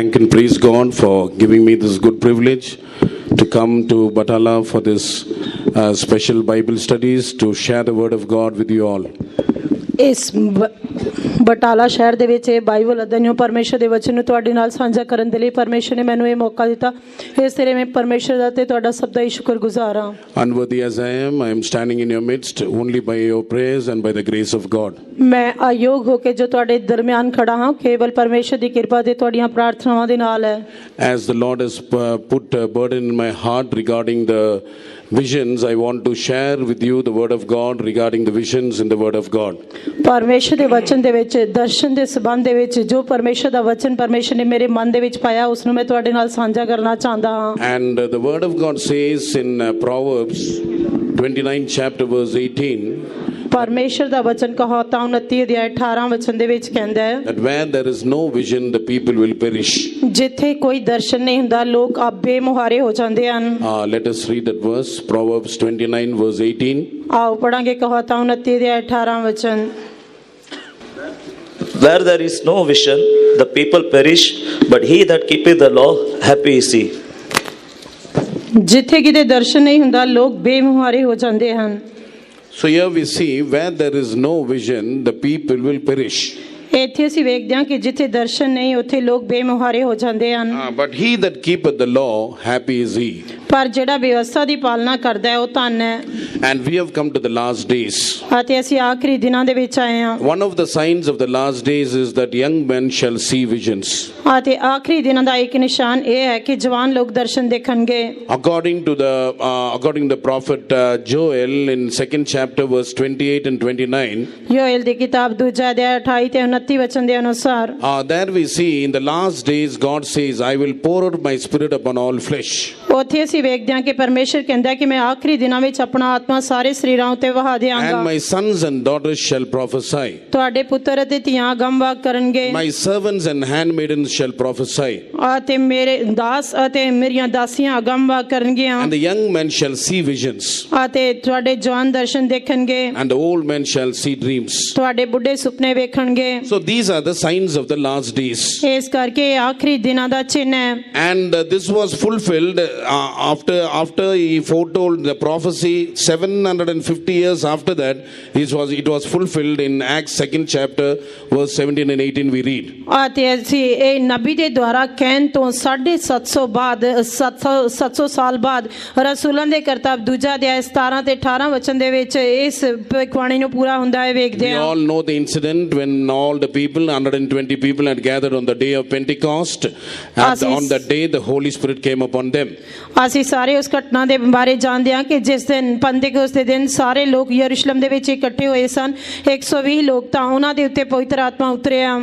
thank and praise God for giving me this good privilege to come to Batala for this special Bible studies to share the word of God with you all. ਇਸ ਬਟਾਲਾ ਸ਼ਹਿਰ ਦੇ ਵਿੱਚ ਇਹ Bible ਅਧਿਐਨ ਪਰਮੇਸ਼ਰ ਦੇ ਵਚਨ ਨੂੰ ਤੁਹਾਡੇ ਨਾਲ ਸਾਂਝਾ ਕਰਨ ਦੇ ਲਈ ਪਰਮੇਸ਼ਰ ਨੇ ਮੈਨੂੰ ਇਹ ਮੌਕਾ ਦਿੱਤਾ। ਇਸ ਲਈ ਮੈਂ ਪਰਮੇਸ਼ਰ ਦਾ ਤੇ ਤੁਹਾਡਾ ਸਭ ਦਾ ਹੀ ਸ਼ੁਕਰਗੁਜ਼ਾਰ ਹਾਂ। Unworthy as I am standing in your midst only by your prayers and by the grace of God. ਮੈਂ ਅਯੋਗ ਹੋ ਕੇ ਜੋ ਤੁਹਾਡੇ ਦਰਮਿਆਨ ਖੜਾ ਹਾਂ ਕੇਵਲ ਪਰਮੇਸ਼ਰ ਦੀ ਕਿਰਪਾ ਤੇ ਤੁਹਾਡੀਆਂ ਪ੍ਰਾਰਥਨਾਵਾਂ ਦੇ ਨਾਲ ਹੈ। As the Lord has put a burden in my heart regarding the visions, I want to share with you the word of God regarding the visions in the word of God. ਪਰਮੇਸ਼ਰ ਦੇ ਵਚਨ ਦੇ ਵਿੱਚ ਦਰਸ਼ਨ ਦੇ ਸੰਬੰਧ ਦੇ ਵਿੱਚ ਜੋ ਪਰਮੇਸ਼ਰ ਦਾ ਵਚਨ ਪਰਮੇਸ਼ਰ ਨੇ ਮੇਰੇ ਮਨ ਦੇ ਵਿੱਚ ਪਾਇਆ ਉਸ ਨੂੰ ਮੈਂ ਤੁਹਾਡੇ ਨਾਲ ਸਾਂਝਾ ਕਰਨਾ ਚਾਹੁੰਦਾ ਹਾਂ। And the word of God says in Proverbs 29 chapter verse 18, ਪਰਮੇਸ਼ਰ ਦਾ ਵਚਨ ਕਹਾਵਤਾਂ 29 ਅਧਿਆਇ 18 ਵਚਨ ਦੇ ਵਿੱਚ ਕਹਿੰਦਾ ਹੈ that where there is no vision the people will perish. ਜਿੱਥੇ ਕੋਈ ਦਰਸ਼ਨ ਨਹੀਂ ਹੁੰਦਾ ਲੋਕ ਆਪੇ ਮੁਹਾਰੇ ਹੋ ਜਾਂਦੇ ਹਨ। Let us read that verse, Proverbs 29 verse 18. ਆਓ ਪੜਾਂਗੇ ਕਹਾਵਤਾਂ 29 ਅਧਿਆਇ 18 ਵਚਨ। Where there is no vision, the people perish, but he that keepeth the law, happy is he. ਜਿੱਥੇ ਕਿਤੇ ਦਰਸ਼ਨ ਨਹੀਂ ਹੁੰਦਾ ਲੋਕ ਬੇਮੁਹਾਰੇ ਹੋ ਜਾਂਦੇ ਹਨ। So here we see where there is no vision, the people will perish. ਇੱਥੇ ਅਸੀਂ ਵੇਖਦੇ ਹਾਂ ਕਿ ਜਿੱਥੇ ਦਰਸ਼ਨ ਨਹੀਂ ਉੱਥੇ ਲੋਕ ਬੇਮੁਹਾਰੇ ਹੋ ਜਾਂਦੇ ਹਨ। But he that keepeth the law, happy is he. ਪਰ ਜਿਹੜਾ ਵਿਵਸਥਾ ਦੀ ਪਾਲਣਾ ਕਰਦਾ ਹੈ ਉਹ ਧਨ ਹੈ। And we have come to the last days. ਅਤੇ ਅਸੀਂ ਆਖਰੀ ਦਿਨਾਂ ਦੇ ਵਿੱਚ ਆਏ ਹਾਂ। One of the signs of the last days is that young men shall see visions. ਅਤੇ ਆਖਰੀ ਦਿਨਾਂ ਦਾ ਇੱਕ ਨਿਸ਼ਾਨ ਇਹ ਹੈ ਕਿ ਜਵਾਨ ਲੋਕ ਦਰਸ਼ਨ ਦੇਖਣਗੇ। According to the prophet Joel in 2nd chapter verse 28 and 29. ਯੋਏਲ ਦੀ ਕਿਤਾਬ ਦੂਜਾ ਅਧਿਆਇ 28 ਤੇ 29 ਵਚਨ ਦੇ ਅਨੁਸਾਰ there we see in the last days God says, I will pour out my spirit upon all flesh. ਉੱਥੇ ਅਸੀਂ ਵੇਖਦੇ ਹਾਂ ਕਿ ਪਰਮੇਸ਼ਰ ਕਹਿੰਦਾ ਕਿ ਮੈਂ ਆਖਰੀ ਦਿਨਾਂ ਵਿੱਚ ਆਪਣਾ ਆਤਮਾ ਸਾਰੇ ਸਰੀਰਾਂ ਉੱਤੇ ਵਹਾ ਦਿਆਂਗਾ। And my sons and daughters shall prophesy. ਤੁਹਾਡੇ ਪੁੱਤਰ ਅਤੇ ਧੀਆਂ ਅਗੰਮਵਾਕ ਕਰਨਗੇ। My servants and handmaidens shall prophesy. ਅਤੇ ਮੇਰੇ ਦਾਸ ਅਤੇ ਮੇਰੀਆਂ ਦਾਸੀਆਂ ਅਗੰਮਵਾਕ ਕਰਨਗੀਆਂ। And the young men shall see visions. ਅਤੇ ਤੁਹਾਡੇ ਜਵਾਨ ਦਰਸ਼ਨ ਦੇਖਣਗੇ। And the old men shall see dreams. ਤੁਹਾਡੇ ਬੁੱਢੇ ਸੁਪਨੇ ਵੇਖਣਗੇ। So these are the signs of the last days. ਇਸ ਕਰਕੇ ਆਖਰੀ ਦਿਨਾਂ ਦਾ ਚਿੰਨ੍ਹ ਹੈ। And this was fulfilled after he foretold the prophecy 750 years after that. It was fulfilled in Acts 2nd chapter verse 17 and 18 we read. ਅਤੇ ਅਸੀਂ ਇਹ ਨਬੀ ਦੇ ਦੁਆਰਾ ਕਹਿਣ ਤੋਂ 750 ਸਾਲ ਬਾਅਦ ਰਸੂਲਾਂ ਦੇ ਕਰਤੱਵ ਦੂਜਾ ਅਧਿਆਇ 17 ਤੇ 18 ਵਚਨ ਦੇ ਵਿੱਚ ਇਸ ਭਵਿੱਖਬਾਣੀ ਨੂੰ ਪੂਰਾ ਹੁੰਦਾ ਹੈ ਵੇਖਦੇ ਹਾਂ। We all know the incident when all the people 120 people had gathered on the day of Pentecost, and on that day the Holy Spirit came upon them. ਅਸੀਂ ਸਾਰੇ ਉਸ ਘਟਨਾ ਦੇ ਬਾਰੇ ਜਾਣਦੇ ਹਾਂ ਕਿ ਜਿਸ ਦਿਨ ਪੰਤੇਕੋਸਤ ਦੇ ਦਿਨ ਸਾਰੇ ਲੋਕ ਯਰੂਸ਼ਲਮ ਦੇ ਵਿੱਚ ਇਕੱਠੇ ਹੋਏ ਸਨ। 120 ਲੋਕ ਤਾਂ ਉਹਨਾਂ ਦੇ ਉੱਤੇ ਪਵਿੱਤਰ ਆਤਮਾ ਉਤਰਿਆ।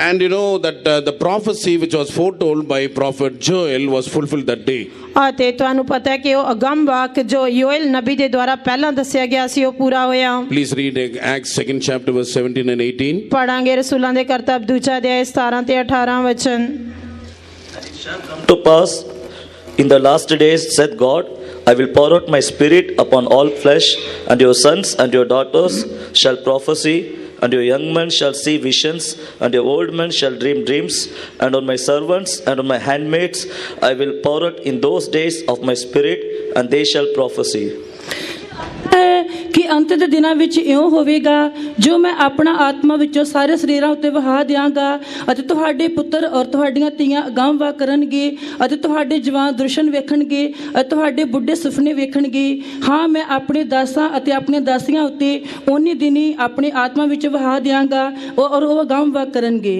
And you know that the prophecy which was foretold by prophet Joel was fulfilled that day. ਅਤੇ ਤੁਹਾਨੂੰ ਪਤਾ ਹੈ ਕਿ ਉਹ ਅਗੰਮ ਵਾਕ ਜੋ ਯੋਏਲ ਨਬੀ ਦੇ ਦੁਆਰਾ ਪਹਿਲਾਂ ਦੱਸਿਆ ਗਿਆ ਸੀ ਉਹ ਪੂਰਾ ਹੋਇਆ। Please read Acts 2nd chapter verse 17 and 18. ਪੜਾਂਗੇ ਰਸੂਲਾਂ ਦੇ ਕਰਤੱਵ ਦੂਜਾ ਅਧਿਆਇ 17 ਤੇ 18 ਵਚਨ। To pass in the last days, said God, I will pour out my spirit upon all flesh, and your sons and your daughters shall prophesy, and your young men shall see visions, and your old men shall dream dreams, and on my servants and on my handmaids I will pour out in those days of my spirit, and they shall prophesy. ਕਿ ਅੰਤ ਦੇ ਦਿਨਾਂ ਵਿੱਚ ਇਉਂ ਹੋਵੇਗਾ ਜੋ ਮੈਂ ਆਪਣਾ ਆਤਮਾ ਵਿੱਚੋਂ ਸਾਰੇ ਸਰੀਰਾਂ ਉੱਤੇ ਵਹਾ ਦਿਆਂਗਾ ਅਤੇ ਤੁਹਾਡੇ ਪੁੱਤਰ ਔਰ ਤੁਹਾਡੀਆਂ ਧੀਆਂ ਅਗੰਮਵਾਕ ਕਰਨਗੇ ਅਤੇ ਤੁਹਾਡੇ ਜਵਾਨ ਦਰਸ਼ਨ ਵੇਖਣਗੇ ਅਤੇ ਤੁਹਾਡੇ ਬੁੱਢੇ ਸੁਪਨੇ ਵੇਖਣਗੇ। ਹਾਂ ਮੈਂ ਆਪਣੇ ਦਾਸਾਂ ਅਤੇ ਆਪਣੀਆਂ ਦਾਸੀਆਂ ਉੱਤੇ ਉਨੀ ਦਿਨੀ ਆਪਣੇ ਆਤਮਾ ਵਿੱਚ ਵਹਾ ਦਿਆਂਗਾ ਔਰ ਉਹ ਅਗੰਮਵਾਕ ਕਰਨਗੇ।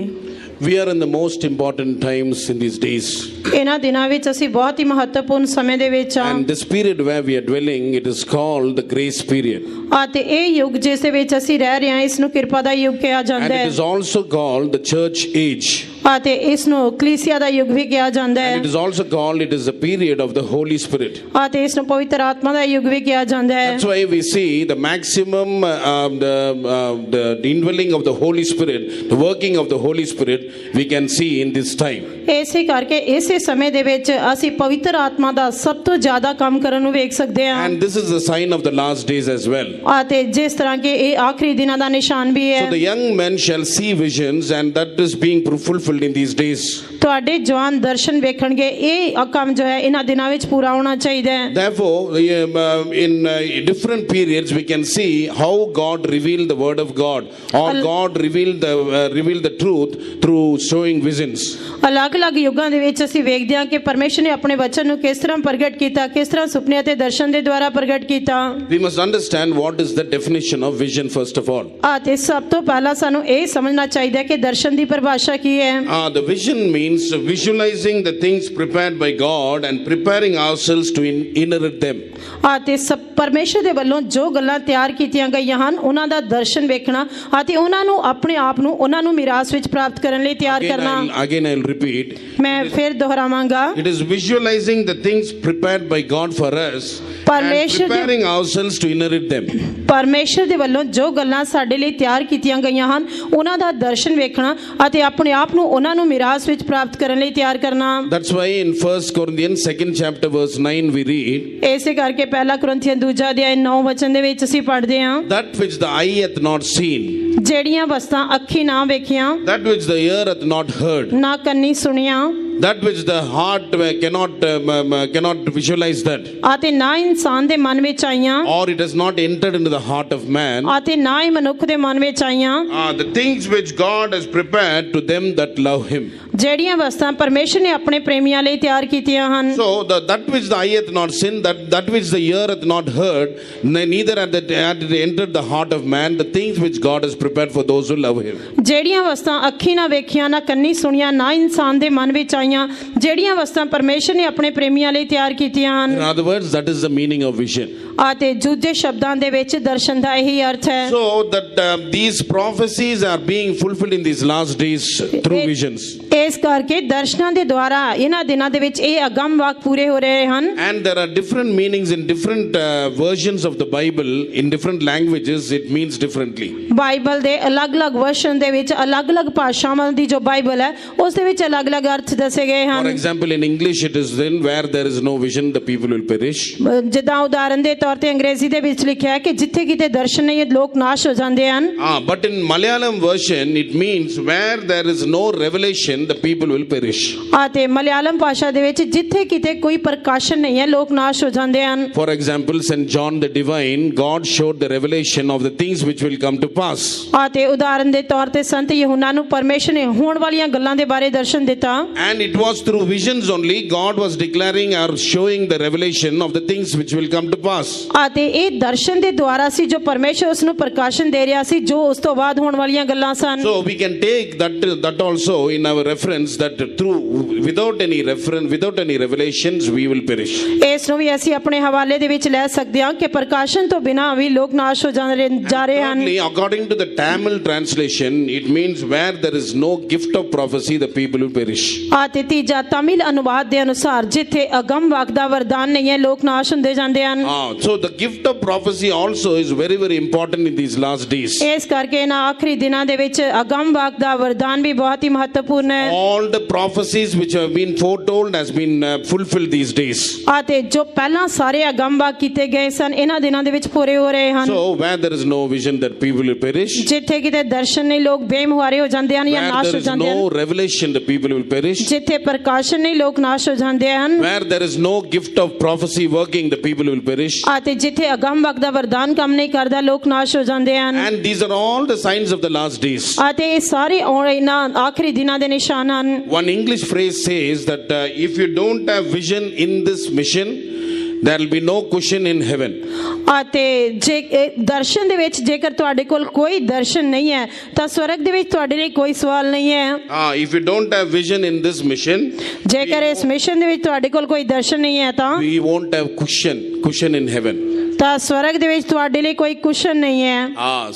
We are in the most important times in these days. ਇਹਨਾਂ ਦਿਨਾਂ ਵਿੱਚ ਅਸੀਂ ਬਹੁਤ ਹੀ ਮਹੱਤਵਪੂਰਨ ਸਮੇਂ ਦੇ ਵਿੱਚ ਹਾਂ। And this period where we are dwelling, it is called the grace period. ਅਤੇ ਇਹ ਯੁੱਗ ਜਿਸ ਦੇ ਵਿੱਚ ਅਸੀਂ ਰਹਿ ਰਹੇ ਹਾਂ ਇਸ ਨੂੰ ਕਿਰਪਾ ਦਾ ਯੁੱਗ ਕਿਹਾ ਜਾਂਦਾ And ਹੈ। it is also called the church age. ਅਤੇ ਇਸ ਨੂੰ ਕਲੀਸਿਆ ਦਾ ਯੁੱਗ ਵੀ ਕਿਹਾ ਜਾਂਦਾ ਹੈ। And it is also called, it is the period of the Holy Spirit. ਅਤੇ ਇਸ ਨੂੰ ਪਵਿੱਤਰ ਆਤਮਾ ਦਾ ਯੁੱਗ ਵੀ ਕਿਹਾ ਜਾਂਦਾ ਹੈ। That's why we see the maximum the indwelling of the Holy Spirit, the working of the Holy Spirit we can see in this time. ਇਸੇ ਕਰਕੇ ਇਸੇ ਸਮੇਂ ਦੇ ਵਿੱਚ ਅਸੀਂ ਪਵਿੱਤਰ ਆਤਮਾ ਦਾ ਸਭ ਤੋਂ ਜ਼ਿਆਦਾ ਕੰਮ ਕਰਨ ਨੂੰ ਵੇਖ ਸਕਦੇ ਹਾਂ। And this is the sign of the last days as well. ਅਤੇ ਜਿਸ ਤਰ੍ਹਾਂ ਕਿ ਇਹ ਆਖਰੀ ਦਿਨਾਂ ਦਾ ਨਿਸ਼ਾਨ ਵੀ ਹੈ। So the young men shall see visions, and that is being fulfilled fulfilled in these days. ਤੁਹਾਡੇ ਜਵਾਨ ਦਰਸ਼ਨ ਵੇਖਣਗੇ ਇਹ ਕੰਮ ਜੋ ਹੈ ਇਹਨਾਂ ਦਿਨਾਂ ਵਿੱਚ ਪੂਰਾ ਹੋਣਾ ਚਾਹੀਦਾ ਹੈ। Therefore, in different periods, we can see how God revealed the word of God, or God revealed the truth through showing visions. ਅਲੱਗ-ਅਲੱਗ ਯੁੱਗਾਂ ਦੇ ਵਿੱਚ ਅਸੀਂ ਵੇਖਦੇ ਹਾਂ ਕਿ ਪਰਮੇਸ਼ਰ ਨੇ ਆਪਣੇ ਵਚਨ ਨੂੰ ਕਿਸ ਤਰ੍ਹਾਂ ਪ੍ਰਗਟ ਕੀਤਾ, ਕਿਸ ਤਰ੍ਹਾਂ ਸੁਪਨੇ ਅਤੇ ਦਰਸ਼ਨ ਦੇ ਦੁਆਰਾ ਪ੍ਰਗਟ ਕੀਤਾ। We must understand what is the definition of vision first of all. ਅਤੇ ਸਭ ਤੋਂ ਪਹਿਲਾਂ ਸਾਨੂੰ ਇਹ ਸਮਝਣਾ ਚਾਹੀਦਾ ਹੈ ਕਿ ਦਰਸ਼ਨ ਦੀ ਪਰਿਭਾਸ਼ਾ ਕੀ ਹੈ। The vision means visualizing the things prepared by God and preparing ourselves to inherit them. ਅਤੇ ਪਰਮੇਸ਼ਰ ਦੇ ਵੱਲੋਂ ਜੋ ਗੱਲਾਂ ਤਿਆਰ ਕੀਤੀਆਂ ਗਈਆਂ ਹਨ ਉਹਨਾਂ ਦਾ ਦਰਸ਼ਨ ਵੇਖਣਾ ਅਤੇ ਉਹਨਾਂ ਨੂੰ ਆਪਣੇ ਆਪ ਨੂੰ ਉਹਨਾਂ ਨੂੰ ਮਿਰਾਸ ਵਿੱਚ ਪ੍ਰਾਪਤ ਕਰਨ ਲਈ ਤਿਆਰ ਕਰਨਾ। Again I'll repeat. ਮੈਂ ਫਿਰ ਦੁਹਰਾਵਾਂਗਾ। It is visualizing the things prepared by God for us and preparing ourselves to inherit them. ਪਰਮੇਸ਼ਰ ਦੇ ਵੱਲੋਂ ਜੋ ਗੱਲਾਂ ਸਾਡੇ ਲਈ ਤਿਆਰ ਕੀਤੀਆਂ ਗਈਆਂ ਹਨ ਉਹਨਾਂ ਦਾ ਦਰਸ਼ਨ ਵੇਖਣਾ ਅਤੇ ਆਪਣੇ ਆਪ ਨੂੰ ਉਹਨਾਂ ਨੂੰ ਮਿਰਾਸ ਵਿੱਚ ਪ੍ਰਾਪਤ ਕਰਨ ਲਈ ਤਿਆਰ ਕਰਨਾ। That's why in 1 Corinthians 2nd chapter verse 9 we read, ਇਸੇ ਕਰਕੇ ਪਹਿਲਾ ਕੁਰਿੰਥੀਆਂ 2 ਅਧਿਆਇ 9 ਵਚਨ ਦੇ ਵਿੱਚ ਅਸੀਂ ਪੜ੍ਹਦੇ ਹਾਂ, that which the eye hath not seen, ਜਿਹੜੀਆਂ ਵਸਤਾਂ ਅੱਖੀ ਨਾ ਵੇਖੀਆਂ, that which the ear hath not heard, ਨਾ ਕੰਨੀ ਸੁਣੀਆਂ, that which the heart cannot visualize that, ਅਤੇ ਨਾ ਇਨਸਾਨ ਦੇ ਮਨ ਵਿੱਚ ਆਈਆਂ, or it has not entered into the heart of man, ਅਤੇ ਨਾ ਹੀ ਮਨੁੱਖ ਦੇ ਮਨ ਵਿੱਚ ਆਈਆਂ, the things which God has prepared to them that love him. ਜਿਹੜੀਆਂ ਵਸਤਾਂ ਪਰਮੇਸ਼ਰ ਨੇ ਆਪਣੇ ਪ੍ਰੇਮੀਆਂ ਲਈ ਤਿਆਰ ਕੀਤੀਆਂ ਹਨ। So that which the eye hath not seen, that which the ear hath not heard, neither hath it entered the heart of man, the things which God has prepared for those who love him. ਜਿਹੜੀਆਂ ਵਸਤਾਂ ਅੱਖੀ ਨਾ ਵੇਖੀਆਂ, ਨਾ ਕੰਨੀ ਸੁਣੀਆਂ, ਨਾ ਇਨਸਾਨ ਦੇ ਮਨ ਵਿੱਚ ਆਈਆਂ, ਜਿਹੜੀਆਂ ਵਸਤਾਂ ਪਰਮੇਸ਼ਰ ਨੇ ਆਪਣੇ ਪ੍ਰੇਮੀਆਂ ਲਈ ਤਿਆਰ ਕੀਤੀਆਂ ਹਨ। In other words, that is the meaning of vision. ਅਤੇ ਦੂਜੇ ਸ਼ਬਦਾਂ ਦੇ ਵਿੱਚ ਦਰਸ਼ਨ ਦਾ ਇਹੀ ਅਰਥ ਹੈ। So that these prophecies are being fulfilled in these last days through visions. ਇਸ ਕਰਕੇ ਦਰਸ਼ਨਾਂ ਦੇ ਦੁਆਰਾ ਇਹਨਾਂ ਦਿਨਾਂ ਦੇ ਵਿੱਚ ਇਹ ਅਗੰਮ ਵਾਕ ਪੂਰੇ ਹੋ ਰਹੇ ਹਨ। And there are different meanings in different versions of the Bible. In different languages it means differently. Bible ਦੇ ਅਲੱਗ-ਅਲੱਗ ਵਰਸ਼ਨ ਦੇ ਵਿੱਚ ਅਲੱਗ-ਅਲੱਗ ਭਾਸ਼ਾਵਾਂ ਦੀ ਜੋ ਬਾਈਬਲ ਹੈ ਉਸ ਦੇ ਵਿੱਚ ਅਲੱਗ-ਅਲੱਗ ਅਰਥ ਦੱਸੇ ਗਏ For ਹਨ। example, in English it is written, where there is no vision the people will perish. ਜਿੱਦਾਂ ਉਦਾਹਰਨ ਦੇ ਤੌਰ ਤੇ ਅੰਗਰੇਜ਼ੀ ਦੇ ਵਿੱਚ ਲਿਖਿਆ ਹੈ ਕਿ ਜਿੱਥੇ ਕਿਤੇ ਦਰਸ਼ਨ ਨਹੀਂ ਲੋਕ ਨਾਸ਼ ਹੋ ਜਾਂਦੇ ਹਨ। But in Malayalam version it means where there is no revelation the people will perish. ਅਤੇ ਮਲਿਆਲਮ ਭਾਸ਼ਾ ਦੇ ਵਿੱਚ ਜਿੱਥੇ ਕਿਤੇ ਕੋਈ ਪ੍ਰਕਾਸ਼ਨ ਨਹੀਂ ਹੈ ਲੋਕ ਨਾਸ਼ ਹੋ ਜਾਂਦੇ ਹਨ। For example, St. John the Divine, God showed the revelation of the things which will come to pass. ਅਤੇ ਉਦਾਹਰਨ ਦੇ ਤੌਰ ਤੇ ਸੰਤ ਯਹੂਨਾ ਨੂੰ ਪਰਮੇਸ਼ਰ ਨੇ ਹੋਣ ਵਾਲੀਆਂ ਗੱਲਾਂ ਦੇ ਬਾਰੇ ਦਰਸ਼ਨ ਦਿੱਤਾ। And it was through visions only God was declaring or showing the revelation of the things which will come to pass. ਅਤੇ ਇਹ ਦਰਸ਼ਨ ਦੇ ਦੁਆਰਾ ਸੀ ਜੋ ਪਰਮੇਸ਼ਰ ਉਸ ਨੂੰ ਪ੍ਰਕਾਸ਼ਨ ਦੇ ਰਿਹਾ ਸੀ ਜੋ ਉਸ ਤੋਂ ਬਾਅਦ ਹੋਣ ਵਾਲੀਆਂ ਗੱਲਾਂ ਸਨ। So we can take that also in our reference that without any revelations we will perish. ਇਸ ਨੂੰ ਵੀ ਅਸੀਂ ਆਪਣੇ ਹਵਾਲੇ ਦੇ ਵਿੱਚ ਲੈ ਸਕਦੇ ਹਾਂ ਕਿ ਪ੍ਰਕਾਸ਼ਨ ਤੋਂ ਬਿਨਾਂ ਵੀ ਲੋਕ ਨਾਸ਼ ਹੋ ਜਾ ਰਹੇ ਹਨ। Thirdly, according to the Tamil translation, it means where there is no gift of prophecy the people will perish. ਅਤੇ ਤੀਜਾ ਤਮਿਲ ਅਨੁਵਾਦ ਦੇ ਅਨੁਸਾਰ ਜਿੱਥੇ ਅਗੰਮ ਵਾਕ ਦਾ ਵਰਦਾਨ ਨਹੀਂ ਹੈ ਲੋਕ ਨਾਸ਼ ਹੁੰਦੇ ਜਾਂਦੇ ਹਨ। So the gift of prophecy also is very very important in these last days. ਇਸ ਕਰਕੇ ਇਹਨਾਂ ਆਖਰੀ ਦਿਨਾਂ ਦੇ ਵਿੱਚ ਅਗੰਮ ਵਾਕ ਦਾ ਵਰਦਾਨ ਵੀ ਬਹੁਤ ਹੀ ਮਹੱਤਵਪੂਰਨ ਹੈ। All the prophecies which have been foretold has been fulfilled these days. ਅਤੇ ਜੋ ਪਹਿਲਾਂ ਸਾਰੇ ਅਗੰਮ ਵਾਕ ਕੀਤੇ ਗਏ ਸਨ ਇਹਨਾਂ ਦਿਨਾਂ ਦੇ ਵਿੱਚ ਪੂਰੇ ਹੋ ਰਹੇ ਹਨ। So where there is no vision that people will perish. ਜਿੱਥੇ ਕਿਤੇ ਦਰਸ਼ਨ ਨਹੀਂ ਲੋਕ ਬੇਮੁਹਾਰੇ ਹੋ ਜਾਂਦੇ ਹਨ ਜਾਂ Where ਨਾਸ਼ there ਹੋ is ਜਾਂਦੇ ਹਨ। no revelation the people will perish. ਜਿੱਥੇ ਪ੍ਰਕਾਸ਼ਨ ਨਹੀਂ ਲੋਕ ਨਾਸ਼ ਹੋ ਜਾਂਦੇ ਹਨ। Where there is no gift of prophecy working the people will perish. ਅਤੇ ਜਿੱਥੇ ਅਗੰਮ ਵਾਕ ਦਾ ਵਰਦਾਨ ਕੰਮ ਨਹੀਂ ਕਰਦਾ ਲੋਕ ਨਾਸ਼ ਹੋ ਜਾਂਦੇ ਹਨ। And these are all the signs of the last days. ਅਤੇ ਇਹ ਸਾਰੇ ਇਹਨਾਂ ਆਖਰੀ ਦਿਨਾਂ ਦੇ ਨਿਸ਼ਾਨ ਹਨ। One English phrase says that if you don't have vision in this mission, there will be no cushion in heaven. ਅਤੇ ਜੇ ਦਰਸ਼ਨ ਦੇ ਵਿੱਚ ਜੇਕਰ ਤੁਹਾਡੇ ਕੋਲ ਕੋਈ ਦਰਸ਼ਨ ਨਹੀਂ ਹੈ ਤਾਂ ਸਵਰਗ ਦੇ ਵਿੱਚ ਤੁਹਾਡੇ ਲਈ ਕੋਈ ਸਵਾਲ ਨਹੀਂ ਹੈ। If you don't have vision in this mission, ਜੇਕਰ ਇਸ ਮਿਸ਼ਨ ਦੇ ਵਿੱਚ ਤੁਹਾਡੇ ਕੋਲ ਕੋਈ ਦਰਸ਼ਨ ਨਹੀਂ ਹੈ ਤਾਂ we won't have cushion in heaven. ਤਾਂ ਸਵਰਗ ਦੇ ਵਿੱਚ ਤੁਹਾਡੇ ਲਈ ਕੋਈ ਕੁਸ਼ਨ ਨਹੀਂ ਹੈ।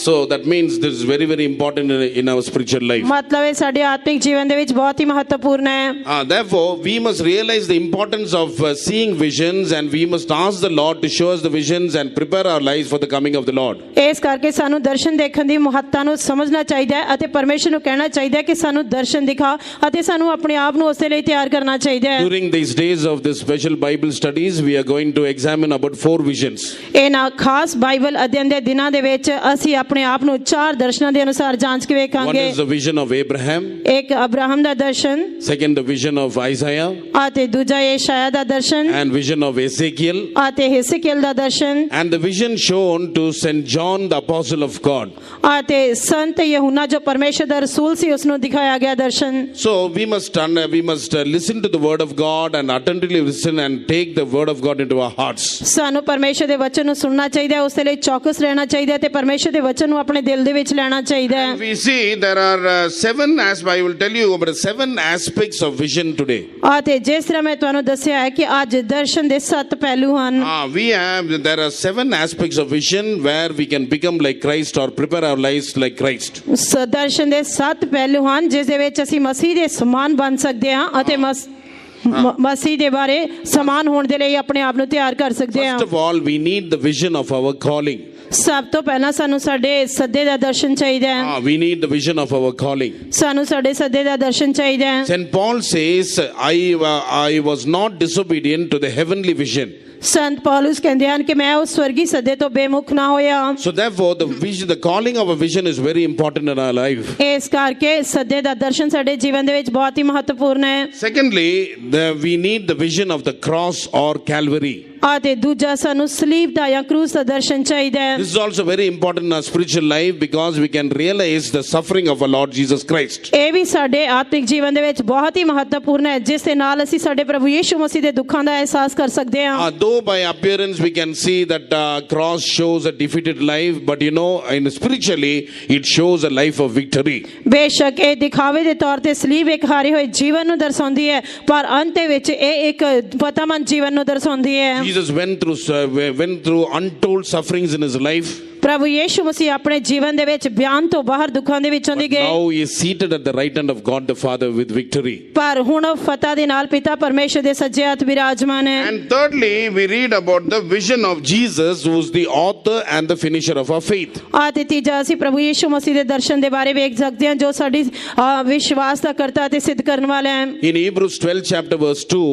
So that means this is very very important in our spiritual life. ਮਤਲਬ ਇਹ ਸਾਡੇ ਆਤਮਿਕ ਜੀਵਨ ਦੇ ਵਿੱਚ ਬਹੁਤ ਹੀ ਮਹੱਤਵਪੂਰਨ ਹੈ। Therefore we must realize the importance of seeing visions, and we must ask the Lord to show us the visions and prepare our lives for the coming of the Lord. ਇਸ ਕਰਕੇ ਸਾਨੂੰ ਦਰਸ਼ਨ ਦੇਖਣ ਦੀ ਮਹੱਤਤਾ ਨੂੰ ਸਮਝਣਾ ਚਾਹੀਦਾ ਹੈ ਅਤੇ ਪਰਮੇਸ਼ਰ ਨੂੰ ਕਹਿਣਾ ਚਾਹੀਦਾ ਹੈ ਕਿ ਸਾਨੂੰ ਦਰਸ਼ਨ ਦਿਖਾ ਅਤੇ ਸਾਨੂੰ ਆਪਣੇ ਆਪ ਨੂੰ ਉਸ ਦੇ ਲਈ ਤਿਆਰ ਕਰਨਾ ਚਾਹੀਦਾ ਹੈ। During these days of this special Bible studies, we are going to examine about 4 visions. ਇਹਨਾਂ ਖਾਸ ਬਾਈਬਲ ਅਧਿਐਨ ਦੇ ਦਿਨਾਂ ਦੇ ਵਿੱਚ ਅਸੀਂ ਆਪਣੇ ਆਪ ਨੂੰ 4 ਦਰਸ਼ਨਾਂ ਦੇ ਅਨੁਸਾਰ ਜਾਂਚ ਕੇ One ਵੇਖਾਂਗੇ। is the vision of Abraham, ਇੱਕ Abraham the Darshan, second the vision of Isaiah, ਅਤੇ ਦੂਜਾ ਯਸ਼ਾਇਆ ਦਾ ਦਰਸ਼ਨ, and vision of Ezekiel, ਅਤੇ ਹਿਸਕੀਏਲ ਦਾ ਦਰਸ਼ਨ, and the vision shown to St. John the apostle of God. ਅਤੇ ਸੰਤ ਯਹੂਨਾ ਜੋ ਪਰਮੇਸ਼ਰ ਦਾ ਰਸੂਲ ਸੀ ਉਸ ਨੂੰ ਦਿਖਾਇਆ ਗਿਆ ਦਰਸ਼ਨ। So we must listen to the word of God and attentively listen and take the word of God into our hearts. ਸਾਨੂੰ ਪਰਮੇਸ਼ਰ ਦੇ ਵਚਨ ਨੂੰ ਸੁਣਨਾ ਚਾਹੀਦਾ ਹੈ, ਉਸ ਦੇ ਲਈ ਚੌਕਸ ਰਹਿਣਾ ਚਾਹੀਦਾ ਹੈ ਤੇ ਪਰਮੇਸ਼ਰ ਦੇ ਵਚਨ ਨੂੰ ਆਪਣੇ ਦਿਲ ਦੇ ਵਿੱਚ ਲੈਣਾ ਚਾਹੀਦਾ ਹੈ। We see there are 7, as I will tell you about 7 aspects of vision today. ਅਤੇ ਜਿਸ ਤਰ੍ਹਾਂ ਮੈਂ ਤੁਹਾਨੂੰ ਦੱਸਿਆ ਹੈ ਕਿ ਅੱਜ ਦਰਸ਼ਨ ਦੇ 7 ਪਹਿਲੂ ਹਨ। There are 7 aspects of vision where we can become like Christ or prepare our lives like Christ. ਦਰਸ਼ਨ ਦੇ 7 ਪਹਿਲੂ ਹਨ ਜਿਸ ਦੇ ਵਿੱਚ ਅਸੀਂ ਮਸੀਹ ਦੇ ਸਮਾਨ ਬਣ ਸਕਦੇ ਹਾਂ ਅਤੇ ਮਸੀਹ ਦੇ ਬਾਰੇ ਸਮਾਨ ਹੋਣ ਦੇ ਲਈ ਆਪਣੇ ਆਪ ਨੂੰ ਤਿਆਰ ਕਰ ਸਕਦੇ ਹਾਂ। First of all, we need the vision of our calling. ਸਭ ਤੋਂ ਪਹਿਲਾਂ ਸਾਨੂੰ ਸਾਡੇ ਸੱਦੇ ਦਾ ਦਰਸ਼ਨ ਚਾਹੀਦਾ ਹੈ। We need the vision of our calling. ਸਾਨੂੰ ਸਾਡੇ ਸੱਦੇ ਦਾ ਦਰਸ਼ਨ ਚਾਹੀਦਾ ਹੈ। St. Paul says, I was not disobedient to the heavenly vision. ਸੰਤ ਪੌਲੁਸ ਕਹਿੰਦੇ ਹਨ ਕਿ ਮੈਂ ਉਸ ਸਵਰਗੀ ਸੱਦੇ ਤੋਂ ਬੇਮੁਖ ਨਾ ਹੋਇਆ। So therefore, the calling of a vision is very important in our life. ਇਸ ਕਰਕੇ ਸੱਦੇ ਦਾ ਦਰਸ਼ਨ ਸਾਡੇ ਜੀਵਨ ਦੇ ਵਿੱਚ ਬਹੁਤ ਹੀ ਮਹੱਤਵਪੂਰਨ ਹੈ। Secondly, we need the vision of the cross or Calvary. ਅਤੇ ਦੂਜਾ ਸਾਨੂੰ ਸਲੀਬ ਦਾ ਜਾਂ ਕਰੂਸ ਦਾ ਦਰਸ਼ਨ ਚਾਹੀਦਾ ਹੈ। This is also very important in our spiritual life because we can realize the suffering of our Lord Jesus Christ. ਇਹ ਵੀ ਸਾਡੇ ਆਤਮਿਕ ਜੀਵਨ ਦੇ ਵਿੱਚ ਬਹੁਤ ਹੀ ਮਹੱਤਵਪੂਰਨ ਹੈ ਜਿਸ ਦੇ ਨਾਲ ਅਸੀਂ ਸਾਡੇ ਪ੍ਰਭੂ ਯਿਸੂ ਮਸੀਹ ਦੇ ਦੁੱਖਾਂ ਦਾ ਅਹਿਸਾਸ ਕਰ ਸਕਦੇ ਹਾਂ। Though by appearance we can see that cross shows a defeated life, but spiritually it shows a life of victory. ਬੇਸ਼ੱਕ ਇਹ ਦਿਖਾਵੇ ਦੇ ਤੌਰ ਤੇ ਸਲੀਬ ਇੱਕ ਹਾਰੇ ਹੋਏ ਜੀਵਨ ਨੂੰ ਦਰਸਾਉਂਦੀ ਹੈ ਪਰ ਅੰਤ ਦੇ ਵਿੱਚ ਇਹ ਇੱਕ ਫਤਿਹਮੰਦ ਜੀਵਨ ਨੂੰ ਦਰਸਾਉਂਦੀ ਹੈ। Jesus went through untold sufferings in his life. ਪ੍ਰਭੂ ਯਿਸੂ ਮਸੀਹ ਆਪਣੇ ਜੀਵਨ ਦੇ ਵਿੱਚ ਬਿਆਨ ਤੋਂ ਬਾਹਰ ਦੁੱਖਾਂ ਦੇ ਵਿੱਚੋਂ ਦੀ ਗਏ। Now he is seated at the right hand of God the Father with victory. ਪਰ ਹੁਣ ਉਹ ਫਤਿਹ ਦੇ ਨਾਲ ਪਿਤਾ ਪਰਮੇਸ਼ਰ ਦੇ ਸੱਜੇ ਹੱਥ ਵਿਰਾਜਮਾਨ ਹੈ। And thirdly, we read about the vision of Jesus, who is the author and the finisher of our faith. ਅਤੇ ਤੀਜਾ ਅਸੀਂ ਪ੍ਰਭੂ ਯਿਸੂ ਮਸੀਹ ਦੇ ਦਰਸ਼ਨ ਦੇ ਬਾਰੇ ਵੇਖ ਸਕਦੇ ਹਾਂ ਜੋ ਸਾਡੀ ਵਿਸ਼ਵਾਸ ਦਾ ਕਰਤਾ ਅਤੇ ਸਿੱਧ ਕਰਨ ਵਾਲਾ ਹੈ। In Hebrews 12 chapter verse 2,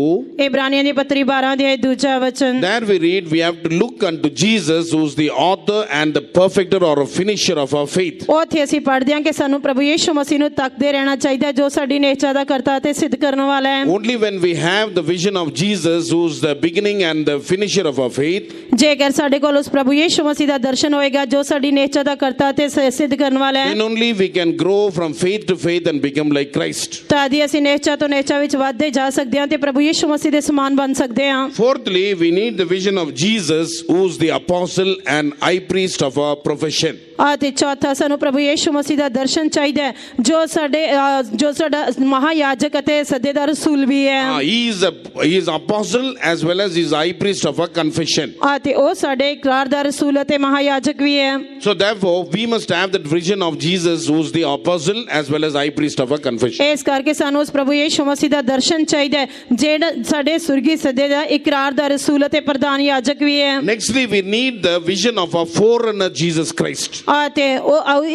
ਇਬਰਾਨੀਆਂ ਦੀ ਪੱਤਰੀ 12 ਦੇ 2 ਵਚਨ, there we read, we have to look unto Jesus, who is the author and the perfecter or a finisher of our faith. ਉੱਥੇ ਅਸੀਂ ਪੜ੍ਹਦੇ ਹਾਂ ਕਿ ਸਾਨੂੰ ਪ੍ਰਭੂ ਯਿਸੂ ਮਸੀਹ ਨੂੰ ਤੱਕਦੇ ਰਹਿਣਾ ਚਾਹੀਦਾ ਜੋ ਸਾਡੀ ਨਿਹਚਾ ਦਾ ਕਰਤਾ ਅਤੇ ਸਿੱਧ ਕਰਨ ਵਾਲਾ ਹੈ। Only when we have the vision of Jesus, who is the beginning and the finisher of our faith, ਜੇਕਰ ਸਾਡੇ ਕੋਲ ਉਸ ਪ੍ਰਭੂ ਯਿਸੂ ਮਸੀਹ ਦਾ ਦਰਸ਼ਨ ਹੋਏਗਾ ਜੋ ਸਾਡੀ ਨਿਹਚਾ ਦਾ ਕਰਤਾ ਅਤੇ ਸਿੱਧ ਕਰਨ ਵਾਲਾ ਹੈ, then only we can grow from faith to faith and become like Christ. ਤਾਂ ਦੀ ਅਸੀਂ ਨਿਹਚਾ ਤੋਂ ਨਿਹਚਾ ਵਿੱਚ ਵੱਧਦੇ ਜਾ ਸਕਦੇ ਹਾਂ ਤੇ ਪ੍ਰਭੂ ਯਿਸੂ ਮਸੀਹ ਦੇ ਸਮਾਨ ਬਣ ਸਕਦੇ ਹਾਂ। Fourthly, we need the vision of Jesus, who is the apostle and high priest of our profession. ਅਤੇ ਚੌਥਾ ਸਾਨੂੰ ਪ੍ਰਭੂ ਯਿਸੂ ਮਸੀਹ ਦਾ ਦਰਸ਼ਨ ਚਾਹੀਦਾ ਹੈ ਜੋ ਸਾਡਾ ਮਹਾਯਾਜਕ ਅਤੇ ਸੱਦੇ ਦਾ ਰਸੂਲ ਵੀ ਹੈ। He is apostle as well as he is high priest of our confession. ਅਤੇ ਉਹ ਸਾਡੇ ਇਕਰਾਰ ਦਾ ਰਸੂਲ ਅਤੇ ਮਹਾਯਾਜਕ ਵੀ ਹੈ। So therefore, we must have that vision of Jesus, who is the apostle as well as high priest of our confession. ਇਸ ਕਰਕੇ ਸਾਨੂੰ ਉਸ ਪ੍ਰਭੂ ਯਿਸੂ ਮਸੀਹ ਦਾ ਦਰਸ਼ਨ ਚਾਹੀਦਾ ਹੈ ਜਿਹੜਾ ਸਾਡੇ ਸੁਰਗੀ ਸੱਦੇ ਦਾ ਇਕਰਾਰ ਦਾ ਰਸੂਲ ਅਤੇ ਪ੍ਰਧਾਨ ਯਾਜਕ ਵੀ ਹੈ। Nextly, we need the vision of our forerunner Jesus Christ. ਅਤੇ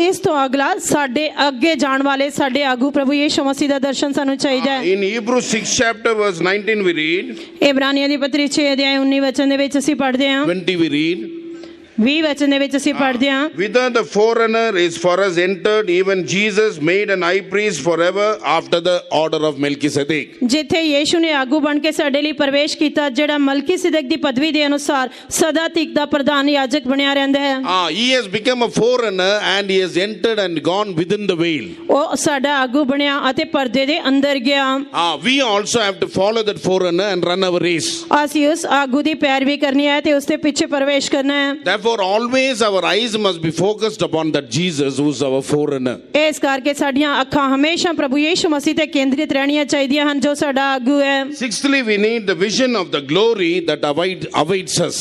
ਇਸ ਤੋਂ ਅਗਲਾ ਸਾਡੇ ਅੱਗੇ ਜਾਣ ਵਾਲੇ ਸਾਡੇ ਆਗੂ ਪ੍ਰਭੂ ਯਿਸੂ ਮਸੀਹ ਦਾ ਦਰਸ਼ਨ ਸਾਨੂੰ ਚਾਹੀਦਾ ਹੈ। In Hebrews 6 chapter verse 19 we read, ਇਬਰਾਨੀਆਂ ਦੀ ਪੱਤਰੀ 6 ਅਧਿਆਇ 19 ਵਚਨ ਦੇ ਵਿੱਚ ਅਸੀਂ ਪੜ੍ਹਦੇ ਹਾਂ। 20 we read, 20 ਵਚਨ ਦੇ ਵਿੱਚ ਅਸੀਂ ਪੜ੍ਹਦੇ ਹਾਂ, whither the forerunner is for us entered, even Jesus made an high priest forever after the order of Melchizedek. ਜਿੱਥੇ ਯੀਸ਼ੂ ਨੇ ਆਗੂ ਬਣ ਕੇ ਸਾਡੇ ਲਈ ਪ੍ਰਵੇਸ਼ ਕੀਤਾ ਜਿਹੜਾ ਮਲਕੀਸਿਦਕ ਦੀ ਪਦਵੀ ਦੇ ਅਨੁਸਾਰ ਸਦਾ ਤੱਕ ਦਾ ਪ੍ਰਧਾਨ ਯਾਜਕ ਬਣਿਆ ਰਹਿੰਦਾ ਹੈ। He has become a forerunner and he has entered and gone within the veil. ਉਹ ਸਾਡਾ ਆਗੂ ਬਣਿਆ ਅਤੇ ਪਰਦੇ ਦੇ ਅੰਦਰ ਗਿਆ। We also have to follow that forerunner and run our race. ਅਸੀਂ ਉਸ ਆਗੂ ਦੀ ਪੈਰਵੀ ਕਰਨੀ ਹੈ ਤੇ ਉਸ ਦੇ ਪਿੱਛੇ ਪ੍ਰਵੇਸ਼ ਕਰਨਾ ਹੈ। Therefore, always our eyes must be focused upon that Jesus who is our forerunner. ਇਸ ਕਰਕੇ ਸਾਡੀਆਂ ਅੱਖਾਂ ਹਮੇਸ਼ਾ ਪ੍ਰਭੂ ਯਿਸੂ ਮਸੀਹ ਤੇ ਕੇਂਦਰਿਤ ਰਹਿਣੀਆਂ ਚਾਹੀਦੀਆਂ ਹਨ ਜੋ ਸਾਡਾ ਆਗੂ ਹੈ। Sixthly, we need the vision of the glory that awaits us.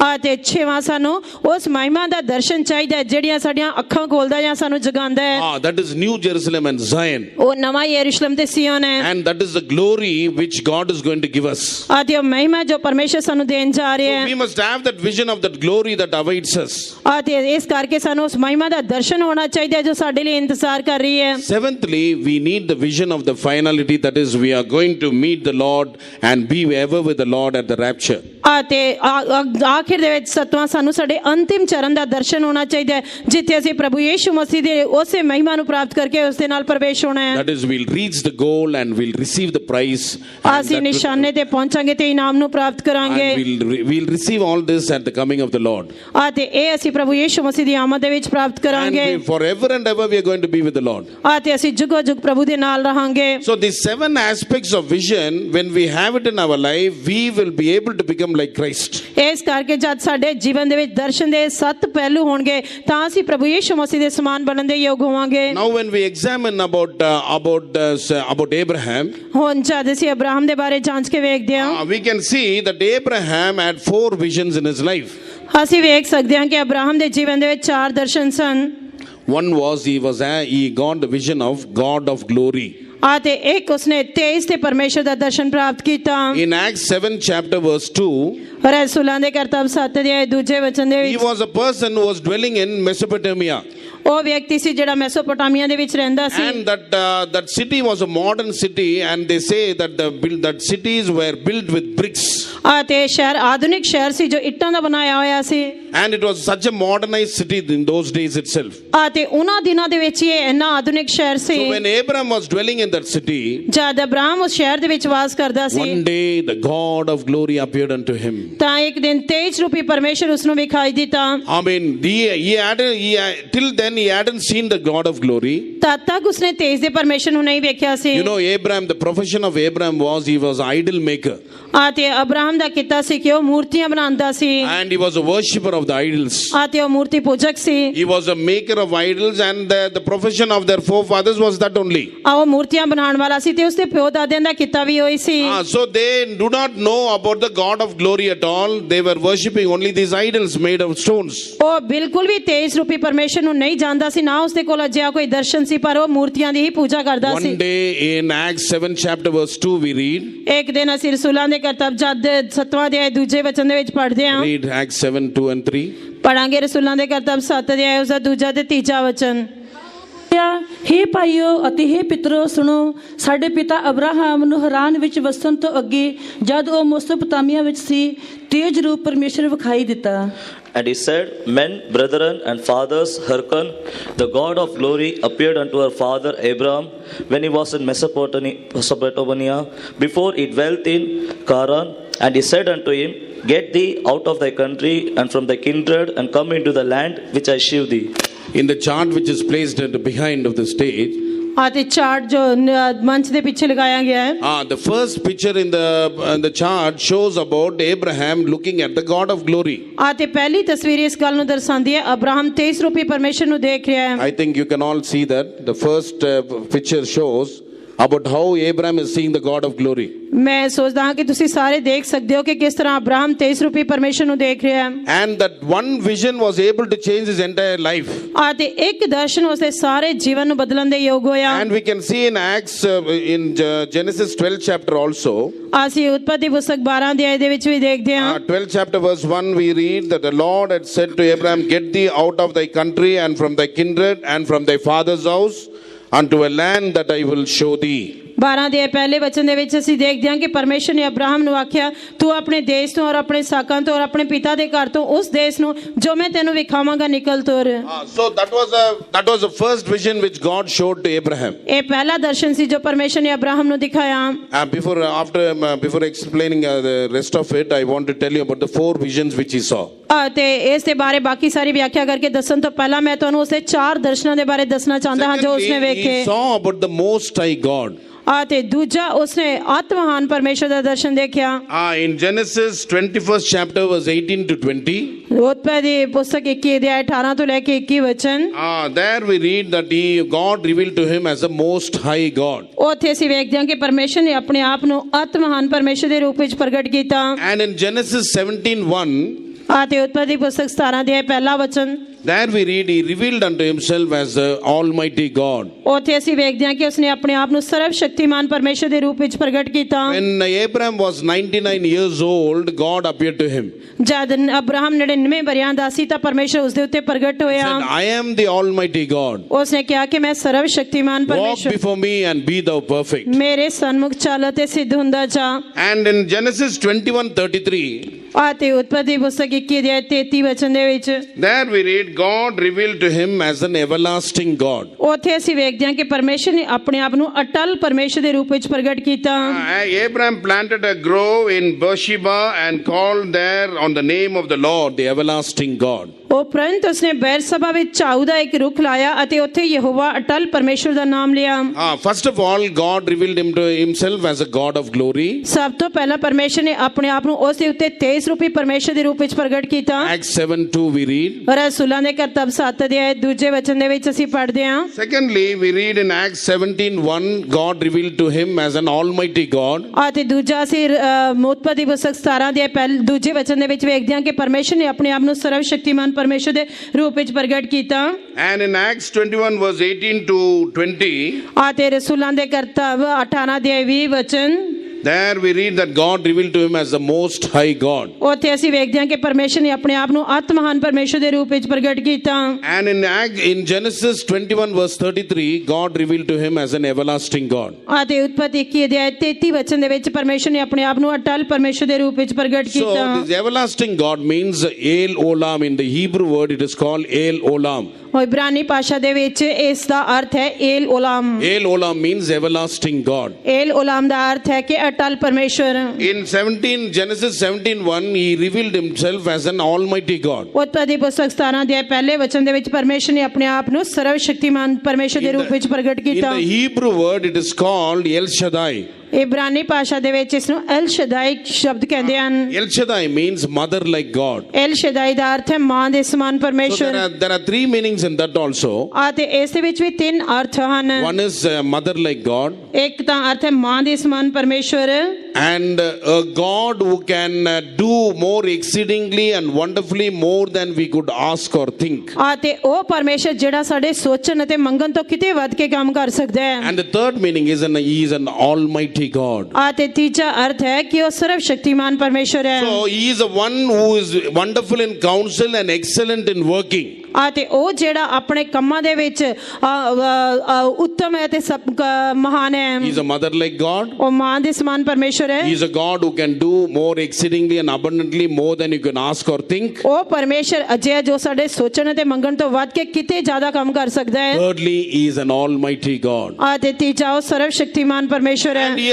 ਅਤੇ ਛੇਵਾਂ ਸਾਨੂੰ ਉਸ ਮਹਿਮਾ ਦਾ ਦਰਸ਼ਨ ਚਾਹੀਦਾ ਹੈ ਜਿਹੜੀਆਂ ਸਾਡੀਆਂ ਅੱਖਾਂ ਖੋਲਦਾ ਜਾਂ ਸਾਨੂੰ ਜਗਾਉਂਦਾ ਹੈ। That is New Jerusalem and Zion. ਉਹ ਨਵਾਂ ਯਰੂਸ਼ਲਮ ਤੇ ਸਿਯੋਨ ਹੈ। And that is the glory which God is going to give us. ਅਤੇ ਉਹ ਮਹਿਮਾ ਜੋ ਪਰਮੇਸ਼ਰ ਸਾਨੂੰ ਦੇਣ ਜਾ ਰਿਹਾ ਹੈ। We must have that vision of that glory that awaits us. ਅਤੇ ਇਸ ਕਰਕੇ ਸਾਨੂੰ ਉਸ ਮਹਿਮਾ ਦਾ ਦਰਸ਼ਨ ਹੋਣਾ ਚਾਹੀਦਾ ਹੈ ਜੋ ਸਾਡੇ ਲਈ ਇੰਤਜ਼ਾਰ ਕਰ ਰਹੀ ਹੈ। Seventhly, we need the vision of the finality, that is we are going to meet the Lord and be ever with the Lord at the rapture. ਅਤੇ ਆਖਿਰ ਦੇ ਵਿੱਚ ਸਤਵਾਂ ਸਾਨੂੰ ਸਾਡੇ ਅੰਤਿਮ ਚਰਨ ਦਾ ਦਰਸ਼ਨ ਹੋਣਾ ਚਾਹੀਦਾ ਹੈ ਜਿੱਥੇ ਅਸੀਂ ਪ੍ਰਭੂ ਯੀਸ਼ੂ ਮਸੀਹ ਦੇ ਉਸੇ ਮਹਿਮਾ ਨੂੰ ਪ੍ਰਾਪਤ ਕਰਕੇ ਉਸ ਦੇ ਨਾਲ ਪ੍ਰਵੇਸ਼ ਹੋਣਾ ਹੈ। That is, we'll reach the goal and we'll receive the prize. And ਅਸੀਂ that ਨਿਸ਼ਾਨੇ ਤੇ ਪਹੁੰਚਾਂਗੇ ਤੇ ਇਨਾਮ ਨੂੰ ਪ੍ਰਾਪਤ ਕਰਾਂਗੇ। and we'll receive all this at the coming of the Lord. ਅਤੇ ਇਹ ਅਸੀਂ ਪ੍ਰਭੂ ਯੀਸ਼ੂ ਮਸੀਹ ਦੀ ਆਮਦ ਦੇ ਵਿੱਚ ਪ੍ਰਾਪਤ And ਕਰਾਂਗੇ forever and ever we are going to be with the Lord. ਅਤੇ ਅਸੀਂ ਜੁਗੋ ਜੁਗ ਪ੍ਰਭੂ ਦੇ ਨਾਲ ਰਹਾਂਗੇ। So these 7 aspects of vision, when we have it in our life, we will be able to become like Christ. ਇਸ ਕਰਕੇ ਜਦ ਸਾਡੇ ਜੀਵਨ ਦੇ ਵਿੱਚ ਦਰਸ਼ਨ ਦੇ 7 ਪਹਿਲੂ ਹੋਣਗੇ ਤਾਂ ਅਸੀਂ ਪ੍ਰਭੂ ਯੀਸ਼ੂ ਮਸੀਹ ਦੇ ਸਮਾਨ ਬਣਨ ਦੇ ਯੋਗ ਹੋਵਾਂਗੇ। Now when we examine about Abraham, ਹੁਣ ਜਦ ਅਸੀਂ ਅਬਰਾਹਮ ਦੇ ਬਾਰੇ ਜਾਂਚ ਕੇ ਵੇਖਦੇ ਹਾਂ we can see that Abraham had 4 visions in his life. ਅਸੀਂ ਵੇਖ ਸਕਦੇ ਹਾਂ ਕਿ ਅਬਰਾਹਮ ਦੇ ਜੀਵਨ ਦੇ ਵਿੱਚ 4 ਦਰਸ਼ਨ ਸਨ। One was he got the vision of God of glory. ਅਤੇ ਇੱਕ ਉਸਨੇ ਤੇਜ ਤੇ ਪਰਮੇਸ਼ਰ ਦਾ ਦਰਸ਼ਨ ਪ੍ਰਾਪਤ ਕੀਤਾ। In Acts 7 chapter verse 2, ਰਸੂਲਾਂ ਦੇ ਕਰਤੱਵ 7 ਦੇ ਦੂਜੇ ਵਚਨ ਦੇ he ਵਿੱਚ was a person who was dwelling in Mesopotamia. ਉਹ ਵਿਅਕਤੀ ਸੀ ਜਿਹੜਾ ਮੈਸੋਪੋਟਾਮੀਆ ਦੇ ਵਿੱਚ ਰਹਿੰਦਾ ਸੀ। And that city was a modern city, and they say that cities were built with bricks. ਅਤੇ ਸ਼ਹਿਰ ਆਧੁਨਿਕ ਸ਼ਹਿਰ ਸੀ ਜੋ ਇੱਟਾਂ ਦਾ ਬਣਾਇਆ ਹੋਇਆ ਸੀ। And it was such a modernized city in those days itself. ਅਤੇ ਉਹਨਾਂ ਦਿਨਾਂ ਦੇ ਵਿੱਚ ਇਹ ਇੰਨਾ ਆਧੁਨਿਕ ਸ਼ਹਿਰ ਸੀ। So when Abraham was dwelling in that city, ਜਦ ਅਬਰਾਹਮ ਉਸ ਸ਼ਹਿਰ ਦੇ ਵਿੱਚ ਵਾਸ ਕਰਦਾ ਸੀ one day the God of glory appeared unto him. ਤਾਂ ਇੱਕ ਦਿਨ ਤੇਜ ਰੂਪੀ ਪਰਮੇਸ਼ਰ ਉਸ ਨੂੰ ਵਿਖਾਈ ਦਿੱਤਾ। I mean, till then he hadn't seen the God of glory. ਤਦ ਤੱਕ ਉਸਨੇ ਤੇਜ ਦੇ ਪਰਮੇਸ਼ਰ ਨੂੰ ਨਹੀਂ ਵੇਖਿਆ ਸੀ। You know, the profession of Abraham was he was idol maker. ਅਤੇ ਅਬਰਾਹਮ ਦਾ ਕਿੱਤਾ ਸੀ ਕਿ ਉਹ ਮੂਰਤੀਆਂ ਬਣਾਉਂਦਾ ਸੀ। And he was a worshipper of the idols. ਅਤੇ ਉਹ ਮੂਰਤੀ ਪੂਜਕ ਸੀ। He was a maker of idols, and the profession of their forefathers was that only. ਉਹ ਮੂਰਤੀਆਂ ਬਣਾਉਣ ਵਾਲਾ ਸੀ ਤੇ ਉਸਦੇ ਪਿਓ ਦਾਦਿਆਂ ਦਾ ਕਿੱਤਾ ਵੀ ਹੋਈ ਸੀ। So they do not know about the God of glory at all. They were worshipping only these idols made of stones. ਉਹ ਬਿਲਕੁਲ ਵੀ ਤੇਜ ਰੂਪੀ ਪਰਮੇਸ਼ਰ ਨੂੰ ਨਹੀਂ ਜਾਣਦਾ ਸੀ, ਨਾ ਉਸਦੇ ਕੋਲ ਅਜਿਹਾ ਕੋਈ ਦਰਸ਼ਨ ਸੀ, ਪਰ ਉਹ ਮੂਰਤੀਆਂ ਦੀ ਹੀ ਪੂਜਾ ਕਰਦਾ ਸੀ। One day in Acts 7 chapter verse 2 we read. ਇੱਕ ਦਿਨ ਅਸੀਂ ਰਸੂਲਾਂ ਦੇ ਕਰਤੱਵ ਜਦ 7ਵਾਂ ਅਧਿਆਇ ਦੂਜੇ ਵਚਨ ਦੇ ਵਿੱਚ ਪੜ੍ਹਦੇ ਹਾਂ। Read Acts 7 2 and 3. ਪੜਾਂਗੇ ਰਸੂਲਾਂ ਦੇ ਕਰਤੱਵ 7 ਅਧਿਆਇ ਉਸਦਾ ਦੂਜਾ ਤੇ ਤੀਜਾ ਵਚਨ। ਹੇ ਭਾਈਓ ਅਤੇ ਹੇ ਪਿਤਰੋ ਸੁਣੋ, ਸਾਡੇ ਪਿਤਾ ਅਬਰਾਹਮ ਨੂੰ ਹਰਾਨ ਵਿੱਚ ਵਸਣ ਤੋਂ ਅੱਗੇ ਜਦ ਉਹ ਮੈਸੋਪੋਟਾਮੀਆ ਵਿੱਚ ਸੀ ਤੇਜ ਰੂਪ ਪਰਮੇਸ਼ਰ ਵਿਖਾਈ ਦਿੱਤਾ। And he said, Men, brethren, and fathers, hearken, the God of glory appeared unto our father Abraham when he was in Mesopotamia, before he dwelt in Charan. And he said unto him, Get thee out of thy country and from thy kindred, and come into the land which I shew thee. In the chart which is placed at the behind of the stage, ਅਤੇ chart ਜੋ ਮੰਚ ਦੇ ਪਿੱਛੇ ਲਗਾਇਆ ਗਿਆ ਹੈ। the first picture in the chart shows about Abraham looking at the God of glory. ਅਤੇ ਪਹਿਲੀ ਤਸਵੀਰ ਇਸ ਗੱਲ ਨੂੰ ਦਰਸਾਉਂਦੀ ਹੈ ਅਬਰਾਹਮ ਤੇਜ ਰੂਪੀ ਪਰਮੇਸ਼ਰ ਨੂੰ ਦੇਖ ਰਿਹਾ ਹੈ। I think you can all see that. The first picture shows about how Abraham is seeing the God of glory. ਮੈਂ ਸੋਚਦਾ ਹਾਂ ਕਿ ਤੁਸੀਂ ਸਾਰੇ ਦੇਖ ਸਕਦੇ ਹੋ ਕਿ ਕਿਸ ਤਰ੍ਹਾਂ ਅਬਰਾਹਮ ਤੇਜ ਰੂਪੀ ਪਰਮੇਸ਼ਰ ਨੂੰ ਦੇਖ ਰਿਹਾ ਹੈ। And that one vision was able to change his entire life. ਅਤੇ ਇੱਕ ਦਰਸ਼ਨ ਉਸਦੇ ਸਾਰੇ ਜੀਵਨ ਨੂੰ ਬਦਲਣ ਦੇ ਯੋਗ ਹੋਇਆ। And we can see in Acts, in Genesis 12 chapter also. ਅਸੀਂ ਉਤਪਤੀ ਪੁਸਤਕ 12 ਅਧਿਆਇ ਦੇ ਵਿੱਚ ਵੀ ਦੇਖਦੇ ਹਾਂ। 12 chapter verse 1 we read that the Lord had said to Abraham, Get thee out of thy country and from thy kindred and from thy father's house unto a land that I will show thee. 12 ਦੇ ਪਹਿਲੇ ਵਚਨ ਦੇ ਵਿੱਚ ਅਸੀਂ ਦੇਖਦੇ ਹਾਂ ਕਿ ਪਰਮੇਸ਼ਰ ਨੇ ਅਬਰਾਹਮ ਨੂੰ ਆਖਿਆ ਤੂੰ ਆਪਣੇ ਦੇਸ਼ ਤੋਂ ਔਰ ਆਪਣੇ ਸਾਕਾਂ ਤੋਂ ਔਰ ਆਪਣੇ ਪਿਤਾ ਦੇ ਘਰ ਤੋਂ ਉਸ ਦੇਸ਼ ਨੂੰ ਜੋ ਮੈਂ ਤੈਨੂੰ ਵਿਖਾਵਾਂਗਾ ਨਿਕਲ ਤੁਰ। So that was the first vision which God showed to Abraham. ਇਹ ਪਹਿਲਾ ਦਰਸ਼ਨ ਸੀ ਜੋ ਪਰਮੇਸ਼ਰ ਨੇ ਅਬਰਾਹਮ ਨੂੰ ਦਿਖਾਇਆ। Before explaining the rest of it, I want to tell you about the 4 visions which he saw. ਅਤੇ ਇਸ ਦੇ ਬਾਰੇ ਬਾਕੀ ਸਾਰੀ ਵਿਆਖਿਆ ਕਰਕੇ ਦੱਸਣ ਤੋਂ ਪਹਿਲਾਂ ਮੈਂ ਤੁਹਾਨੂੰ ਉਸਦੇ 4 ਦਰਸ਼ਨਾਂ ਦੇ ਬਾਰੇ ਦੱਸਣਾ ਚਾਹੁੰਦਾ ਹਾਂ ਜੋ ਉਸਨੇ ਵੇਖੇ। He saw about the Most High God. ਅਤੇ ਦੂਜਾ ਉਸਨੇ ਆਤਮਹਾਨ ਪਰਮੇਸ਼ਰ ਦਾ ਦਰਸ਼ਨ ਦੇਖਿਆ। In Genesis 21st chapter verse 18 to 20. ਉਤਪਤੀ ਪੁਸਤਕ 21 ਅਧਿਆਇ 18 ਤੋਂ ਲੈ ਕੇ 21 ਵਚਨ। There we read that God revealed to him as a Most High God. ਉੱਥੇ ਅਸੀਂ ਵੇਖਦੇ ਹਾਂ ਕਿ ਪਰਮੇਸ਼ਰ ਨੇ ਆਪਣੇ ਆਪ ਨੂੰ ਆਤਮਹਾਨ ਪਰਮੇਸ਼ਰ ਦੇ ਰੂਪ ਵਿੱਚ ਪ੍ਰਗਟ ਕੀਤਾ। And in Genesis 17:1. ਅਤੇ ਉਤਪਤੀ ਪੁਸਤਕ 17 ਅਧਿਆਇ ਪਹਿਲਾ ਵਚਨ। There we read he revealed unto himself as the Almighty God. ਉੱਥੇ ਅਸੀਂ ਵੇਖਦੇ ਹਾਂ ਕਿ ਉਸਨੇ ਆਪਣੇ ਆਪ ਨੂੰ ਸਰਵ ਸ਼ਕਤੀਮਾਨ ਪਰਮੇਸ਼ਰ ਦੇ ਰੂਪ ਵਿੱਚ ਪ੍ਰਗਟ ਕੀਤਾ। When Abraham was 99 years old, God appeared to him. ਜਦ ਅਬਰਾਹਮ 99 ਵਰ੍ਹਿਆਂ ਦਾ ਸੀ ਤਾਂ ਪਰਮੇਸ਼ਰ ਉਸਦੇ ਉੱਤੇ ਪ੍ਰਗਟ ਹੋਇਆ। He said, I am the Almighty God. ਉਸਨੇ ਕਿਹਾ ਕਿ ਮੈਂ ਸਰਵ ਸ਼ਕਤੀਮਾਨ Walk ਪਰਮੇਸ਼ਰ before me and be thou perfect. ਮੇਰੇ ਸਨਮੁਖ ਚੱਲ ਅਤੇ ਸਿੱਧ ਹੁੰਦਾ ਜਾ। And in Genesis 21:33. ਅਤੇ ਉਤਪਤੀ ਪੁਸਤਕ 21 ਅਧਿਆਇ 33 ਵਚਨ ਦੇ ਵਿੱਚ There we read, God revealed to him as an everlasting God. ਉੱਥੇ ਅਸੀਂ ਵੇਖਦੇ ਹਾਂ ਕਿ ਪਰਮੇਸ਼ਰ ਨੇ ਆਪਣੇ ਆਪ ਨੂੰ ਅਟਲ ਪਰਮੇਸ਼ਰ ਦੇ ਰੂਪ ਵਿੱਚ ਪ੍ਰਗਟ ਕੀਤਾ। Abraham planted a grove in Beersheba and called there on the name of the Lord, the everlasting God. ਉਪਰੰਤ ਉਸਨੇ ਬੈਰਸਬਾ ਵਿੱਚ ਝਾਊ ਦਾ ਇੱਕ ਰੁੱਖ ਲਾਇਆ ਅਤੇ ਉੱਥੇ ਯਹੋਵਾ ਅਟਲ ਪਰਮੇਸ਼ਰ ਦਾ ਨਾਮ ਲਿਆ। First of all, God revealed himself as a God of glory. ਸਭ ਤੋਂ ਪਹਿਲਾਂ ਪਰਮੇਸ਼ਰ ਨੇ ਆਪਣੇ ਆਪ ਨੂੰ ਉਸ ਦੇ ਉੱਤੇ ਤੇਜ ਰੂਪੀ ਪਰਮੇਸ਼ਰ ਦੇ ਰੂਪ ਵਿੱਚ ਪ੍ਰਗਟ ਕੀਤਾ। Acts 7:2 we read. ਰਸੂਲਾਂ ਦੇ ਕਰਤੱਵ 7 ਅਧਿਆਇ ਦੂਜੇ ਵਚਨ ਦੇ ਵਿੱਚ ਅਸੀਂ ਪੜ੍ਹਦੇ ਹਾਂ। Secondly, we read in Acts 17:1, God revealed to him as an almighty God. ਅਤੇ ਦੂਜਾ ਅਸੀਂ ਉਤਪਤੀ ਪੁਸਤਕ 17 ਦੇ ਦੂਜੇ ਵਚਨ ਦੇ ਵਿੱਚ ਵੇਖਦੇ ਹਾਂ ਕਿ ਪਰਮੇਸ਼ਰ ਨੇ ਆਪਣੇ ਆਪ ਨੂੰ ਸਰਵ ਸ਼ਕਤੀਮਾਨ ਪਰਮੇਸ਼ਰ ਦੇ ਰੂਪ ਵਿੱਚ ਪ੍ਰਗਟ ਕੀਤਾ। And in Acts 21 verse 18 to 20, ਅਤੇ ਰਸੂਲਾਂ ਦੇ ਕਰਤੱਵ 18 ਅਧਿਆਇ 20 ਵਚਨ there we read that God revealed to him as the most high God. ਉੱਥੇ ਅਸੀਂ ਵੇਖਦੇ ਹਾਂ ਕਿ ਪਰਮੇਸ਼ਰ ਨੇ ਆਪਣੇ ਆਪ ਨੂੰ ਅਤਿਮਹਾਨ ਪਰਮੇਸ਼ਰ ਦੇ ਰੂਪ ਵਿੱਚ ਪ੍ਰਗਟ ਕੀਤਾ। And in Genesis 21 verse 33, God revealed to him as an everlasting God. ਅਤੇ ਉਤਪਤੀ 21 ਅਧਿਆਇ 33 ਵਚਨ ਦੇ ਵਿੱਚ ਪਰਮੇਸ਼ਰ ਨੇ ਆਪਣੇ ਆਪ ਨੂੰ ਅਟਲ ਪਰਮੇਸ਼ਰ ਦੇ ਰੂਪ ਵਿੱਚ ਪ੍ਰਗਟ So ਕੀਤਾ। this everlasting God means El Olam. In the Hebrew word it is called El Olam. ਇਬਰਾਨੀ ਭਾਸ਼ਾ ਦੇ ਵਿੱਚ ਇਸ ਦਾ ਅਰਥ ਹੈ El Olam. El Olam means everlasting God. El Olam ਦਾ ਅਰਥ ਹੈ ਕਿ ਅਟਲ ਪਰਮੇਸ਼ਰ। In Genesis 17:1, he revealed himself as an almighty God. ਉਤਪਤੀ ਪੁਸਤਕ 17 ਦੇ ਪਹਿਲੇ ਵਚਨ ਦੇ ਵਿੱਚ ਪਰਮੇਸ਼ਰ ਨੇ ਆਪਣੇ ਆਪ ਨੂੰ ਸਰਵ ਸ਼ਕਤੀਮਾਨ ਪਰਮੇਸ਼ਰ ਦੇ ਰੂਪ ਵਿੱਚ ਪ੍ਰਗਟ In ਕੀਤਾ। the Hebrew word it is called El Shaddai. ਇਬਰਾਨੀ ਭਾਸ਼ਾ ਦੇ ਵਿੱਚ ਇਸ ਨੂੰ ਐਲ ਸ਼ਦਾਈ ਸ਼ਬਦ ਕਹਿੰਦੇ ਹਨ। El Shaddai means mother like God. El Shaddai ਦਾ ਅਰਥ ਹੈ ਮਾਂ ਦੇ ਸਮਾਨ So ਪਰਮੇਸ਼ਰ। there are three meanings in that also. ਅਤੇ ਇਸ ਦੇ ਵਿੱਚ ਵੀ ਤਿੰਨ ਅਰਥ ਹਨ। One is mother like God, ਇੱਕ ਤਾਂ ਅਰਥ ਹੈ ਮਾਂ ਦੇ ਸਮਾਨ ਪਰਮੇਸ਼ਰ and a God who can do more exceedingly and wonderfully more than we could ask or think. ਅਤੇ ਉਹ ਪਰਮੇਸ਼ਰ ਜਿਹੜਾ ਸਾਡੇ ਸੋਚਣ ਅਤੇ ਮੰਗਣ ਤੋਂ ਕਿਤੇ ਵੱਧ ਕੇ ਕੰਮ ਕਰ ਸਕਦਾ ਹੈ। And the third meaning is he is an almighty God. ਅਤੇ ਤੀਜਾ ਅਰਥ ਹੈ ਕਿ ਉਹ ਸਰਵ ਸ਼ਕਤੀਮਾਨ ਪਰਮੇਸ਼ਰ ਹੈ। So he is the one who is wonderful in counsel and excellent in working. ਅਤੇ ਉਹ ਜਿਹੜਾ ਆਪਣੇ ਕੰਮਾਂ ਦੇ ਵਿੱਚ ਉੱਤਮ ਹੈ ਤੇ ਮਹਾਨ ਹੈ। He is a mother like God. ਉਹ ਮਾਂ ਦੇ ਸਮਾਨ ਪਰਮੇਸ਼ਰ ਹੈ। He is a God who can do more exceedingly and abundantly more than you can ask or think. ਉਹ ਪਰਮੇਸ਼ਰ ਅਜਿਹਾ ਜੋ ਸਾਡੇ ਸੋਚਣ ਅਤੇ ਮੰਗਣ ਤੋਂ ਵੱਧ ਕੇ ਕਿਤੇ ਜ਼ਿਆਦਾ ਕੰਮ ਕਰ ਸਕਦਾ ਹੈ। Thirdly, he is an almighty God. ਅਤੇ ਤੀਜਾ ਉਹ ਸਰਵ ਸ਼ਕਤੀਮਾਨ ਪਰਮੇਸ਼ਰ ਹੈ। And he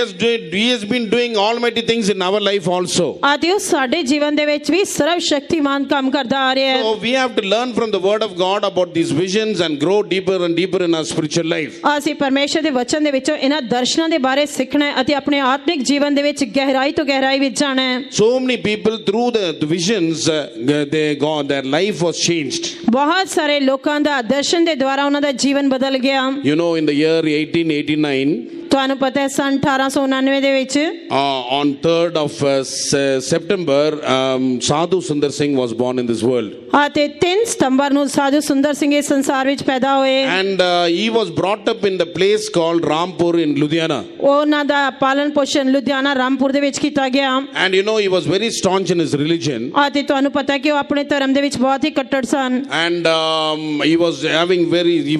has been doing almighty things in our life also. ਅਤੇ ਉਹ ਸਾਡੇ ਜੀਵਨ ਦੇ ਵਿੱਚ ਵੀ ਸਰਵ ਸ਼ਕਤੀਮਾਨ ਕੰਮ ਕਰਦਾ ਆ ਰਿਹਾ ਹੈ। So we have to learn from the word of God about these visions and grow deeper and deeper in our spiritual life. ਅਸੀਂ ਪਰਮੇਸ਼ਰ ਦੇ ਵਚਨ ਦੇ ਵਿੱਚੋਂ ਇਹਨਾਂ ਦਰਸ਼ਨਾਂ ਦੇ ਬਾਰੇ ਸਿੱਖਣਾ ਹੈ ਅਤੇ ਆਪਣੇ ਆਤਮਿਕ ਜੀਵਨ ਦੇ ਵਿੱਚ ਗਹਿਰਾਈ ਤੋਂ ਗਹਿਰਾਈ ਵਿੱਚ ਜਾਣਾ ਹੈ। So many people through the visions, their life was changed. ਬਹੁਤ ਸਾਰੇ ਲੋਕਾਂ ਦਾ ਦਰਸ਼ਨ ਦੇ ਦੁਆਰਾ ਉਹਨਾਂ ਦਾ ਜੀਵਨ ਬਦਲ ਗਿਆ। You know, in the year 1889, ਤੁਹਾਨੂੰ ਪਤਾ ਹੈ ਸਨ 1899 ਦੇ ਵਿੱਚ on 3rd of September, Sadhu Sundar Singh was born in this world. ਅਤੇ 3 ਸਤੰਬਰ ਨੂੰ ਸਾਧੂ ਸੁੰਦਰ ਸਿੰਘ ਇਸ ਸੰਸਾਰ ਵਿੱਚ ਪੈਦਾ ਹੋਏ। And he was brought up in the place called Rampur in Ludhiana. ਉਹਨਾਂ ਦਾ ਪਾਲਣ ਪੋਸ਼ਣ ਲੁਧਿਆਣਾ ਰਾਮਪੁਰ ਦੇ ਵਿੱਚ ਕੀਤਾ ਗਿਆ। And you know, he was very staunch in his religion. ਅਤੇ ਤੁਹਾਨੂੰ ਪਤਾ ਹੈ ਕਿ ਉਹ ਆਪਣੇ ਧਰਮ ਦੇ ਵਿੱਚ ਬਹੁਤ ਹੀ ਕੱਟੜ ਸਨ। And he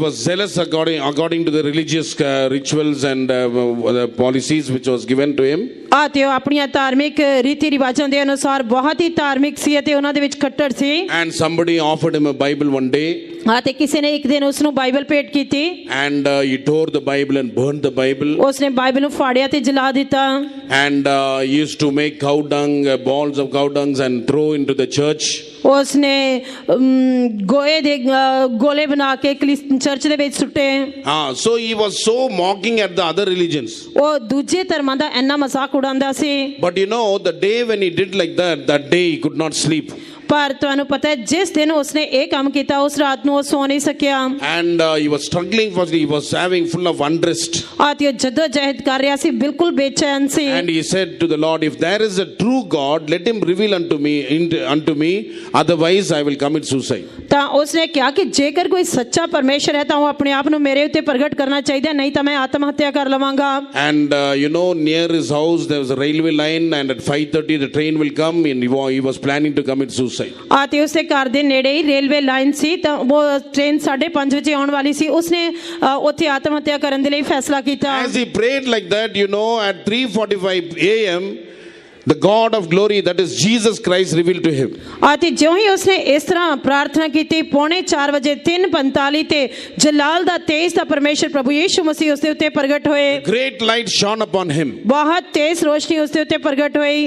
was zealous according to the religious rituals and the policies which was given to him. ਅਤੇ ਉਹ ਆਪਣੀਆਂ ਧਾਰਮਿਕ ਰੀਤੀ ਰਿਵਾਜਾਂ ਦੇ ਅਨੁਸਾਰ ਬਹੁਤ ਹੀ ਧਾਰਮਿਕ ਸੀ ਅਤੇ ਉਹਨਾਂ ਦੇ ਵਿੱਚ ਕੱਟੜ ਸੀ। And somebody offered him a Bible one day. ਅਤੇ ਕਿਸੇ ਨੇ ਇੱਕ ਦਿਨ ਉਸ ਨੂੰ ਬਾਈਬਲ ਭੇਟ ਕੀਤੀ। And he tore the Bible and burned the Bible. ਉਸਨੇ ਬਾਈਬਲ ਨੂੰ ਫਾੜਿਆ ਤੇ ਜਲਾ ਦਿੱਤਾ। And he used to make cow dung, balls of cow dungs and throw into the church. ਉਸਨੇ ਗੋਏ ਦੇ ਗੋਲੇ ਬਣਾ ਕੇ ਚਰਚ ਦੇ ਵਿੱਚ ਸੁੱਟੇ। So he was so mocking at the other religions. ਉਹ ਦੂਜੇ ਧਰਮਾਂ ਦਾ ਇੰਨਾ ਮਜ਼ਾਕ ਉਡਾਉਂਦਾ ਸੀ। But you know, the day when he did like that day he could not sleep. ਪਰ ਤੁਹਾਨੂੰ ਪਤਾ ਹੈ ਜਿਸ ਦਿਨ ਉਸਨੇ ਇਹ ਕੰਮ ਕੀਤਾ ਉਸ ਰਾਤ ਨੂੰ ਉਹ ਸੌ ਨਹੀਂ ਸਕਿਆ। And he was struggling for, he was having full of unrest. ਅਤੇ ਉਹ ਜਦੋਂ ਜਹਿਦ ਕਰ ਰਿਹਾ ਸੀ ਬਿਲਕੁਲ ਬੇਚੈਨ ਸੀ। And he said to the Lord, if there is a true God, let him reveal unto me, otherwise I will commit suicide. ਤਾਂ ਉਸਨੇ ਕਿਹਾ ਕਿ ਜੇਕਰ ਕੋਈ ਸੱਚਾ ਪਰਮੇਸ਼ਰ ਹੈ ਤਾਂ ਉਹ ਆਪਣੇ ਆਪ ਨੂੰ ਮੇਰੇ ਉੱਤੇ ਪ੍ਰਗਟ ਕਰਨਾ ਚਾਹੀਦਾ, ਨਹੀਂ ਤਾਂ ਮੈਂ ਆਤਮ ਹੱਤਿਆ ਕਰ ਲਵਾਂਗਾ। And you know, near his house there was a railway line, and at 5:30 the train will come, and he was planning to commit suicide. ਅਤੇ ਉਸਦੇ ਘਰ ਦੇ ਨੇੜੇ ਹੀ ਰੇਲਵੇ ਲਾਈਨ ਸੀ ਤਾਂ ਉਹ ਟ੍ਰੇਨ 5:30 ਵਜੇ ਆਉਣ ਵਾਲੀ ਸੀ। ਉਸਨੇ ਉੱਥੇ ਆਤਮ ਹੱਤਿਆ ਕਰਨ ਦੇ ਲਈ ਫੈਸਲਾ ਕੀਤਾ। As he prayed like that, you know, at 3:45 a.m. the God of glory, that is Jesus Christ, revealed to him. ਅਤੇ ਜਿਉਂ ਹੀ ਉਸਨੇ ਇਸ ਤਰ੍ਹਾਂ ਪ੍ਰਾਰਥਨਾ ਕੀਤੀ 3:45 ਵਜੇ 3:45 ਤੇ ਜਲਾਲ ਦਾ ਤੇਜ ਦਾ ਪਰਮੇਸ਼ਰ ਪ੍ਰਭੂ ਯੀਸ਼ੂ ਮਸੀਹ ਉਸਦੇ ਉੱਤੇ ਪ੍ਰਗਟ ਹੋਏ Great light shone upon him. ਬਹੁਤ ਤੇਜ਼ ਰੋਸ਼ਨੀ ਉਸਦੇ ਉੱਤੇ ਪ੍ਰਗਟ ਹੋਈ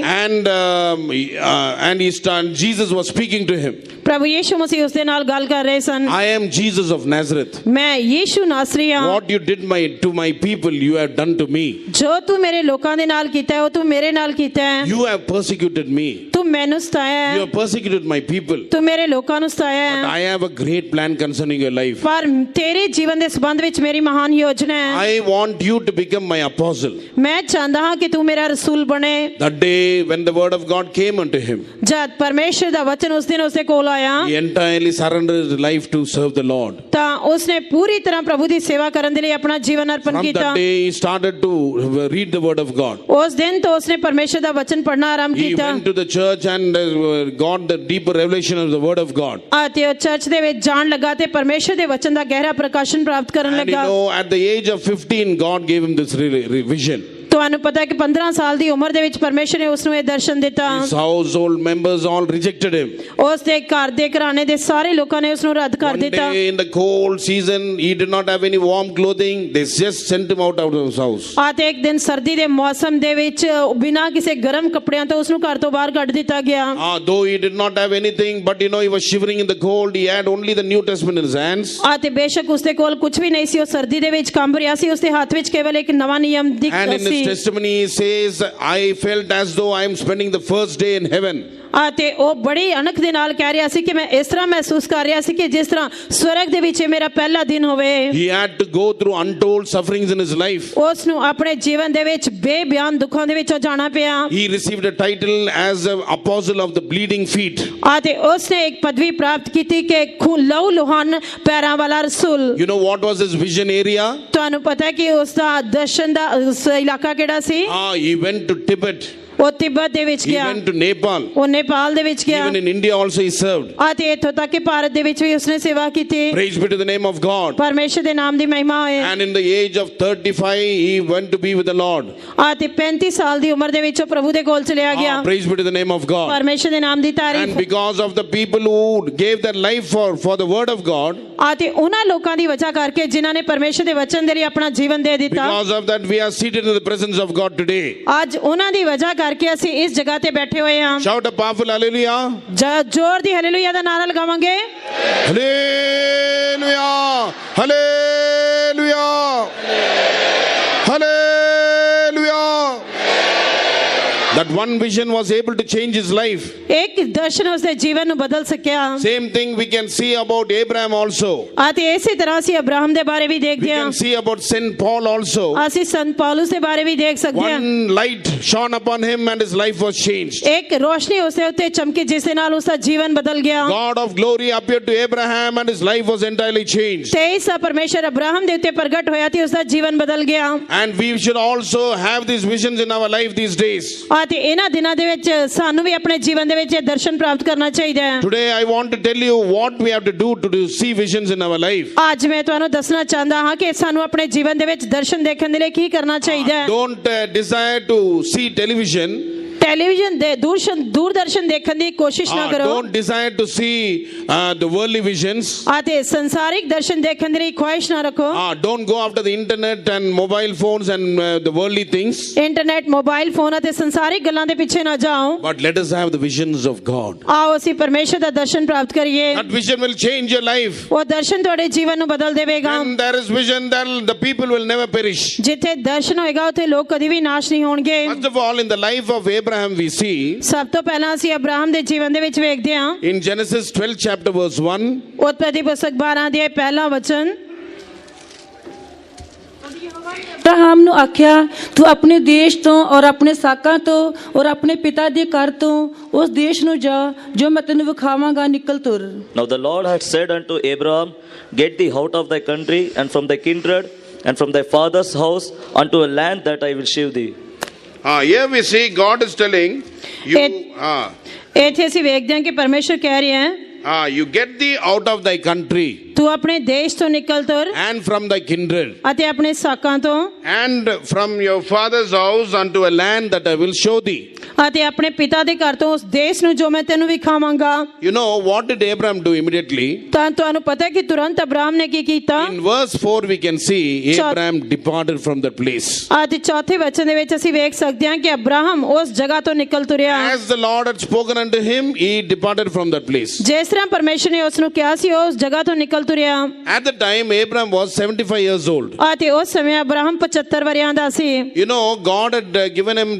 And Jesus was speaking to him. ਪ੍ਰਭੂ ਯੀਸ਼ੂ ਮਸੀਹ ਉਸਦੇ ਨਾਲ ਗੱਲ ਕਰ ਰਹੇ ਸਨ I am Jesus of Nazareth. ਮੈਂ ਯੀਸ਼ੂ ਨਾਸਰੀ ਹਾਂ What you did to my people, you have done to me. ਜੋ ਤੂੰ ਮੇਰੇ ਲੋਕਾਂ ਦੇ ਨਾਲ ਕੀਤਾ ਹੈ ਉਹ ਤੂੰ ਮੇਰੇ ਨਾਲ ਕੀਤਾ ਹੈ You have persecuted me. ਤੂੰ ਮੈਨੂੰ ਸਤਾਇਆ You ਹੈ have persecuted my people. ਤੂੰ ਮੇਰੇ ਲੋਕਾਂ ਨੂੰ ਸਤਾਇਆ But ਹੈ I have a great plan concerning your life. ਪਰ ਤੇਰੇ ਜੀਵਨ ਦੇ ਸੰਬੰਧ ਵਿੱਚ ਮੇਰੀ ਮਹਾਨ ਯੋਜਨਾ ਹੈ I want you to become my apostle. ਮੈਂ ਚਾਹੁੰਦਾ ਹਾਂ ਕਿ ਤੂੰ ਮੇਰਾ ਰਸੂਲ ਬਣੇ That day when the word of God came unto him, ਜਦ ਪਰਮੇਸ਼ਰ ਦਾ ਵਚਨ ਉਸ ਦਿਨ ਉਸਦੇ ਕੋਲ ਆਇਆ he entirely surrendered his life to serve the Lord. ਤਾਂ ਉਸਨੇ ਪੂਰੀ ਤਰ੍ਹਾਂ ਪ੍ਰਭੂ ਦੀ ਸੇਵਾ ਕਰਨ ਦੇ ਲਈ ਆਪਣਾ ਜੀਵਨ ਅਰਪਣ From ਕੀਤਾ that day he started to read the word of God. ਉਸ ਦਿਨ ਤੋਂ ਉਸਨੇ ਪਰਮੇਸ਼ਰ ਦਾ ਵਚਨ ਪੜ੍ਹਨਾ ਆਰੰਭ He ਕੀਤਾ went to the church and got the deeper revelation of the word of God. ਅਤੇ ਉਹ ਚਰਚ ਦੇ ਵਿੱਚ ਜਾਣ ਲੱਗਾ ਤੇ ਪਰਮੇਸ਼ਰ ਦੇ ਵਚਨ ਦਾ ਗਹਿਰਾ ਪ੍ਰਕਾਸ਼ਨ ਪ੍ਰਾਪਤ ਕਰਨ And you ਲੱਗਾ know, at the age of 15, God gave him this vision. ਤੁਹਾਨੂੰ ਪਤਾ ਹੈ ਕਿ 15 ਸਾਲ ਦੀ ਉਮਰ ਦੇ ਵਿੱਚ ਪਰਮੇਸ਼ਰ ਨੇ ਉਸ ਨੂੰ ਇਹ ਦਰਸ਼ਨ ਦਿੱਤਾ His household members all rejected him. ਉਸ ਦੇ ਘਰ ਦੇ ਘਰਾਣੇ ਦੇ ਸਾਰੇ ਲੋਕਾਂ ਨੇ ਉਸ ਨੂੰ ਰੱਦ ਕਰ One ਦਿੱਤਾ day in the cold season, he did not have any warm clothing. They just sent him out of his house. ਅਤੇ ਇੱਕ ਦਿਨ ਸਰਦੀ ਦੇ ਮੌਸਮ ਦੇ ਵਿੱਚ ਬਿਨਾਂ ਕਿਸੇ ਗਰਮ ਕੱਪੜਿਆਂ ਤੋਂ ਉਸ ਨੂੰ ਘਰ ਤੋਂ ਬਾਹਰ ਕੱਢ ਦਿੱਤਾ ਗਿਆ Though he did not have anything, but you know, he was shivering in the cold. He had only the New Testament in his hands. ਅਤੇ ਬੇਸ਼ੱਕ ਉਸ ਦੇ ਕੋਲ ਕੁਝ ਵੀ ਨਹੀਂ ਸੀ ਉਹ ਸਰਦੀ ਦੇ ਵਿੱਚ ਕੰਬ ਰਿਹਾ ਸੀ ਉਸ ਦੇ ਹੱਥ ਵਿੱਚ ਕੇਵਲ ਇੱਕ ਨਵਾਂ ਨਿਯਮ And in his C testimony, he says, I felt as though I am spending the first day in heaven. ਅਤੇ ਉਹ ਬੜੀ ਅਣਖ ਦੇ ਨਾਲ ਕਹਿ ਰਿਹਾ ਸੀ ਕਿ ਮੈਂ ਇਸ ਤਰ੍ਹਾਂ ਮਹਿਸੂਸ ਕਰ ਰਿਹਾ ਸੀ ਕਿ ਜਿਸ ਤਰ੍ਹਾਂ ਸਵਰਗ ਦੇ ਵਿੱਚ ਇਹ ਮੇਰਾ ਪਹਿਲਾ ਦਿਨ ਹੋਵੇ He had to go through untold sufferings in his life. ਉਸ ਨੂੰ ਆਪਣੇ ਜੀਵਨ ਦੇ ਵਿੱਚ ਬੇਬਿਆਨ ਦੁੱਖਾਂ ਦੇ ਵਿੱਚੋਂ ਜਾਣਾ ਪਿਆ He received a title as an apostle of the bleeding feet. ਅਤੇ ਉਸ ਨੇ ਇੱਕ ਪਦਵੀ ਪ੍ਰਾਪਤ ਕੀਤੀ ਕਿ ਲਹੂ ਲੁਹਾਨ ਪੈਰਾਂ ਵਾਲਾ ਰਸੂਲ You know what was his vision area? ਤੁਹਾਨੂੰ ਪਤਾ ਹੈ ਕਿ ਉਸ ਦਾ ਦਰਸ਼ਨ ਦਾ ਇਲਾਕਾ ਕਿਹੜਾ ਸੀ He went to Tibet. ਉਹ ਤਿੱਬਤ ਦੇ ਵਿੱਚ He ਗਿਆ went to Nepal. ਉਹ ਨੇਪਾਲ ਦੇ ਵਿੱਚ ਗਿਆ Even in India also he served. ਅਤੇ ਇੱਥੋਂ ਤੱਕ ਕਿ ਭਾਰਤ ਦੇ ਵਿੱਚ ਵੀ ਉਸਨੇ ਸੇਵਾ ਕੀਤੀ Praise be to the name of God. ਪਰਮੇਸ਼ਰ ਦੇ ਨਾਮ ਦੀ ਮਹਿਮਾ ਹੋਏ And in the age of 35, he went to be with the Lord. ਅਤੇ 35 ਸਾਲ ਦੀ ਉਮਰ ਦੇ ਵਿੱਚ ਉਹ ਪ੍ਰਭੂ ਦੇ ਕੋਲ ਚਲਿਆ ਗਿਆ Praise be to the name of God. ਪਰਮੇਸ਼ਰ ਦੇ ਨਾਮ ਦੀ And ਤਾਰੀਫ because of the people who gave their life for the word of God, ਅਤੇ ਉਹਨਾਂ ਲੋਕਾਂ ਦੀ ਵਜ੍ਹਾ ਕਰਕੇ ਜਿਨ੍ਹਾਂ ਨੇ ਪਰਮੇਸ਼ਰ ਦੇ ਵਚਨ ਦੇ ਲਈ ਆਪਣਾ ਜੀਵਨ ਦੇ ਦਿੱਤਾ because of that we are seated in the presence of God today. ਅੱਜ ਉਹਨਾਂ ਦੀ ਵਜ੍ਹਾ ਕਰਕੇ ਅਸੀਂ ਇਸ ਜਗ੍ਹਾ ਤੇ ਬੈਠੇ ਹੋਏ ਹਾਂ Shout a powerful hallelujah. ਜ਼ੋਰ ਦੀ ਹਾਲੇਲੂਇਆ ਦਾ ਨਾਰਾ ਲਗਾਵਾਂਗੇ Hallelujah. Hallelujah. Hallelujah. That one vision was able to change his life. ਇੱਕ ਦਰਸ਼ਨ ਉਸਦੇ ਜੀਵਨ ਨੂੰ ਬਦਲ ਸਕਿਆ Same thing we can see about Abraham also. ਅਤੇ ਇਸੇ ਤਰ੍ਹਾਂ ਅਸੀਂ ਅਬਰਾਹਮ ਦੇ ਬਾਰੇ ਵੀ We ਦੇਖਦੇ ਹਾਂ can see about Saint Paul also. ਅਸੀਂ ਸੰਤ ਪੌਲੁਸ ਦੇ ਬਾਰੇ ਵੀ ਦੇਖ ਸਕਦੇ ਹਾਂ One light shone upon him and his life was changed. ਇੱਕ ਰੋਸ਼ਨੀ ਉਸਦੇ ਉੱਤੇ ਚਮਕੀ ਜਿਸ ਦੇ ਨਾਲ ਉਸਦਾ ਜੀਵਨ ਬਦਲ ਗਿਆ God of glory appeared to Abraham and his life was entirely changed. ਤੇ ਇਸ ਪਰਮੇਸ਼ਰ ਅਬਰਾਹਮ ਦੇ ਉੱਤੇ ਪ੍ਰਗਟ ਹੋਇਆ ਤੇ ਉਸਦਾ ਜੀਵਨ ਬਦਲ ਗਿਆ And we should also have these visions in our life these days. ਅਤੇ ਇਹਨਾਂ ਦਿਨਾਂ ਦੇ ਵਿੱਚ ਸਾਨੂੰ ਵੀ ਆਪਣੇ ਜੀਵਨ ਦੇ ਵਿੱਚ ਇਹ ਦਰਸ਼ਨ ਪ੍ਰਾਪਤ ਕਰਨਾ ਚਾਹੀਦਾ ਹੈ Today I want to tell you what we have to do see visions in our life. ਅੱਜ ਮੈਂ ਤੁਹਾਨੂੰ ਦੱਸਣਾ ਚਾਹੁੰਦਾ ਹਾਂ ਕਿ ਸਾਨੂੰ ਆਪਣੇ ਜੀਵਨ ਦੇ ਵਿੱਚ ਦਰਸ਼ਨ ਦੇਖਣ ਦੇ ਲਈ ਕੀ ਕਰਨਾ ਚਾਹੀਦਾ ਹੈ Don't desire to see television. Television ਦੇ ਦੂਰਦਰਸ਼ਨ ਦੇਖਣ ਦੀ ਕੋਸ਼ਿਸ਼ ਨਾ ਕਰੋ Don't desire to see the worldly visions. ਅਤੇ ਸੰਸਾਰਿਕ ਦਰਸ਼ਨ ਦੇਖਣ ਦੀ ਖੁਆਇਸ਼ ਨਾ ਰੱਖੋ Don't go after the internet and mobile phones and the worldly things. Internet mobile phone ਅਤੇ ਸੰਸਾਰਿਕ ਗੱਲਾਂ ਦੇ ਪਿੱਛੇ ਨਾ ਜਾਓ But let us have the visions of God. ਆਓ ਅਸੀਂ ਪਰਮੇਸ਼ਰ ਦਾ ਦਰਸ਼ਨ ਪ੍ਰਾਪਤ ਕਰੀਏ That vision will change your life. ਉਹ ਦਰਸ਼ਨ ਤੁਹਾਡੇ ਜੀਵਨ ਨੂੰ ਬਦਲ ਦੇਵੇਗਾ When there is vision, then the people will never perish. ਜਿੱਥੇ ਦਰਸ਼ਨ ਹੋਏਗਾ ਉੱਥੇ ਲੋਕ ਕਦੀ ਵੀ ਨਾਸ਼ ਨਹੀਂ ਹੋਣਗੇ First of all, in the life of Abraham we see ਸਭ ਤੋਂ ਪਹਿਲਾਂ ਅਸੀਂ ਅਬਰਾਹਮ ਦੇ ਜੀਵਨ ਦੇ ਵਿੱਚ ਵੇਖਦੇ ਹਾਂ in Genesis 12 chapter verse 1. ਉਤਪਤੀ ਪੁਸਤਕ 12 ਅਧਿਆਇ ਪਹਿਲਾ ਵਚਨ ਅਬਰਾਹਮ ਨੂੰ ਆਖਿਆ ਤੂੰ ਆਪਣੇ ਦੇਸ਼ ਤੋਂ ਔਰ ਆਪਣੇ ਸਾਕਾਂ ਤੋਂ ਔਰ ਆਪਣੇ ਪਿਤਾ ਦੇ ਘਰ ਤੋਂ ਉਸ ਦੇਸ਼ ਨੂੰ ਜਾ ਜੋ ਮੈਂ ਤੈਨੂੰ ਵਿਖਾਵਾਂਗਾ ਨਿਕਲ ਤੁਰ Now the Lord had said unto Abraham, Get thee out of thy country and from thy kindred and from thy father's house unto a land that I will shew thee. Here we see God is telling you. ਇੱਥੇ ਅਸੀਂ ਵੇਖਦੇ ਹਾਂ ਕਿ ਪਰਮੇਸ਼ਰ ਕਹਿ ਰਿਹਾ ਹੈ You get thee out of thy country ਤੂੰ ਆਪਣੇ ਦੇਸ਼ ਤੋਂ ਨਿਕਲ ਤੁਰ and from thy kindred ਅਤੇ ਆਪਣੇ ਸਾਕਾਂ ਤੋਂ and from your father's house unto a land that I will show thee. ਅਤੇ ਆਪਣੇ ਪਿਤਾ ਦੇ ਘਰ ਤੋਂ ਉਸ ਦੇਸ਼ ਨੂੰ ਜੋ ਮੈਂ ਤੈਨੂੰ ਵਿਖਾਵਾਂਗਾ। You know, what did Abraham do immediately? ਤਾਂ ਤੁਹਾਨੂੰ ਪਤਾ ਹੈ ਕਿ ਤੁਰੰਤ ਅਬਰਾਮ ਨੇ ਕੀ ਕੀਤਾ? In verse 4 we can see Abraham departed from that place. ਅਤੇ ਚੌਥੇ ਵਚਨ ਦੇ ਵਿੱਚ ਅਸੀਂ ਵੇਖ ਸਕਦੇ ਹਾਂ ਕਿ ਅਬਰਾਹਮ ਉਸ ਜਗ੍ਹਾ ਤੋਂ ਨਿਕਲ ਤੁਰਿਆ। As the Lord had spoken unto him, he departed from that place. ਜਿਸ ਤਰ੍ਹਾਂ ਪਰਮੇਸ਼ਰ ਨੇ ਉਸ ਨੂੰ ਕਿਹਾ ਸੀ ਉਹ ਉਸ ਜਗ੍ਹਾ ਤੋਂ ਨਿਕਲ ਤੁਰਿਆ। At the time Abraham was 75 years old. ਅਤੇ ਉਸ ਸਮੇਂ ਅਬਰਾਹਮ 75 ਵਰ੍ਹਿਆਂ ਦਾ ਸੀ। You know, God had given him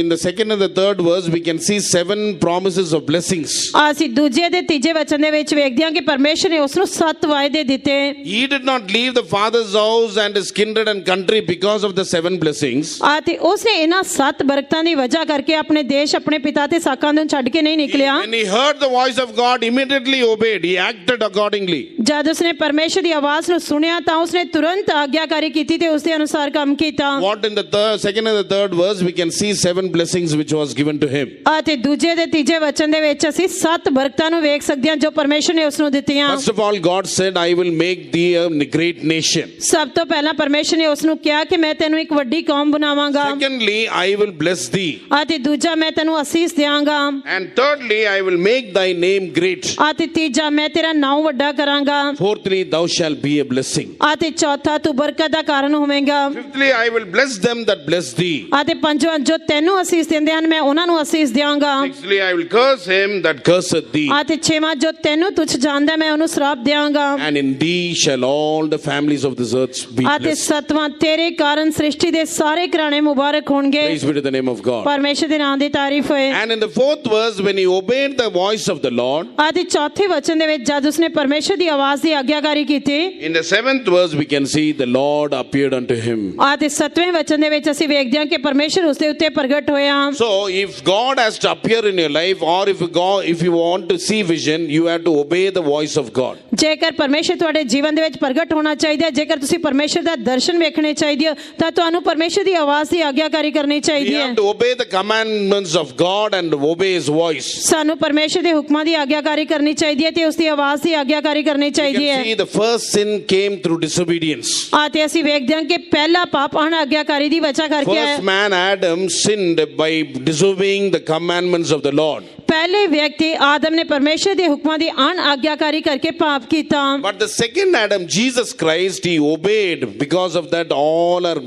in the second and the third verse we can see 7 promises of blessings. ਅਸੀਂ ਦੂਜੇ ਤੇ ਤੀਜੇ ਵਚਨ ਦੇ ਵਿੱਚ ਵੇਖਦੇ ਹਾਂ ਕਿ ਪਰਮੇਸ਼ਰ ਨੇ ਉਸ ਨੂੰ 7 ਵਾਅਦੇ ਦਿੱਤੇ। He did not leave the father's house and his kindred and country because of the 7 blessings. ਅਤੇ ਉਸ ਨੇ ਇਹਨਾਂ 7 ਬਰਕਤਾਂ ਦੀ ਵਜ੍ਹਾ ਕਰਕੇ ਆਪਣੇ ਦੇਸ਼ ਆਪਣੇ ਪਿਤਾ ਤੇ ਸਾਕਾਂ ਨੂੰ ਛੱਡ ਕੇ ਨਹੀਂ ਨਿਕਲਿਆ। When he heard the voice of God, immediately obeyed. He acted accordingly. ਜਦ ਉਸਨੇ ਪਰਮੇਸ਼ਰ ਦੀ ਆਵਾਜ਼ ਨੂੰ ਸੁਣਿਆ ਤਾਂ ਉਸਨੇ ਤੁਰੰਤ ਆਗਿਆਕਾਰੀ ਕੀਤੀ ਤੇ ਉਸ ਦੇ ਅਨੁਸਾਰ ਕੰਮ ਕੀਤਾ। What in the second and the third verse we can see 7 blessings which was given to him. ਅਤੇ ਦੂਜੇ ਤੇ ਤੀਜੇ ਵਚਨ ਦੇ ਵਿੱਚ ਅਸੀਂ 7 ਬਰਕਤਾਂ ਨੂੰ ਵੇਖ ਸਕਦੇ ਹਾਂ ਜੋ ਪਰਮੇਸ਼ਰ ਨੇ ਉਸ ਨੂੰ ਦਿੱਤੀਆਂ। First of all, God said, I will make thee a great nation. ਸਭ ਤੋਂ ਪਹਿਲਾਂ ਪਰਮੇਸ਼ਰ ਨੇ ਉਸ ਨੂੰ ਕਿਹਾ ਕਿ ਮੈਂ ਤੈਨੂੰ ਇੱਕ ਵੱਡੀ ਕੌਮ ਬਣਾਵਾਂਗਾ। Secondly, I will bless thee. ਅਤੇ ਦੂਜਾ ਮੈਂ ਤੈਨੂੰ ਅਸੀਸ ਦਿਆਂਗਾ। And thirdly, I will make thy name great. ਅਤੇ ਤੀਜਾ ਮੈਂ ਤੇਰਾ ਨਾਮ ਵੱਡਾ ਕਰਾਂਗਾ। Fourthly, thou shalt be a blessing. ਅਤੇ ਚੌਥਾ ਤੂੰ ਬਰਕਤ ਦਾ ਕਾਰਨ ਹੋਵੇਂਗਾ। Fifthly, I will bless them that bless thee. ਅਤੇ ਪੰਜਵਾਂ ਜੋ ਤੈਨੂੰ ਅਸੀਸ ਦਿੰਦੇ ਹਨ ਮੈਂ ਉਹਨਾਂ ਨੂੰ ਅਸੀਸ ਦਿਆਂਗਾ। Sixthly, I will curse him that curseth thee. ਅਤੇ ਛੇਵਾਂ ਜੋ ਤੈਨੂੰ ਤੁਛ ਜਾਣਦਾ ਮੈਂ ਉਹਨੂੰ ਸ਼ਰਾਪ ਦਿਆਂਗਾ। And in thee shall all the families of this earth be ਅਤੇ blessed. ਸੱਤਵਾਂ ਤੇਰੇ ਕਾਰਨ ਸ੍ਰਿਸ਼ਟੀ ਦੇ ਸਾਰੇ ਘਰਾਣੇ ਮੁਬਾਰਕ ਹੋਣਗੇ। Praise be to the name of God. ਪਰਮੇਸ਼ਰ ਦੇ ਨਾਮ ਦੀ ਤਾਰੀਫ ਹੋਏ। And in the fourth verse, when he obeyed the voice of the Lord, ਅਤੇ ਚੌਥੇ ਵਚਨ ਦੇ ਵਿੱਚ ਜਦ ਉਸਨੇ ਪਰਮੇਸ਼ਰ ਦੀ ਆਵਾਜ਼ ਦੀ ਆਗਿਆਕਾਰੀ ਕੀਤੀ in the seventh verse we can see the Lord appeared unto him. ਅਤੇ 7ਵੇਂ ਵਚਨ ਦੇ ਵਿੱਚ ਅਸੀਂ ਵੇਖਦੇ ਹਾਂ ਕਿ ਪਰਮੇਸ਼ਰ ਉਸ ਦੇ ਉੱਤੇ ਪ੍ਰਗਟ ਹੋਇਆ। So if God has to appear in your life, or if you want to see vision, you have to obey the voice of God. ਜੇਕਰ ਪਰਮੇਸ਼ਰ ਤੁਹਾਡੇ ਜੀਵਨ ਦੇ ਵਿੱਚ ਪ੍ਰਗਟ ਹੋਣਾ ਚਾਹੀਦਾ ਹੈ, ਜੇਕਰ ਤੁਸੀਂ ਪਰਮੇਸ਼ਰ ਦਾ ਦਰਸ਼ਨ ਵੇਖਣੇ ਚਾਹੀਦੇ ਹੋ ਤਾਂ ਤੁਹਾਨੂੰ ਪਰਮੇਸ਼ਰ ਦੀ ਆਵਾਜ਼ ਦੀ ਆਗਿਆਕਾਰੀ ਕਰਨੀ We ਚਾਹੀਦੀ ਹੈ। have to obey the commandments of God and obey his voice. ਸਾਨੂੰ ਪਰਮੇਸ਼ਰ ਦੇ ਹੁਕਮਾਂ ਦੀ ਆਗਿਆਕਾਰੀ ਕਰਨੀ ਚਾਹੀਦੀ ਹੈ ਤੇ ਉਸ ਦੀ ਆਵਾਜ਼ ਦੀ ਆਗਿਆਕਾਰੀ ਕਰਨੀ You ਚਾਹੀਦੀ can ਹੈ। see the first sin came through disobedience. ਅਤੇ ਅਸੀਂ ਵੇਖਦੇ ਹਾਂ ਕਿ ਪਹਿਲਾ ਪਾਪ ਅਣਆਗਿਆਕਾਰੀ ਦੀ ਵਜ੍ਹਾ ਕਰਕੇ ਹੈ। First man Adam sinned by disobeying the commandments of the Lord. ਪਹਿਲੇ ਵਿਅਕਤੀ ਆਦਮ ਨੇ ਪਰਮੇਸ਼ਰ ਦੇ ਹੁਕਮਾਂ ਦੀ ਅਣਆਗਿਆਕਾਰੀ ਕਰਕੇ ਪਾਪ ਕੀਤਾ। But the second Adam, Jesus Christ, he obeyed. Because of that, all are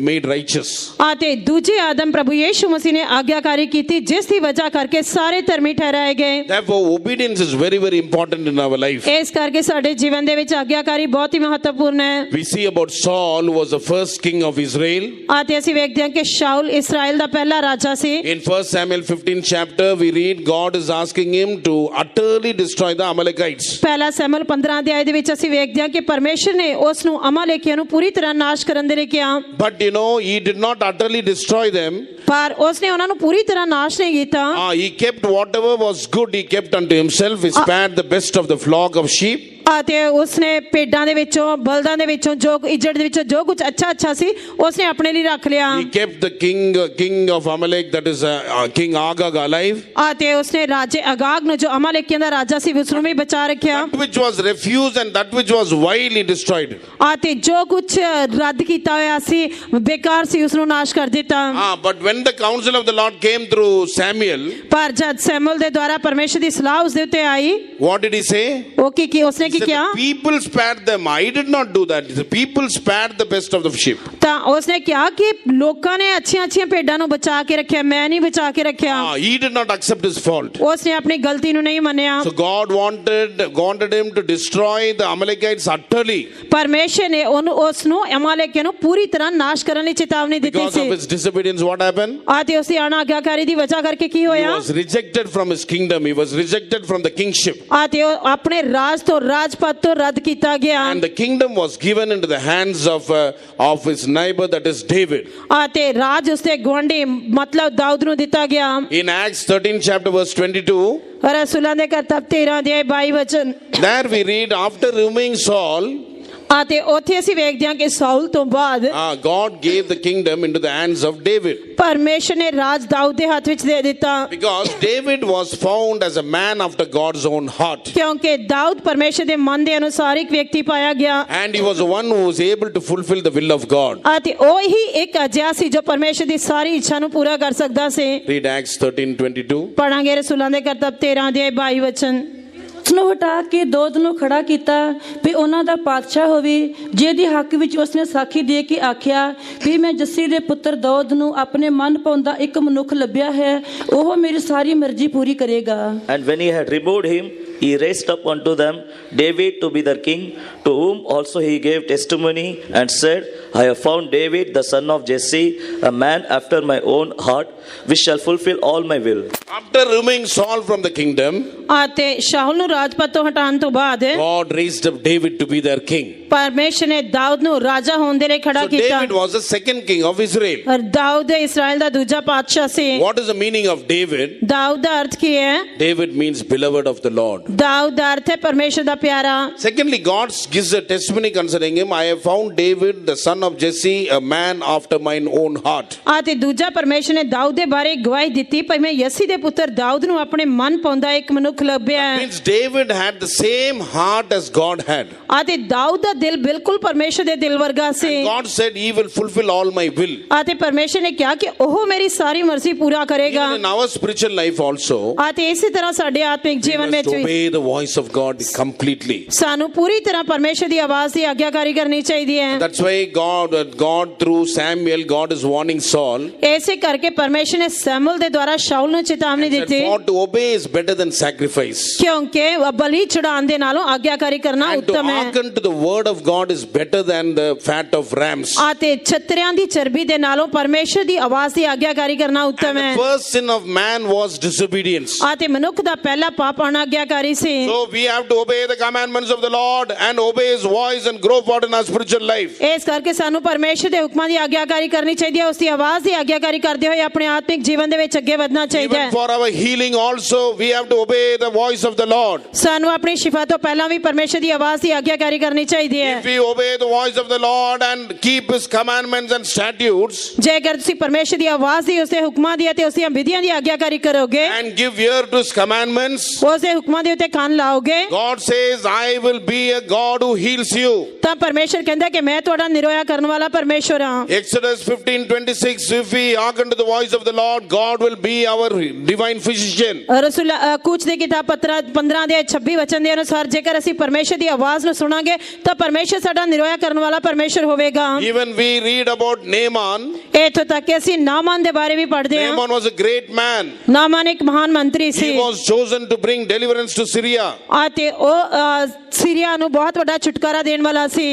made righteous. ਅਤੇ ਦੂਜੇ ਆਦਮ ਪ੍ਰਭੂ ਯੀਸ਼ੂ ਮਸੀਹ ਨੇ ਆਗਿਆਕਾਰੀ ਕੀਤੀ ਜਿਸ ਦੀ ਵਜ੍ਹਾ ਕਰਕੇ ਸਾਰੇ ਧਰਮੀ ਠਹਿਰਾਏ ਗਏ। Therefore, obedience is very, very important in our life. ਇਸ ਕਰਕੇ ਸਾਡੇ ਜੀਵਨ ਦੇ ਵਿੱਚ ਆਗਿਆਕਾਰੀ ਬਹੁਤ ਹੀ ਮਹੱਤਵਪੂਰਨ ਹੈ। We see about Saul, who was the first king of Israel. ਅਤੇ ਅਸੀਂ ਵੇਖਦੇ ਹਾਂ ਕਿ ਸ਼ਾਉਲ ਇਸਰਾਇਲ ਦਾ ਪਹਿਲਾ ਰਾਜਾ ਸੀ। In 1 Samuel 15 chapter, we read God is asking him to utterly destroy the Amalekites. ਪਹਿਲਾ ਸੈਮੂਅਲ 15 ਅਧਿਆਇ ਦੇ ਵਿੱਚ ਅਸੀਂ ਵੇਖਦੇ ਹਾਂ ਕਿ ਪਰਮੇਸ਼ਰ ਨੇ ਉਸ ਨੂੰ ਅਮਾਲੇਕੀਆਂ ਨੂੰ ਪੂਰੀ ਤਰ੍ਹਾਂ ਨਾਸ਼ ਕਰਨ ਦੇ ਲਈ ਕਿਹਾ। But you know, he did not utterly destroy them. ਪਰ ਉਸ ਨੇ ਉਹਨਾਂ ਨੂੰ ਪੂਰੀ ਤਰ੍ਹਾਂ ਨਾਸ਼ ਨਹੀਂ ਕੀਤਾ। He kept whatever was good, he kept unto himself. He spared the best of the flock of sheep. ਅਤੇ ਉਸਨੇ ਭੇਡਾਂ ਦੇ ਵਿੱਚੋਂ ਬਲਦਾਂ ਦੇ ਵਿੱਚੋਂ ਜੋ ਇੱਜੜ ਦੇ ਵਿੱਚੋਂ ਜੋ ਕੁਝ ਅੱਛਾ ਸੀ ਉਸਨੇ ਆਪਣੇ ਲਈ ਰੱਖ ਲਿਆ। He kept the king of Amalek, that is King Agag, alive. ਅਤੇ ਉਸਨੇ ਰਾਜੇ ਅਗਾਗ ਨੂੰ ਜੋ ਅਮਾਲੇਕੀਆਂ ਦਾ ਰਾਜਾ ਸੀ ਉਸ ਨੂੰ ਵੀ ਬਚਾ ਰੱਖਿਆ। That which was refused and that which was vilely destroyed. ਅਤੇ ਜੋ ਕੁਝ ਰੱਦ ਕੀਤਾ ਹੋਇਆ ਸੀ ਬੇਕਾਰ ਸੀ ਉਸ ਨੂੰ ਨਾਸ਼ ਕਰ ਦਿੱਤਾ। But when the counsel of the Lord came through Samuel, ਪਰ ਜਦ ਸੈਮੂਅਲ ਦੇ ਦੁਆਰਾ ਪਰਮੇਸ਼ਰ ਦੀ ਸਲਾਹ ਉਸ ਦੇ ਉੱਤੇ ਆਈ what did he say? ਉਹ ਕੀ ਉਸਨੇ He said, ਕਿਹਾ? the people spared them. I did not do that. The people spared the best of the sheep. ਤਾਂ ਉਸਨੇ ਕਿਹਾ ਕਿ ਲੋਕਾਂ ਨੇ ਅੱਛੀਆਂ ਭੇਡਾਂ ਨੂੰ ਬਚਾ ਕੇ ਰੱਖਿਆ, ਮੈਂ ਨਹੀਂ ਬਚਾ ਕੇ ਰੱਖਿਆ। He did not accept his fault. ਉਸਨੇ ਆਪਣੀ ਗਲਤੀ ਨੂੰ ਨਹੀਂ ਮੰਨਿਆ। So God wanted him to destroy the Amalekites utterly. ਪਰਮੇਸ਼ਰ ਨੇ ਉਸ ਨੂੰ ਅਮਾਲੇਕੀਆਂ ਨੂੰ ਪੂਰੀ ਤਰ੍ਹਾਂ ਨਾਸ਼ ਕਰਨ ਲਈ ਚੇਤਾਵਨੀ ਦਿੱਤੀ Because C. of his disobedience, what happened? ਅਤੇ ਉਸ ਦੀ ਅਣਆਗਿਆਕਾਰੀ ਦੀ ਵਜ੍ਹਾ ਕਰਕੇ ਕੀ He ਹੋਇਆ? was rejected from his kingdom. He was rejected from the kingship. ਅਤੇ ਉਹ ਆਪਣੇ ਰਾਜ ਤੋਂ ਰਾਜਪਦ ਤੋਂ ਰੱਦ ਕੀਤਾ ਗਿਆ। And the kingdom was given into the hands of his neighbor, that is David. ਅਤੇ ਰਾਜ ਉਸਦੇ ਗੁਆਂਢੀ ਮਤਲਬ ਦਾਊਦ ਨੂੰ ਦਿੱਤਾ ਗਿਆ। In Acts 13 chapter verse 22, ਰਸੂਲਾਂ ਦੇ ਕਰਤੱਵ 13 ਅਧਿਆਇ 22 ਵਚਨ। there we read, after removing Saul, ਅਤੇ ਉੱਥੇ ਅਸੀਂ ਵੇਖਦੇ ਹਾਂ ਕਿ ਸਾਊਲ ਤੋਂ ਬਾਅਦ God gave the kingdom into the hands of David. ਪਰਮੇਸ਼ਰ ਨੇ ਰਾਜ ਦਾਊਦ ਦੇ ਹੱਥ ਵਿੱਚ ਦੇ ਦਿੱਤਾ Because David was found as a man after God's own heart. ਕਿਉਂਕਿ ਦਾਊਦ ਪਰਮੇਸ਼ਰ ਦੇ ਮਨ ਦੇ ਅਨੁਸਾਰ ਇੱਕ ਵਿਅਕਤੀ ਪਾਇਆ ਗਿਆ And he was the one who was able to fulfill the will of God. ਅਤੇ ਉਹ ਹੀ ਇੱਕ ਅਜਿਹਾ ਸੀ ਜੋ ਪਰਮੇਸ਼ਰ ਦੀ ਸਾਰੀ ਇੱਛਾ ਨੂੰ ਪੂਰਾ ਕਰ ਸਕਦਾ ਸੀ Read Acts 13:22. ਪੜਾਂਗੇ ਰਸੂਲਾਂ ਦੇ ਕਰਤੱਵ 13 ਦੇ 22 ਵਚਨ ਉਸ ਨੂੰ ਹਟਾ ਕੇ ਦੋਦ ਨੂੰ ਖੜਾ ਕੀਤਾ ਵੀ ਉਹਨਾਂ ਦਾ ਪਾਤਸ਼ਾਹ ਹੋਵੇ ਜਿਹਦੇ ਹੱਕ ਵਿੱਚ ਉਸਨੇ ਸਾਖੀ ਦੇ ਕੇ ਆਖਿਆ ਵੀ ਮੈਂ ਜੱਸੀ ਦੇ ਪੁੱਤਰ ਦੋਦ ਨੂੰ ਆਪਣੇ ਮਨ ਪਾਉਂਦਾ ਇੱਕ ਮਨੁੱਖ ਲੱਭਿਆ ਹੈ ਉਹ ਮੇਰੀ ਸਾਰੀ ਮਰਜ਼ੀ ਪੂਰੀ ਕਰੇਗਾ And when he had removed him, he raised up unto them David to be their king, to whom also he gave testimony and said, I have found David the son of Jesse, a man after my own heart, which shall fulfill all my will. After removing Saul from the kingdom, ਅਤੇ ਸ਼ਾਉਲ ਨੂੰ ਰਾਜਪਦ ਤੋਂ ਹਟਾਉਣ ਤੋਂ ਬਾਅਦ God raised up David to be their king. ਪਰਮੇਸ਼ਰ ਨੇ ਦਾਊਦ ਨੂੰ ਰਾਜਾ ਹੋਣ ਦੇ ਲਈ ਖੜਾ So ਕੀਤਾ David was the second king of Israel. ਔਰ ਦਾਊਦ ਇਸਰਾਇਲ ਦਾ ਦੂਜਾ ਪਾਤਸ਼ਾਹ ਸੀ What is the meaning of David? Dawood ਦਾ ਅਰਥ ਕੀ ਹੈ David means beloved of the Lord. Dawood ਦਾ ਅਰਥ ਹੈ ਪਰਮੇਸ਼ਰ ਦਾ ਪਿਆਰਾ Secondly, God gives a testimony concerning him. I have found David, the son of Jesse, a man after mine own heart. ਅਤੇ ਦੂਜਾ ਪਰਮੇਸ਼ਰ ਨੇ ਦਾਊਦ ਦੇ ਬਾਰੇ ਗਵਾਹੀ ਦਿੱਤੀ ਪਰ ਮੈਂ ਯਸੀ ਦੇ ਪੁੱਤਰ ਦਾਊਦ ਨੂੰ ਆਪਣੇ ਮਨ ਪਾਉਂਦਾ ਇੱਕ ਮਨੁੱਖ ਲੱਭਿਆ ਹੈ Means David had the same heart as God had. ਅਤੇ ਦਾਊਦ ਦਾ ਦਿਲ ਬਿਲਕੁਲ ਪਰਮੇਸ਼ਰ ਦੇ ਦਿਲ ਵਰਗਾ ਸੀ God said, He will fulfill all my will. ਅਤੇ ਪਰਮੇਸ਼ਰ ਨੇ ਕਿਹਾ ਕਿ ਉਹ ਮੇਰੀ ਸਾਰੀ ਮਰਜ਼ੀ ਪੂਰਾ ਕਰੇਗਾ Even in our spiritual life also, ਅਤੇ ਇਸੇ ਤਰ੍ਹਾਂ ਸਾਡੇ ਆਤਮਿਕ we ਜੀਵਨ must ਵਿੱਚ ਵੀ obey the voice of God completely. ਸਾਨੂੰ ਪੂਰੀ ਤਰ੍ਹਾਂ ਪਰਮੇਸ਼ਰ ਦੀ ਆਵਾਜ਼ ਦੀ ਆਗਿਆਕਾਰੀ ਕਰਨੀ ਚਾਹੀਦੀ ਹੈ That's why God through Samuel, God is warning Saul. ਇਸੇ ਕਰਕੇ ਪਰਮੇਸ਼ਰ ਨੇ ਸੈਮੂਅਲ ਦੇ ਦੁਆਰਾ ਸ਼ਾਉਲ ਨੂੰ ਚੇਤਾਵਨੀ That ਦਿੱਤੀ for to obey is better than sacrifice. ਕਿਉਂਕਿ ਬਲੀ ਚੜਾਉਣ ਦੇ ਨਾਲੋਂ ਆਗਿਆਕਾਰੀ ਕਰਨਾ And to ਉੱਤਮ ਹੈ hearken to the word of God is better than the fat of rams. ਅਤੇ ਛਤਰਿਆਂ ਦੀ ਚਰਬੀ ਦੇ ਨਾਲੋਂ ਪਰਮੇਸ਼ਰ ਦੀ ਆਵਾਜ਼ ਦੀ ਆਗਿਆਕਾਰੀ ਕਰਨਾ ਉੱਤਮ And ਹੈ the first sin of man was disobedience. ਅਤੇ ਮਨੁੱਖ ਦਾ ਪਹਿਲਾ ਪਾਪ ਅਨਾਗਿਆਕਾਰੀ ਸੀ So we have to obey the commandments of the Lord and obey His voice and grow forward in our spiritual life. ਇਸ ਕਰਕੇ ਸਾਨੂੰ ਪਰਮੇਸ਼ਰ ਦੇ ਹੁਕਮਾਂ ਦੀ ਆਗਿਆਕਾਰੀ ਕਰਨੀ ਚਾਹੀਦੀ ਹੈ ਉਸ ਦੀ ਆਵਾਜ਼ ਦੀ ਆਗਿਆਕਾਰੀ ਕਰਦੇ ਹੋਏ ਆਪਣੇ ਆਤਮਿਕ ਜੀਵਨ ਦੇ ਵਿੱਚ ਅੱਗੇ ਵਧਣਾ ਚਾਹੀਦਾ ਹੈ Even for our healing also, we have to obey the voice of the Lord. ਸਾਨੂੰ ਆਪਣੀ ਸ਼ਿਫਾ ਤੋਂ ਪਹਿਲਾਂ ਵੀ ਪਰਮੇਸ਼ਰ ਦੀ ਆਵਾਜ਼ ਦੀ ਆਗਿਆਕਾਰੀ ਕਰਨੀ ਚਾਹੀਦੀ ਹੈ If we obey the voice of the Lord and keep His commandments and statutes ਜੇਕਰ ਤੁਸੀਂ ਪਰਮੇਸ਼ਰ ਦੀ ਆਵਾਜ਼ ਦੀ ਉਸਦੇ ਹੁਕਮਾਂ ਦੀ ਅਤੇ ਉਸਦੀਆਂ ਵਿਧੀਆਂ ਦੀ ਆਗਿਆਕਾਰੀ ਕਰੋਗੇ and give ear to His commandments, ਉਸਦੇ ਹੁਕਮਾਂ ਦੇ ਉੱਤੇ ਕੰਨ ਲਾਓਗੇ God says, I will be a God who heals you. ਤਾਂ ਪਰਮੇਸ਼ਰ ਕਹਿੰਦਾ ਕਿ ਮੈਂ ਤੁਹਾਡਾ ਨਿਰੋਇਆ ਕਰਨ ਵਾਲਾ ਪਰਮੇਸ਼ਰ ਹਾਂ Exodus 15:26, if we hearken to the voice of the Lord, God will be our divine physician. ਰਸੂਲ ਕੂਚ ਦੀ ਕਿਤਾਬ 15 ਦੇ 26 ਵਚਨ ਦੇ ਅਨੁਸਾਰ ਜੇਕਰ ਅਸੀਂ ਪਰਮੇਸ਼ਰ ਦੀ ਆਵਾਜ਼ ਨੂੰ ਸੁਣਾਂਗੇ ਤਾਂ ਪਰਮੇਸ਼ਰ ਸਾਡਾ ਨਿਰੋਇਆ ਕਰਨ ਵਾਲਾ ਪਰਮੇਸ਼ਰ ਹੋਵੇਗਾ Even we read about Naaman. ਇੱਥੋਂ ਤੱਕ ਕਿ ਅਸੀਂ ਨਾਮਾਨ ਦੇ ਬਾਰੇ ਵੀ ਪੜ੍ਹਦੇ ਹਾਂ Naaman was a great man. ਨਾਮਾਨ ਇੱਕ ਮਹਾਨ ਮੰਤਰੀ ਸੀ He was chosen to bring deliverance to Syria. ਅਤੇ ਉਹ ਸੀਰੀਆ ਨੂੰ ਬਹੁਤ ਵੱਡਾ ਛੁਟਕਾਰਾ ਦੇਣ ਵਾਲਾ ਸੀ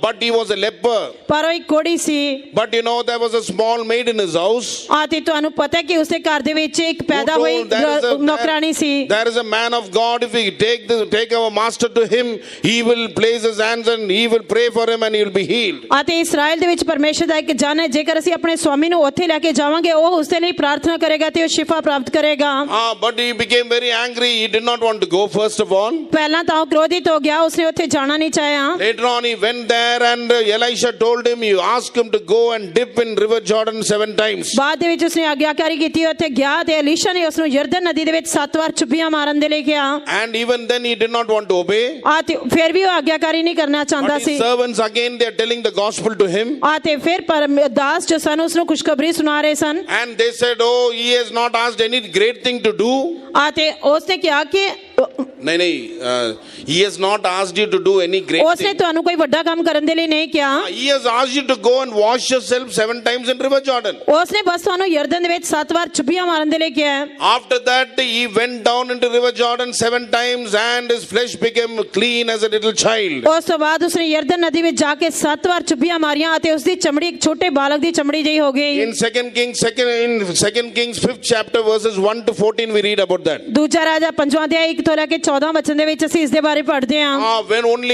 But he was a leper. ਪਰ ਉਹ ਇੱਕ ਕੋੜੀ ਸੀ But you know, there was a small maid in his house. ਅਤੇ ਤੁਹਾਨੂੰ ਪਤਾ ਹੈ ਕਿ ਉਸਦੇ ਘਰ ਦੇ ਵਿੱਚ ਇੱਕ ਪੈਦਾ ਹੋਈ ਨੌਕਰਾਨੀ ਸੀ There is a man of God. If we take our master to him, he will place his hands and he will pray for him and he will be healed. ਅਤੇ ਇਸਰਾਇਲ ਦੇ ਵਿੱਚ ਪਰਮੇਸ਼ਰ ਦਾ ਇੱਕ ਜਨ ਹੈ ਜੇਕਰ ਅਸੀਂ ਆਪਣੇ ਸਵਾਮੀ ਨੂੰ ਉੱਥੇ ਲੈ ਕੇ ਜਾਵਾਂਗੇ ਉਹ ਉਸ ਦੇ ਲਈ ਪ੍ਰਾਰਥਨਾ ਕਰੇਗਾ ਤੇ ਉਹ ਸ਼ਿਫਾ ਪ੍ਰਾਪਤ ਕਰੇਗਾ But he became very angry. He did not want to go first of all. ਪਹਿਲਾਂ ਤਾਂ ਉਹ ਕ੍ਰੋਧਿਤ ਹੋ ਗਿਆ ਉਸਨੇ ਉੱਥੇ ਜਾਣਾ ਨਹੀਂ ਚਾਹਿਆ Later on he went there and Elisha told him, you ask him to go and dip in river Jordan 7 times. ਬਾਅਦ ਦੇ ਵਿੱਚ ਉਸਨੇ ਆਗਿਆਕਾਰੀ ਕੀਤੀ ਉੱਥੇ ਗਿਆ ਤੇ ਅਲੀਸ਼ਾ ਨੇ ਉਸਨੂੰ ਯਰਦਨ ਨਦੀ ਦੇ ਵਿੱਚ 7 ਵਾਰ ਚੁੱਭੀਆਂ ਮਾਰਨ ਦੇ ਲਈ ਕਿਹਾ And even then he did not want to obey. ਅਤੇ ਫਿਰ ਵੀ ਉਹ ਆਗਿਆਕਾਰੀ ਨਹੀਂ ਕਰਨਾ ਚਾਹੁੰਦਾ But his C servants again, they are telling the gospel to him. ਅਤੇ ਫਿਰ ਦਾਸ ਜੋ ਸਨ ਉਸਨੂੰ ਖੁਸ਼ਖਬਰੀ ਸੁਣਾ ਰਹੇ ਸਨ And they said, oh, he has not asked any great thing to do. ਅਤੇ ਉਸਨੇ ਕਿਹਾ ਕਿ नहीं, he has not asked you to do any great ਉਸਨੇ thing. ਤੁਹਾਨੂੰ ਕੋਈ ਵੱਡਾ ਕੰਮ ਕਰਨ ਦੇ ਲਈ ਨਹੀਂ ਕਿਹਾ He has asked you to go and wash yourself 7 times in river Jordan. ਉਸਨੇ ਬਸ ਤੁਹਾਨੂੰ ਯਰਦਨ ਦੇ ਵਿੱਚ 7 ਵਾਰ ਚੁੱਭੀਆਂ ਮਾਰਨ ਦੇ ਲਈ ਕਿਹਾ After that he went down into river Jordan 7 times and his flesh became clean as a little child. ਉਸ ਤੋਂ ਬਾਅਦ ਉਸਨੇ ਯਰਦਨ ਨਦੀ ਵਿੱਚ ਜਾ ਕੇ 7 ਵਾਰ ਚੁੱਭੀਆਂ ਮਾਰੀਆਂ ਅਤੇ ਉਸਦੀ ਚਮੜੀ ਇੱਕ ਛੋਟੇ ਬਾਲਕ ਦੀ ਚਮੜੀ ਜਿਹੀ ਹੋ ਗਈ In 2 Kings 5th chapter verses 1 to 14 we read about that. ਦੂਜਾ ਰਾਜਾ 5ਵਾਂ ਅਧਿਆਇ 1 ਤੋਂ ਤੋਂ ਲੈ ਕੇ 14 ਵਚਨ ਦੇ ਵਿੱਚ ਅਸੀਂ ਇਸ ਦੇ ਬਾਰੇ ਪੜ੍ਹਦੇ ਹਾਂ।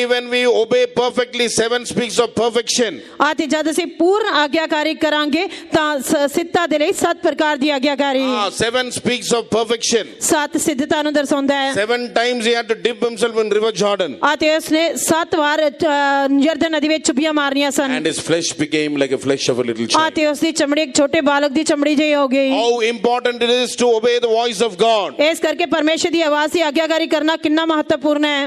When we obey perfectly, 7 speaks of perfection. ਅਤੇ ਜਦ ਅਸੀਂ ਪੂਰਨ ਆਗਿਆਕਾਰੀ ਕਰਾਂਗੇ ਤਾਂ ਸਿੱਧਤਾ ਦੇ ਲਈ 7 ਪ੍ਰਕਾਰ ਦੀ ਆਗਿਆਕਾਰੀ 7 speaks of perfection. 7 ਸਿੱਧਤਾ ਨੂੰ ਦਰਸਾਉਂਦਾ ਹੈ। 7 times he had to dip himself in river Jordan. ਅਤੇ ਉਸਨੇ 7 ਵਾਰ ਯਰਦਨ ਨਦੀ ਵਿੱਚ ਚੁੱਭੀਆਂ ਮਾਰਨੀਆਂ ਸਨ। And his flesh became like a flesh of a little child. ਅਤੇ ਉਸਦੀ ਚਮੜੀ ਇੱਕ ਛੋਟੇ ਬਾਲਕ ਦੀ ਚਮੜੀ ਜਿਹੀ ਹੋ ਗਈ। How important it is to obey the voice of God. ਇਸ ਕਰਕੇ ਪਰਮੇਸ਼ਰ ਦੀ ਆਵਾਜ਼ ਦੀ ਆਗਿਆਕਾਰੀ ਕਰਨਾ ਕਿੰਨਾ ਮਹੱਤਵਪੂਰਨ ਹੈ।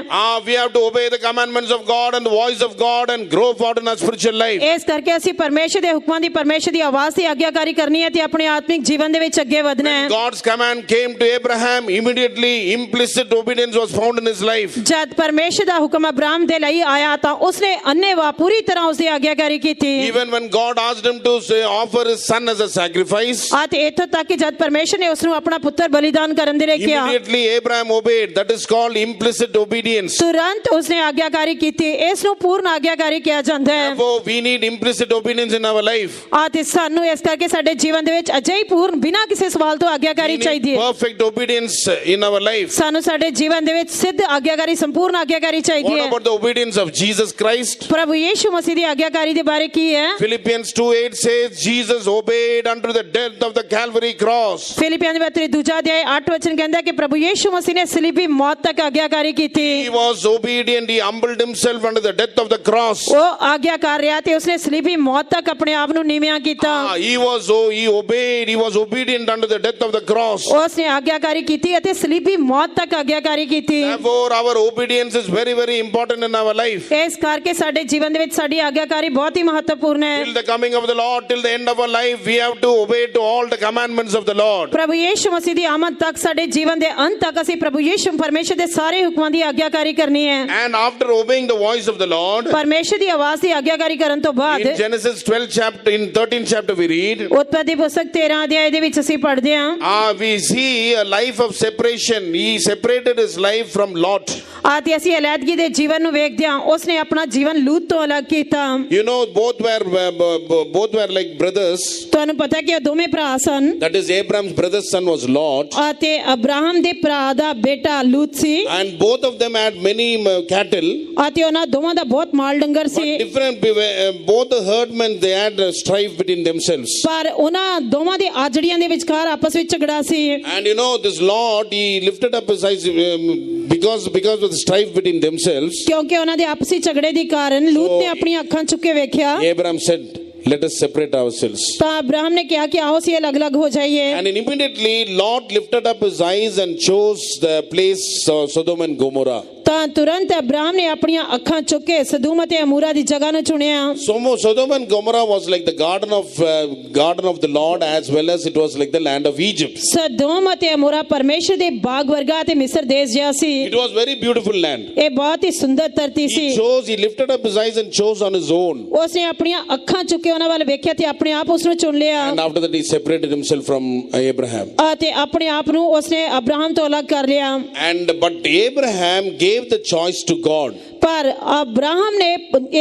We have to obey the commandments of God and the voice of God and grow forward in our spiritual life. ਇਸ ਕਰਕੇ ਅਸੀਂ ਪਰਮੇਸ਼ਰ ਦੇ ਹੁਕਮਾਂ ਦੀ ਪਰਮੇਸ਼ਰ ਦੀ ਆਵਾਜ਼ ਦੀ ਆਗਿਆਕਾਰੀ ਕਰਨੀ ਹੈ ਤੇ ਆਪਣੇ ਆਤਮਿਕ ਜੀਵਨ ਦੇ ਵਿੱਚ ਅੱਗੇ ਵਧਣਾ ਹੈ। God's command came to Abraham, immediately implicit obedience was found in his life. ਜਦ ਪਰਮੇਸ਼ਰ ਦਾ ਹੁਕਮ ਅਬਰਾਮ ਦੇ ਲਈ ਆਇਆ ਤਾਂ ਉਸਨੇ ਅੰਨ੍ਹੇਵਾਹ ਪੂਰੀ ਤਰ੍ਹਾਂ ਉਸ ਦੀ ਆਗਿਆਕਾਰੀ ਕੀਤੀ। Even when God asked him to offer his son as a sacrifice, ਅਤੇ ਇੱਥੋਂ ਤੱਕ ਕਿ ਜਦ ਪਰਮੇਸ਼ਰ ਨੇ ਉਸ ਨੂੰ ਆਪਣਾ ਪੁੱਤਰ ਬਲੀਦਾਨ ਕਰਨ ਦੇ ਲਈ ਕਿਹਾ, immediately Abraham obeyed. That is called implicit obedience. ਤੁਰੰਤ ਉਸਨੇ ਆਗਿਆਕਾਰੀ ਕੀਤੀ। ਇਸ ਨੂੰ ਪੂਰਨ ਆਗਿਆਕਾਰੀ ਕਿਹਾ ਜਾਂਦਾ ਹੈ। Therefore, we need implicit obedience in our life. ਅਤੇ ਸਾਨੂੰ ਇਸ ਕਰਕੇ ਸਾਡੇ ਜੀਵਨ ਦੇ ਵਿੱਚ ਅਜਿਹੀ ਪੂਰਨ ਬਿਨਾਂ ਕਿਸੇ ਸਵਾਲ ਤੋਂ ਆਗਿਆਕਾਰੀ We need ਚਾਹੀਦੀ ਹੈ। perfect obedience in our life. ਸਾਨੂੰ ਸਾਡੇ ਜੀਵਨ ਦੇ ਵਿੱਚ ਸਿੱਧ ਆਗਿਆਕਾਰੀ ਸੰਪੂਰਨ ਆਗਿਆਕਾਰੀ ਚਾਹੀਦੀ What ਹੈ। about the obedience of Jesus Christ? ਪ੍ਰਭੂ ਯੀਸ਼ੂ ਮਸੀਹ ਦੀ ਆਗਿਆਕਾਰੀ ਦੇ ਬਾਰੇ ਕੀ ਹੈ? Philippians 2:8 says Jesus obeyed unto the death of the Calvary cross. ਫਿਲਿੱਪੀਆਂ ਦੇ ਪੱਤਰ 2 ਅਧਿਆਇ 8 ਵਚਨ ਕਹਿੰਦਾ ਕਿ ਪ੍ਰਭੂ ਯੀਸ਼ੂ ਮਸੀਹ ਨੇ ਸਲੀਬੀ ਮੌਤ ਤੱਕ ਆਗਿਆਕਾਰੀ ਕੀਤੀ। He was obedient. He humbled himself under the death of the cross. ਉਹ ਆਗਿਆਕਾਰ ਰਿਹਾ ਤੇ ਉਸਨੇ ਸਲੀਬੀ ਮੌਤ ਤੱਕ ਆਪਣੇ ਆਪ ਨੂੰ ਨੀਵਿਆਂ ਕੀਤਾ। He obeyed. He was obedient under the death of the cross. ਉਸਨੇ ਆਗਿਆਕਾਰੀ ਕੀਤੀ ਅਤੇ ਸਲੀਬੀ ਮੌਤ ਤੱਕ ਆਗਿਆਕਾਰੀ ਕੀਤੀ। Therefore, our obedience is very, very important in our life. ਇਸ ਕਰਕੇ ਸਾਡੇ ਜੀਵਨ ਦੇ ਵਿੱਚ ਸਾਡੀ ਆਗਿਆਕਾਰੀ ਬਹੁਤ ਹੀ ਮਹੱਤਵਪੂਰਨ ਹੈ। Till the coming of the Lord, till the end of our life, we have to obey to all the commandments of the Lord. ਪ੍ਰਭੂ ਯੀਸ਼ੂ ਮਸੀਹ ਦੀ ਆਮਦ ਤੱਕ ਸਾਡੇ ਜੀਵਨ ਦੇ ਅੰਤ ਤੱਕ ਅਸੀਂ ਪ੍ਰਭੂ ਯੀਸ਼ੂ ਪਰਮੇਸ਼ਰ ਦੇ ਸਾਰੇ ਹੁਕਮਾਂ ਦੀ ਆਗਿਆਕਾਰੀ ਕਰਨੀ ਹੈ। And after obeying the voice of the Lord, ਪਰਮੇਸ਼ਰ ਦੀ ਆਵਾਜ਼ ਦੀ ਆਗਿਆਕਾਰੀ ਕਰਨ ਤੋਂ ਬਾਅਦ in Genesis 12 chapter, in 13th chapter we read, ਉਤਪਤੀ ਪੁਸਤਕ 13 ਅਧਿਆਇ ਦੇ ਵਿੱਚ ਅਸੀਂ ਪੜ੍ਹਦੇ ਹਾਂ, we see a life of separation. He separated his life from Lot. ਅਤੇ ਅਸੀਂ ਅਲੈਦਗੀ ਦੇ ਜੀਵਨ ਨੂੰ ਵੇਖਦੇ ਹਾਂ। ਉਸਨੇ ਆਪਣਾ ਜੀਵਨ ਲੂਤ ਤੋਂ ਅਲੱਗ ਕੀਤਾ। You know, both were like brothers. ਤੁਹਾਨੂੰ ਪਤਾ ਕਿ ਉਹ ਦੋਵੇਂ ਭਰਾ ਸਨ। That is, Abraham's brother's son was Lot. ਅਤੇ ਅਬਰਾਹਮ ਦੇ ਭਰਾ ਦਾ ਬੇਟਾ ਲੂਤ ਸੀ। And both of them had many cattle. ਅਤੇ ਉਹਨਾਂ ਦੋਵਾਂ ਦਾ ਬਹੁਤ ਮਾਲ ਡੰਗਰ But C. both the herdmen, they had strife between themselves. ਪਰ ਉਹਨਾਂ ਦੋਵਾਂ ਦੇ ਆਜੜੀਆਂ ਦੇ ਵਿਚਕਾਰ ਆਪਸ ਵਿੱਚ ਝਗੜਾ ਸੀ। And you know, this Lot, he lifted up his eyes because of the strife between themselves. ਕਿਉਂਕਿ ਉਹਨਾਂ ਦੇ ਆਪਸੀ ਝਗੜੇ ਦੇ ਕਾਰਨ ਲੂਤ ਨੇ ਆਪਣੀਆਂ ਅੱਖਾਂ ਚੁੱਕ ਕੇ ਵੇਖਿਆ। Abraham said, let us separate ourselves. ਤਾਂ ਅਬਰਾਹਮ ਨੇ ਕਿਹਾ ਕਿ ਆਓ ਅਸੀਂ ਅਲੱਗ-ਅਲੱਗ ਹੋ ਜਾਈਏ। And immediately Lot lifted up his eyes and chose the place Sodom and Gomorrah. ਤਾਂ ਤੁਰੰਤ ਅਬਰਾਹਮ ਨੇ ਆਪਣੀਆਂ ਅੱਖਾਂ ਚੁੱਕ ਕੇ ਸਦੂਮ ਅਤੇ ਅਮੂਰਾ ਦੀ ਜਗ੍ਹਾ ਨੂੰ ਚੁਣਿਆ। Sodom and Gomorrah was like the garden of the Lord, as well as it was like the land of Egypt. ਸਦੂਮ ਅਤੇ ਅਮੂਰਾ ਪਰਮੇਸ਼ਰ ਦੇ ਬਾਗ ਵਰਗਾ ਅਤੇ ਮਿਸਰ ਦੇਸ਼ ਜਿਹਾ ਸੀ। It was very beautiful land. ਇਹ ਬਹੁਤ ਹੀ ਸੁੰਦਰ ਧਰਤੀ ਸੀ। He lifted up his eyes and chose on his own. ਉਸਨੇ ਆਪਣੀਆਂ ਅੱਖਾਂ ਚੁੱਕ ਕੇ ਉਹਨਾਂ ਵੱਲ ਵੇਖਿਆ ਤੇ ਆਪਣੇ ਆਪ ਉਸ ਨੂੰ ਚੁਣ ਲਿਆ। And after that he separated himself from Abraham. ਅਤੇ ਆਪਣੇ ਆਪ ਨੂੰ ਉਸਨੇ ਅਬਰਾਹਮ ਤੋਂ ਅਲੱਗ ਕਰ ਲਿਆ। But Abraham gave the choice to God. ਪਰ ਅਬਰਾਹਮ ਨੇ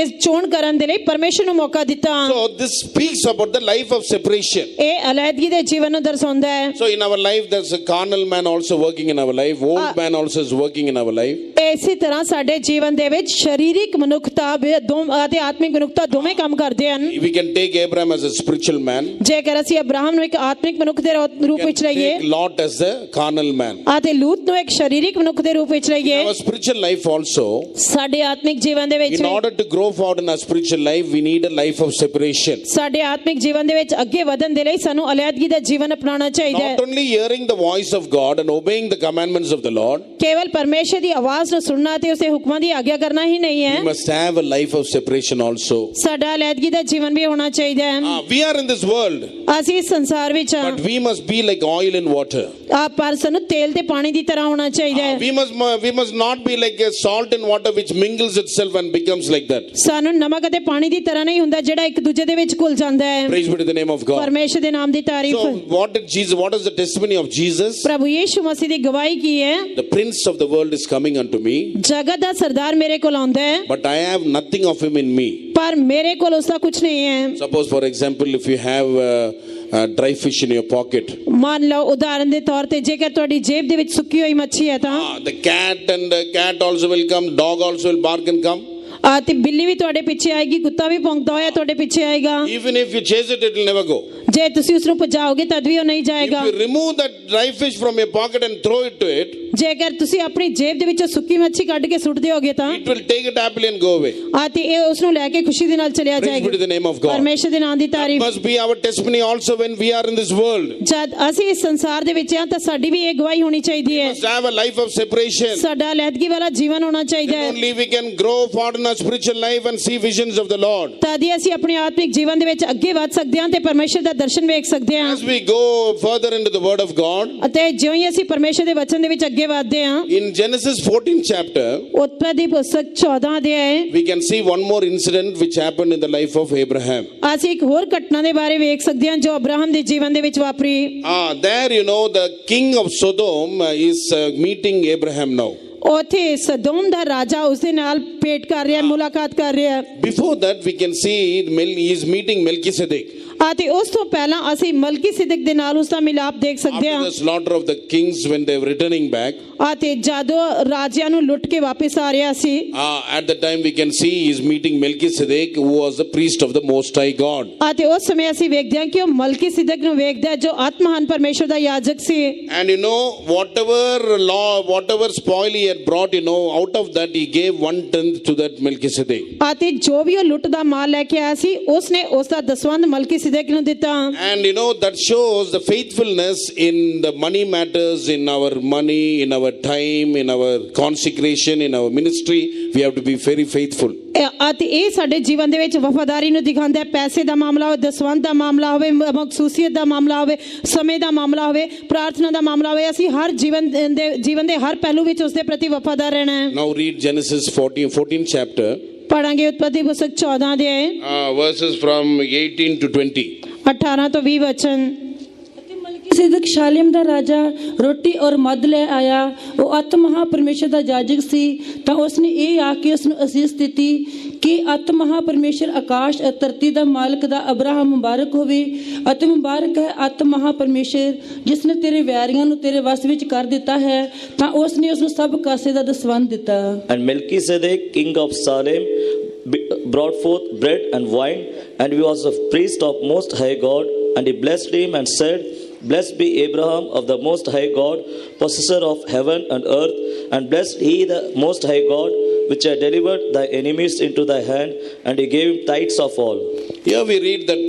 ਇਸ ਚੋਣ ਕਰਨ ਦੇ ਲਈ ਪਰਮੇਸ਼ਰ ਨੂੰ ਮੌਕਾ ਦਿੱਤਾ। So this speaks about the life of separation. ਇਹ ਅਲੈਦਗੀ ਦੇ ਜੀਵਨ ਨੂੰ ਦਰਸਾਉਂਦਾ ਹੈ। So in our life there's a carnal man also working in our life. Old man also is working in our life. ਇਸੇ ਤਰ੍ਹਾਂ ਸਾਡੇ ਜੀਵਨ ਦੇ ਵਿੱਚ ਸਰੀਰਿਕ ਮਨੁੱਖਤਾ ਅਤੇ ਆਤਮਿਕ ਮਨੁੱਖਤਾ ਦੋਵੇਂ ਕੰਮ ਕਰਦੇ ਹਨ। We can take Abraham as a spiritual man. ਜੇਕਰ ਅਸੀਂ ਅਬਰਾਹਮ ਨੂੰ ਇੱਕ ਆਤਮਿਕ ਮਨੁੱਖ ਦੇ ਰੂਪ ਵਿੱਚ ਲਈਏ Take Lot as a carnal man. ਅਤੇ ਲੂਤ ਨੂੰ ਇੱਕ ਸਰੀਰਿਕ ਮਨੁੱਖ ਦੇ ਰੂਪ ਵਿੱਚ ਲਈਏ। Our spiritual life also, ਸਾਡੇ ਆਤਮਿਕ ਜੀਵਨ ਦੇ ਵਿੱਚ in order to grow forward in our spiritual life, we need a life of separation. ਸਾਡੇ ਆਤਮਿਕ ਜੀਵਨ ਦੇ ਵਿੱਚ ਅੱਗੇ ਵਧਣ ਦੇ ਲਈ ਸਾਨੂੰ ਅਲੈਦਗੀ ਦਾ ਜੀਵਨ ਅਪਣਾਉਣਾ ਚਾਹੀਦਾ ਹੈ। Not only hearing the voice of God and obeying the commandments of the Lord, ਕੇਵਲ ਪਰਮੇਸ਼ਰ ਦੀ ਆਵਾਜ਼ ਨੂੰ ਸੁਣਨਾ ਤੇ ਉਸਦੇ ਹੁਕਮਾਂ ਦੀ ਆਗਿਆ ਕਰਨਾ ਹੀ ਨਹੀਂ ਹੈ। we must have a life of separation also. ਸਾਡਾ ਅਲੈਦਗੀ ਦਾ ਜੀਵਨ ਵੀ ਹੋਣਾ ਚਾਹੀਦਾ ਹੈ। We are in this world, ਅਸੀਂ ਇਸ ਸੰਸਾਰ ਵਿੱਚ ਹਾਂ, but we must be like oil and water. ਪਰ ਸਾਨੂੰ ਤੇਲ ਤੇ ਪਾਣੀ ਦੀ ਤਰ੍ਹਾਂ ਹੋਣਾ ਚਾਹੀਦਾ ਹੈ। We must not be like a salt in water which mingles itself and becomes like that. ਸਾਨੂੰ ਨਮਕ ਅਤੇ ਪਾਣੀ ਦੀ ਤਰ੍ਹਾਂ ਨਹੀਂ ਹੁੰਦਾ ਜਿਹੜਾ ਇੱਕ ਦੂਜੇ ਦੇ ਵਿੱਚ ਘੁਲ ਜਾਂਦਾ ਹੈ। Praise be to the name of God. ਪਰਮੇਸ਼ਰ ਦੇ ਨਾਮ ਦੀ ਤਾਰੀਫ। So what is the testimony of Jesus? ਪ੍ਰਭੂ ਯੀਸ਼ੂ ਮਸੀਹ ਦੀ ਗਵਾਹੀ ਕੀ ਹੈ? The prince of the world is coming unto me, ਜਗਤ ਦਾ ਸਰਦਾਰ ਮੇਰੇ ਕੋਲ ਆਉਂਦਾ ਹੈ, but I have nothing of him in me. ਪਰ ਮੇਰੇ ਕੋਲ ਉਸ ਦਾ ਕੁਝ ਨਹੀਂ ਹੈ। Suppose, for example, if you have dry fish in your pocket. ਮੰਨ ਲਓ ਉਦਾਹਰਨ ਦੇ ਤੌਰ ਤੇ ਜੇਕਰ ਤੁਹਾਡੀ ਜੇਬ ਦੇ ਵਿੱਚ ਸੁੱਕੀ ਹੋਈ ਮੱਛੀ ਹੈ ਤਾਂ The cat also will come, dog also will bark and come. ਤੇ ਬਿੱਲੀ ਵੀ ਤੁਹਾਡੇ ਪਿੱਛੇ ਆਏਗੀ, ਕੁੱਤਾ ਵੀ ਭੌਂਕਦਾ ਹੋਇਆ ਤੁਹਾਡੇ ਪਿੱਛੇ ਆਏਗਾ। Even if you chase it, it will never go. ਜੇ ਤੁਸੀਂ ਉਸ ਨੂੰ ਭਜਾਓਗੇ ਤਦ ਵੀ ਉਹ ਨਹੀਂ ਜਾਏਗਾ। If you remove that dry fish from your pocket and throw it to it, ਜੇਕਰ ਤੁਸੀਂ ਆਪਣੀ ਜੇਬ ਦੇ ਵਿੱਚੋਂ ਸੁੱਕੀ ਮੱਛੀ ਕੱਢ ਕੇ ਸੁੱਟ ਦਿਓਗੇ ਤਾਂ it will take it happily and go away. ਤੇ ਇਹ ਉਸ ਨੂੰ ਲੈ ਕੇ ਖੁਸ਼ੀ ਦੇ ਨਾਲ ਚਲਿਆ Praise be ਜਾਏਗਾ। to the name of God. ਪਰਮੇਸ਼ਰ ਦੇ ਨਾਮ ਦੀ That ਤਾਰੀਫ। must be our testimony also when we are in this world. ਜਦ ਅਸੀਂ ਇਸ ਸੰਸਾਰ ਦੇ ਵਿੱਚ ਹਾਂ ਤਾਂ ਸਾਡੀ ਵੀ ਇਹ ਗਵਾਹੀ ਹੋਣੀ ਚਾਹੀਦੀ We ਹੈ। must have a life of separation. ਸਾਡਾ ਅਲੱਦਗੀ ਵਾਲਾ ਜੀਵਨ ਹੋਣਾ ਚਾਹੀਦਾ Then ਹੈ। only we can grow forward in our spiritual life and see visions of the Lord. ਤਦ ਹੀ ਅਸੀਂ ਆਪਣੇ ਆਤਮਿਕ ਜੀਵਨ ਦੇ ਵਿੱਚ ਅੱਗੇ ਵਧ ਸਕਦੇ ਹਾਂ ਤੇ ਪਰਮੇਸ਼ਰ ਦਾ ਦਰਸ਼ਨ ਵੇਖ ਸਕਦੇ ਹਾਂ। As we go further into the word of God, ਅਤੇ ਜਿਉਂ ਹੀ ਅਸੀਂ ਪਰਮੇਸ਼ਰ ਦੇ ਵਚਨ ਦੇ ਵਿੱਚ ਅੱਗੇ ਵਧਦੇ ਹਾਂ, in Genesis 14th chapter, ਉਤਪਤੀ ਪੁਸਤਕ 14 ਅਧਿਆਇ we can see one more incident which happened in the life of Abraham. ਅਸੀਂ ਇੱਕ ਹੋਰ ਘਟਨਾ ਦੇ ਬਾਰੇ ਵੇਖ ਸਕਦੇ ਹਾਂ ਜੋ ਅਬਰਾਹਮ ਦੇ ਜੀਵਨ ਦੇ ਵਿੱਚ ਵਾਪਰੀ। There you know the king of Sodom is meeting Abraham now. ਉੱਥੇ ਸਦੋਮ ਦਾ ਰਾਜਾ ਉਸ ਦੇ ਨਾਲ ਭੇਟ ਕਰ ਰਿਹਾ, ਮੁਲਾਕਾਤ ਕਰ ਰਿਹਾ। Before that we can see he is meeting Melchizedek. ਅਤੇ ਉਸ ਤੋਂ ਪਹਿਲਾਂ ਅਸੀਂ ਮਲਕੀ ਸਿਦਕ ਦੇ ਨਾਲ ਉਸ ਦਾ ਮਿਲਾਪ ਦੇਖ ਸਕਦੇ After ਹਾਂ। the slaughter of the kings when they were returning back, ਅਤੇ ਜਦੋਂ ਰਾਜਿਆਂ ਨੂੰ ਲੁੱਟ ਕੇ ਵਾਪਸ ਆ ਰਿਹਾ ਸੀ, at the time we can see he is meeting Melchizedek who was the priest of the Most High God. ਅਤੇ ਉਸ ਸਮੇਂ ਅਸੀਂ ਵੇਖਦੇ ਹਾਂ ਕਿ ਉਹ ਮਲਕੀ ਸਿਦਕ ਨੂੰ ਵੇਖਦਾ ਹੈ ਜੋ ਆਤਮਹਾਨ ਪਰਮੇਸ਼ਰ ਦਾ ਯਾਜਕ ਸੀ। And you know whatever spoil he had brought, out of that he gave 1/10 to that Melchizedek. ਅਤੇ ਜੋ ਵੀ ਉਹ ਲੁੱਟ ਦਾ ਮਾਲ ਲੈ ਕੇ ਆਇਆ ਸੀ ਉਸਨੇ ਉਸ ਦਾ ਦਸਵੰਧ ਮਲਕੀ ਸਿਦਕ ਨੂੰ ਦਿੱਤਾ। And that shows the faithfulness in the money matters, in our money, in our time, in our consecration, in our ministry. We have to be very faithful. ਅਤੇ ਇਹ ਸਾਡੇ ਜੀਵਨ ਦੇ ਵਿੱਚ ਵਫਾਦਾਰੀ ਨੂੰ ਦਿਖਾਉਂਦਾ ਹੈ। ਪੈਸੇ ਦਾ ਮਾਮਲਾ ਹੋਵੇ, ਦਸਵੰਧ ਦਾ ਮਾਮਲਾ ਹੋਵੇ, ਮਖਸੂਸੀਅਤ ਦਾ ਮਾਮਲਾ ਹੋਵੇ, ਸਮੇਂ ਦਾ ਮਾਮਲਾ ਹੋਵੇ, ਪ੍ਰਾਰਥਨਾ ਦਾ ਮਾਮਲਾ ਹੋਵੇ, ਅਸੀਂ ਹਰ ਜੀਵਨ ਦੇ ਹਰ ਪਹਿਲੂ ਵਿੱਚ ਉਸ ਦੇ ਪ੍ਰਤੀ ਵਫਾਦਾਰ ਰਹਿਣਾ ਹੈ। Now read Genesis 14th chapter, ਪੜਾਂਗੇ ਉਤਪਤੀ ਪੁਸਤਕ 14 ਅਧਿਆਇ verses from 18 to 20. 18 ਤੋਂ 20 ਵਚਨ। ਸਿਦਕ ਸ਼ਾਲੇਮ ਦਾ ਰਾਜਾ ਰੋਟੀ ਔਰ ਮਦ ਲੈ ਆਇਆ। ਉਹ ਅਤ ਮਹਾ ਪਰਮੇਸ਼ਰ ਦਾ ਜਾਜਕ ਸੀ ਤਾਂ ਉਸਨੇ ਇਹ ਆ ਕੇ ਉਸ ਨੂੰ ਅਸੀਸ ਦਿੱਤੀ ਕਿ ਅਤ ਮਹਾ ਪਰਮੇਸ਼ਰ ਆਕਾਸ਼ ਅਤੇ ਧਰਤੀ ਦਾ ਮਾਲਕ ਦਾ ਅਬਰਾਹਮ ਮੁਬਾਰਕ ਹੋਵੇ ਅਤੇ ਮੁਬਾਰਕ ਹੈ ਅਤ ਮਹਾ ਪਰਮੇਸ਼ਰ ਜਿਸ ਨੇ ਤੇਰੇ ਵੈਰੀਆਂ ਨੂੰ ਤੇਰੇ ਵਸ ਵਿੱਚ ਕਰ ਦਿੱਤਾ ਹੈ। ਤਾਂ ਉਸਨੇ ਉਸ ਨੂੰ ਸਭ ਕਾਸੇ ਦਾ ਦਸਵੰਧ ਦਿੱਤਾ। And Melchizedek, king of Salem, brought forth bread and wine, and he was a priest of Most High God, and he blessed him and said, Blessed be Abraham of the Most High God, possessor of heaven and earth, and blessed he the Most High God, which had delivered thy enemies into thy hand, and he gave him tithes of all. Here we read that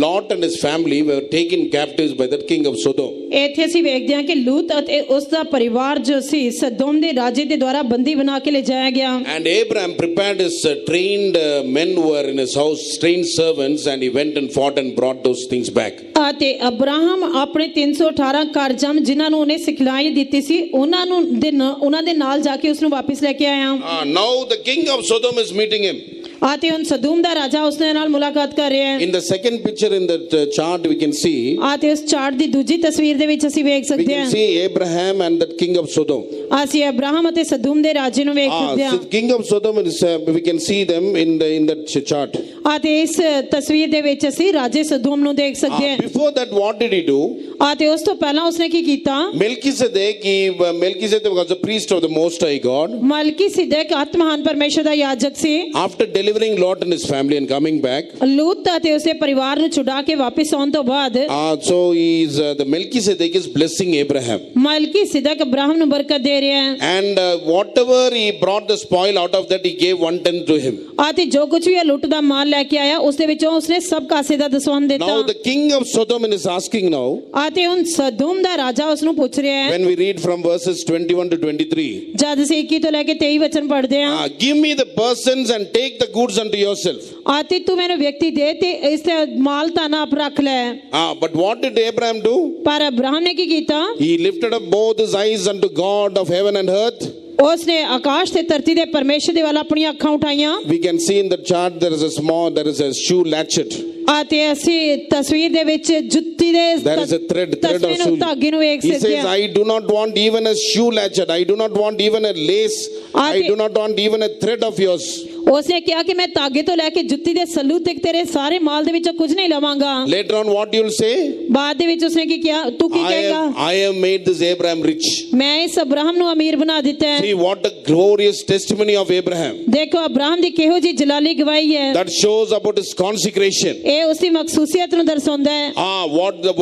Lot and his family were taken captives by that king of Sodom. ਇੱਥੇ ਅਸੀਂ ਵੇਖਦੇ ਹਾਂ ਕਿ ਲੂਤ ਅਤੇ ਉਸ ਦਾ ਪਰਿਵਾਰ ਜੋ ਸੀ ਸਦੋਮ ਦੇ ਰਾਜੇ ਦੇ ਦੁਆਰਾ ਬੰਦੀ ਬਣਾ ਕੇ ਲਿਜਾਇਆ ਗਿਆ। And Abraham prepared his trained men who were in his house, trained servants, and he went and fought and brought those things back. ਅਤੇ ਅਬਰਾਹਮ ਆਪਣੇ 318 ਕਾਰਜਮ ਜਿਨ੍ਹਾਂ ਨੂੰ ਉਹਨੇ ਸਿਖਲਾਈ ਦਿੱਤੀ ਸੀ ਉਹਨਾਂ ਦੇ ਨਾਲ ਜਾ ਕੇ ਉਸ ਨੂੰ ਵਾਪਸ ਲੈ ਕੇ ਆਇਆ। Now the king of Sodom is meeting him. ਅਤੇ ਹੁਣ ਸਦੋਮ ਦਾ ਰਾਜਾ ਉਸ ਦੇ ਨਾਲ ਮੁਲਾਕਾਤ ਕਰ ਰਿਹਾ ਹੈ। In the second picture in that chart we can see, ਅਤੇ ਉਸ ਚਾਰਟ ਦੀ ਦੂਜੀ ਤਸਵੀਰ ਦੇ ਵਿੱਚ ਅਸੀਂ ਵੇਖ we ਸਕਦੇ can ਹਾਂ see Abraham and that king of Sodom. ਅਸੀਂ ਅਬਰਾਹਮ ਅਤੇ ਸਦੋਮ ਦੇ ਰਾਜੇ ਨੂੰ ਵੇਖ ਸਕਦੇ ਹਾਂ। So king of Sodom is we can see them in that chart. ਅਤੇ ਇਸ ਤਸਵੀਰ ਦੇ ਵਿੱਚ ਅਸੀਂ ਰਾਜੇ ਸਦੋਮ ਨੂੰ ਦੇਖ ਸਕਦੇ ਹਾਂ। Before that what did he do? ਅਤੇ ਉਸ ਤੋਂ ਪਹਿਲਾਂ ਉਸਨੇ ਕੀ ਕੀਤਾ? Melchizedek was a priest of the Most High God. ਮਲਕੀ ਸਿਦਕ ਆਤਮਹਾਨ ਪਰਮੇਸ਼ਰ ਦਾ ਯਾਜਕ ਸੀ। After delivering Lot and his family and coming back, ਲੂਤ ਅਤੇ ਉਸਦੇ ਪਰਿਵਾਰ ਨੂੰ ਛੁਡਾ ਕੇ ਵਾਪਸ ਆਉਣ ਤੋਂ ਬਾਅਦ so the Melchizedek is blessing Abraham. Melchizedek Abraham ਨੂੰ ਬਰਕਤ ਦੇ ਰਿਹਾ ਹੈ। And whatever he brought the spoil out of that, he gave 1/10 to him. ਅਤੇ ਜੋ ਕੁਝ ਵੀ ਲੁੱਟ ਦਾ ਮਾਲ ਲੈ ਕੇ ਆਇਆ ਉਸ ਦੇ ਵਿੱਚੋਂ ਉਸਨੇ ਸਭ ਕਾਸੇ ਦਾ ਦਸਵੰਧ ਦਿੱਤਾ। Now the king of Sodom is asking now, ਅਤੇ ਹੁਣ ਸਦੋਮ ਦਾ ਰਾਜਾ ਉਸ ਨੂੰ ਪੁੱਛ ਰਿਹਾ ਹੈ। when we read from verses 21 to 23, ਜਦ ਅਸੀਂ 21 ਤੋਂ ਲੈ ਕੇ 23 ਵਚਨ ਪੜ੍ਹਦੇ ਹਾਂ, give me the persons and take the goods unto yourself. ਅਤੇ ਤੂੰ ਮੈਨੂੰ ਵਿਅਕਤੀ ਦੇ ਤੇ ਇਸ ਤੇ ਮਾਲ ਤਾਨਾ ਆਪ ਰੱਖ ਲੈ। But what did Abraham do? ਪਰ ਅਬਰਾਹਮ ਨੇ ਕੀ ਕੀਤਾ? He lifted up both his eyes unto God of heaven and earth. ਉਸਨੇ ਆਕਾਸ਼ ਤੇ ਧਰਤੀ ਦੇ ਪਰਮੇਸ਼ਰ ਦੇ ਵੱਲ ਆਪਣੀਆਂ ਅੱਖਾਂ ਉਠਾਈਆਂ। We can see in the chart there is a shoe latchet. ਅਤੇ ਅਸੀਂ ਤਸਵੀਰ ਦੇ ਵਿੱਚ ਜੁੱਤੀ ਦੇ There is a thread of shoe. ਧਾਗੇ ਨੂੰ ਵੇਖ He ਸਕਦੇ says, ਹਾਂ। I do not want even a shoe latchet. I do not want even a lace. I do not want even a thread of yours. ਉਸਨੇ ਕਿਹਾ ਕਿ ਮੈਂ ਤਾਗੇ ਤੋਂ ਲੈ ਕੇ ਜੁੱਤੀ ਦੇ ਸੱਲੂ ਤੱਕ ਤੇਰੇ ਸਾਰੇ ਮਾਲ ਦੇ ਵਿੱਚੋਂ ਕੁਝ ਨਹੀਂ ਲਵਾਂਗਾ। Later on, what you will say? ਬਾਅਦ ਦੇ ਵਿੱਚ ਉਸਨੇ ਕੀ ਕਿਹਾ, ਤੂੰ ਕੀ ਕਹੇਗਾ? I have made this Abraham rich. ਮੈਂ ਇਸ ਅਬਰਾਹਮ ਨੂੰ ਅਮੀਰ ਬਣਾ ਦਿੱਤਾ ਹੈ। See what a glorious testimony of Abraham. ਦੇਖੋ ਅਬਰਾਹਮ ਦੀ ਕਿਹੋ ਜੀ ਜਲਾਲੀ ਗਵਾਹੀ ਹੈ। That shows about his consecration. ਇਹ ਉਸ ਦੀ ਮਖਸੂਸੀਅਤ ਨੂੰ ਦਰਸਾਉਂਦਾ ਹੈ। What the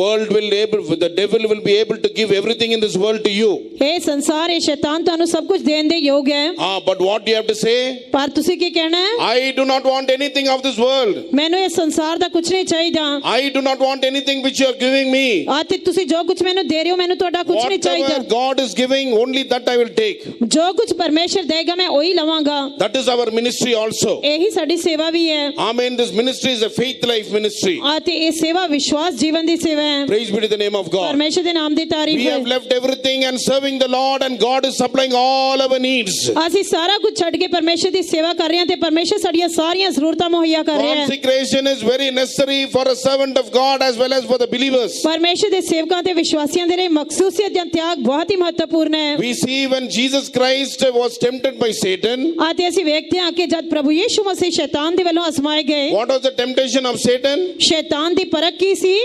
devil will be able to give everything in this world to you. ਇਹ ਸੰਸਾਰ ਇਹ ਸ਼ੈਤਾਨ ਤੁਹਾਨੂੰ ਸਭ ਕੁਝ ਦੇਣ ਦੇ ਯੋਗ ਹੈ। But what do you have to say? ਪਰ ਤੁਸੀਂ ਕੀ ਕਹਿਣਾ ਹੈ? I do not want anything of this world. ਮੈਨੂੰ ਇਹ ਸੰਸਾਰ ਦਾ ਕੁਝ ਨਹੀਂ ਚਾਹੀਦਾ। I do not want anything which you are giving me. ਅਤੇ ਤੁਸੀਂ ਜੋ ਕੁਝ ਮੈਨੂੰ ਦੇ ਰਹੇ ਹੋ ਮੈਨੂੰ ਤੁਹਾਡਾ ਕੁਝ ਨਹੀਂ ਚਾਹੀਦਾ। Whatever God is giving, only that I will take. ਜੋ ਕੁਝ ਪਰਮੇਸ਼ਰ ਦੇਗਾ ਮੈਂ ਉਹੀ ਲਵਾਂਗਾ। That is our ministry also. ਇਹੀ ਸਾਡੀ ਸੇਵਾ ਵੀ ਹੈ। Amen. This ministry is a faith life ministry. ਅਤੇ ਇਹ ਸੇਵਾ ਵਿਸ਼ਵਾਸ ਜੀਵਨ ਦੀ ਸੇਵਾ ਹੈ। Praise be to the name of God. ਪਰਮੇਸ਼ਰ ਦੇ ਨਾਮ ਦੀ ਤਾਰੀਫ We ਹੈ। have left everything and serving the Lord, and God is supplying all our needs. ਅਸੀਂ ਸਾਰਾ ਕੁਝ ਛੱਡ ਕੇ ਪਰਮੇਸ਼ਰ ਦੀ ਸੇਵਾ ਕਰ ਰਹੇ ਹਾਂ ਤੇ ਪਰਮੇਸ਼ਰ ਸਾਡੀਆਂ ਸਾਰੀਆਂ ਜ਼ਰੂਰਤਾਂ ਮੁਹੱਈਆ ਕਰ ਰਿਹਾ ਹੈ। Consecration is very necessary for a servant of God as well as for the believers. ਪਰਮੇਸ਼ਰ ਦੇ ਸੇਵਕਾਂ ਤੇ ਵਿਸ਼ਵਾਸੀਆਂ ਦੇ ਲਈ ਮਖਸੂਸੀਅਤ ਜਾਂ ਤਿਆਗ ਬਹੁਤ ਹੀ ਮਹੱਤਵਪੂਰਨ ਹੈ। We see when Jesus Christ was tempted by Satan. ਅਤੇ ਅਸੀਂ ਵੇਖਦੇ ਹਾਂ ਕਿ ਜਦ ਪ੍ਰਭੂ ਯੀਸ਼ੂ ਮਸੀਹ ਸ਼ੈਤਾਨ ਦੇ ਵੱਲੋਂ ਅਜ਼ਮਾਏ ਗਏ, What was the temptation of Satan? ਸ਼ੈਤਾਨ ਦੀ ਪਰਖ ਕੀ ਸੀ?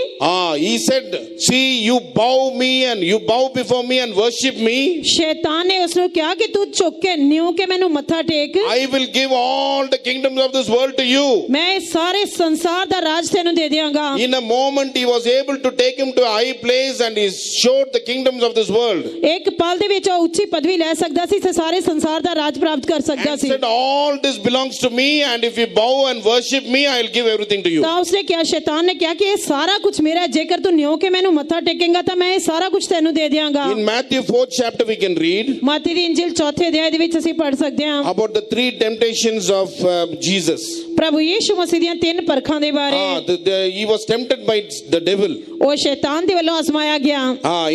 He said, see, you bow me and you bow before me and worship me. ਸ਼ੈਤਾਨ ਨੇ ਉਸ ਨੂੰ ਕਿਹਾ ਕਿ ਤੂੰ ਝੁਕ ਕੇ ਨਿਉ ਕੇ ਮੈਨੂੰ ਮੱਥਾ ਟੇਕ। I will give all the kingdoms of this world to you. ਮੈਂ ਇਸ ਸਾਰੇ ਸੰਸਾਰ ਦਾ ਰਾਜ ਤੈਨੂੰ ਦੇ ਦਿਆਂਗਾ। In a moment, he was able to take him to a high place and he showed the kingdoms of this world. ਇੱਕ ਪਲ ਦੇ ਵਿੱਚ ਉਹ ਉੱਚੀ ਪਦਵੀ ਲੈ ਸਕਦਾ ਸੀ ਤੇ ਸਾਰੇ ਸੰਸਾਰ ਦਾ ਰਾਜ ਪ੍ਰਾਪਤ ਕਰ ਸਕਦਾ And C. said, all this belongs to me, and if you bow and worship me, I will give everything to you. ਤਾਂ ਉਸਨੇ ਕਿਹਾ, ਸ਼ੈਤਾਨ ਨੇ ਕਿਹਾ ਕਿ ਇਹ ਸਾਰਾ ਕੁਝ ਮੇਰਾ ਹੈ, ਜੇਕਰ ਤੂੰ ਨਿਉ ਕੇ ਮੈਨੂੰ ਮੱਥਾ ਟੇਕੇਂਗਾ ਤਾਂ ਮੈਂ ਇਹ ਸਾਰਾ ਕੁਝ ਤੈਨੂੰ ਦੇ ਦਿਆਂਗਾ। In Matthew 4th chapter, we can read ਮਤੀ ਦੀ ਇੰਜੀਲ 4ਥੇ ਅਧਿਆਇ ਦੇ ਵਿੱਚ ਅਸੀਂ ਪੜ੍ਹ ਸਕਦੇ ਹਾਂ about the three temptations of Jesus. ਪ੍ਰਭੂ ਯੀਸ਼ੂ ਮਸੀਹ ਦੀਆਂ ਤਿੰਨ ਪਰਖਾਂ ਦੇ ਬਾਰੇ। He was tempted by the devil. ਉਹ ਸ਼ੈਤਾਨ ਦੇ ਵੱਲੋਂ ਅਜ਼ਮਾਇਆ ਗਿਆ।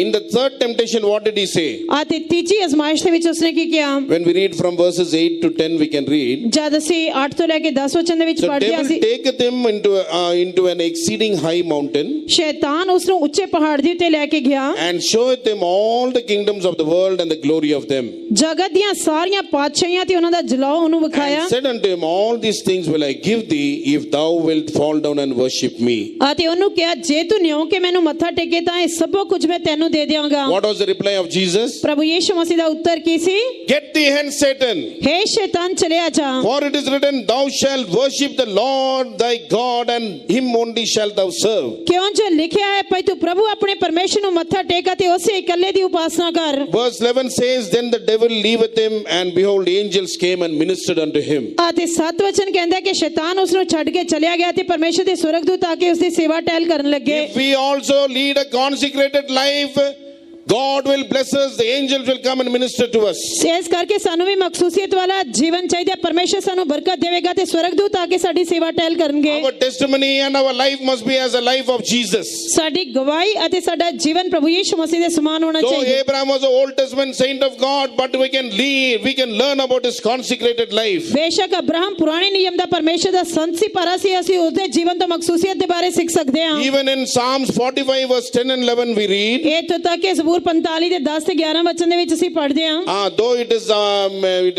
In the third temptation, what did he say? ਅਤੇ ਤੀਜੀ ਅਜ਼ਮਾਇਸ਼ ਦੇ ਵਿੱਚ ਉਸਨੇ ਕੀ ਕਿਹਾ? When we read from verses 8 to 10, we can read. ਜਦ ਅਸੀਂ 8 ਤੋਂ ਲੈ ਕੇ 10 ਵਚਨ ਦੇ ਵਿੱਚ The ਪੜ੍ਹਦੇ ਹਾਂ, devil taketh him into an exceeding high mountain ਸ਼ੈਤਾਨ ਉਸ ਨੂੰ ਉੱਚੇ ਪਹਾੜ ਦੇ ਉੱਤੇ ਲੈ ਕੇ ਗਿਆ and showeth him all the kingdoms of the world and the glory of them. ਜਗਤ ਦੀਆਂ ਸਾਰੀਆਂ ਪਾਤਸ਼ਾਹੀਆਂ ਤੇ ਉਹਨਾਂ ਦਾ ਜਲਾਉ ਉਹਨੂੰ ਵਿਖਾਇਆ। And said unto him, all these things will I give thee if thou wilt fall down and worship me. ਅਤੇ ਉਹਨੂੰ ਕਿਹਾ, ਜੇ ਤੂੰ ਨਿਉ ਕੇ ਮੈਨੂੰ ਮੱਥਾ ਟੇਕੇ ਤਾਂ ਇਹ ਸਭ ਕੁਝ ਮੈਂ ਤੈਨੂੰ ਦੇ ਦਿਆਂਗਾ। What was the reply of Jesus? ਪ੍ਰਭੂ ਯੀਸ਼ੂ ਮਸੀਹ ਦਾ ਉੱਤਰ ਕੀ ਸੀ? Get thee hence, Satan. ਹੇ ਸ਼ੈਤਾਨ ਚਲਿਆ ਜਾ। For it is written, thou shalt worship the Lord thy God, and him only shalt thou serve. ਕਿਉਂ ਜੋ ਲਿਖਿਆ ਹੈ ਭਈ ਤੂੰ ਪ੍ਰਭੂ ਆਪਣੇ ਪਰਮੇਸ਼ਰ ਨੂੰ ਮੱਥਾ ਟੇਕ ਅਤੇ ਉਸੇ ਇਕੱਲੇ ਦੀ ਉਪਾਸਨਾ ਕਰ। Verse 11 says, then the devil leaveth him, and behold, angels came and ministered unto him. ਅਤੇ 7 ਵਚਨ ਕਹਿੰਦਾ ਕਿ ਸ਼ੈਤਾਨ ਉਸ ਨੂੰ ਛੱਡ ਕੇ ਚਲਿਆ ਗਿਆ ਤੇ ਪਰਮੇਸ਼ਰ ਦੇ ਸੁਰਗਦੂਤ ਆ ਕੇ ਉਸ ਦੀ ਸੇਵਾ ਟਹਿਲ ਕਰਨ ਲੱਗੇ। If we also lead a consecrated life, God will bless us, the angels will come and minister to us. ਇਸ ਕਰਕੇ ਸਾਨੂੰ ਵੀ ਮਖਸੂਸੀਅਤ ਵਾਲਾ ਜੀਵਨ ਚਾਹੀਦਾ। ਪਰਮੇਸ਼ਰ ਸਾਨੂੰ ਬਰਕਤ ਦੇਵੇਗਾ ਤੇ ਸਵਰਗਦੂਤ ਆ ਕੇ ਸਾਡੀ ਸੇਵਾ ਟਹਿਲ ਕਰਨਗੇ। Our testimony and our life must be as a life of Jesus. ਸਾਡੀ ਗਵਾਹੀ ਅਤੇ ਸਾਡਾ ਜੀਵਨ ਪ੍ਰਭੂ ਯੀਸ਼ੂ ਮਸੀਹ ਦੇ ਸਮਾਨ ਹੋਣਾ Though ਚਾਹੀਦਾ। Abraham was an Old Testament saint of God, but we can learn about his consecrated life. ਬੇਸ਼ੱਕ ਅਬਰਾਹਮ ਪੁਰਾਣੇ ਨਿਯਮ ਦਾ ਪਰਮੇਸ਼ਰ ਦਾ ਸੰਤ ਸੀ, ਪਰ ਅਸੀਂ ਉਸਦੇ ਜੀਵਨ ਤੋਂ ਮਖਸੂਸੀਅਤ ਦੇ ਬਾਰੇ ਸਿੱਖ ਸਕਦੇ ਹਾਂ। Even in Psalms 45 verse 10 and 11 we read. ਇੱਥੋਂ ਤੱਕ ਕਿ ਜ਼ਬੂਰ 45 ਦੇ 10 ਤੇ 11 ਵਚਨ ਦੇ ਵਿੱਚ ਅਸੀਂ ਪੜ੍ਹਦੇ ਹਾਂ। Though it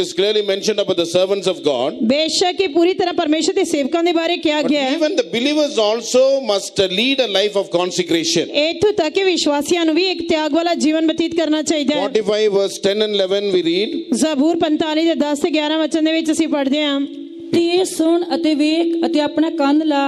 is clearly mentioned about the servants of God. ਬੇਸ਼ੱਕ ਇਹ ਪੂਰੀ ਤਰ੍ਹਾਂ ਪਰਮੇਸ਼ਰ ਦੇ ਸੇਵਕਾਂ ਦੇ ਬਾਰੇ ਕਿਹਾ But ਗਿਆ ਹੈ। even the believers also must lead a life of consecration. ਇੱਥੋਂ ਤੱਕ ਕਿ ਵਿਸ਼ਵਾਸੀਆਂ ਨੂੰ ਵੀ ਇੱਕ ਤਿਆਗ ਵਾਲਾ ਜੀਵਨ ਬਤੀਤ ਕਰਨਾ ਚਾਹੀਦਾ ਹੈ। 45 verse 10 and 11 we read. ਜ਼ਬੂਰ 45 ਦੇ 10 ਤੇ 11 ਵਚਨ ਦੇ ਵਿੱਚ ਅਸੀਂ ਪੜ੍ਹਦੇ ਹਾਂ। ਤੇ ਸੁਣ ਅਤੇ ਵੇਖ ਅਤੇ ਆਪਣਾ ਕੰਨ ਲਾ,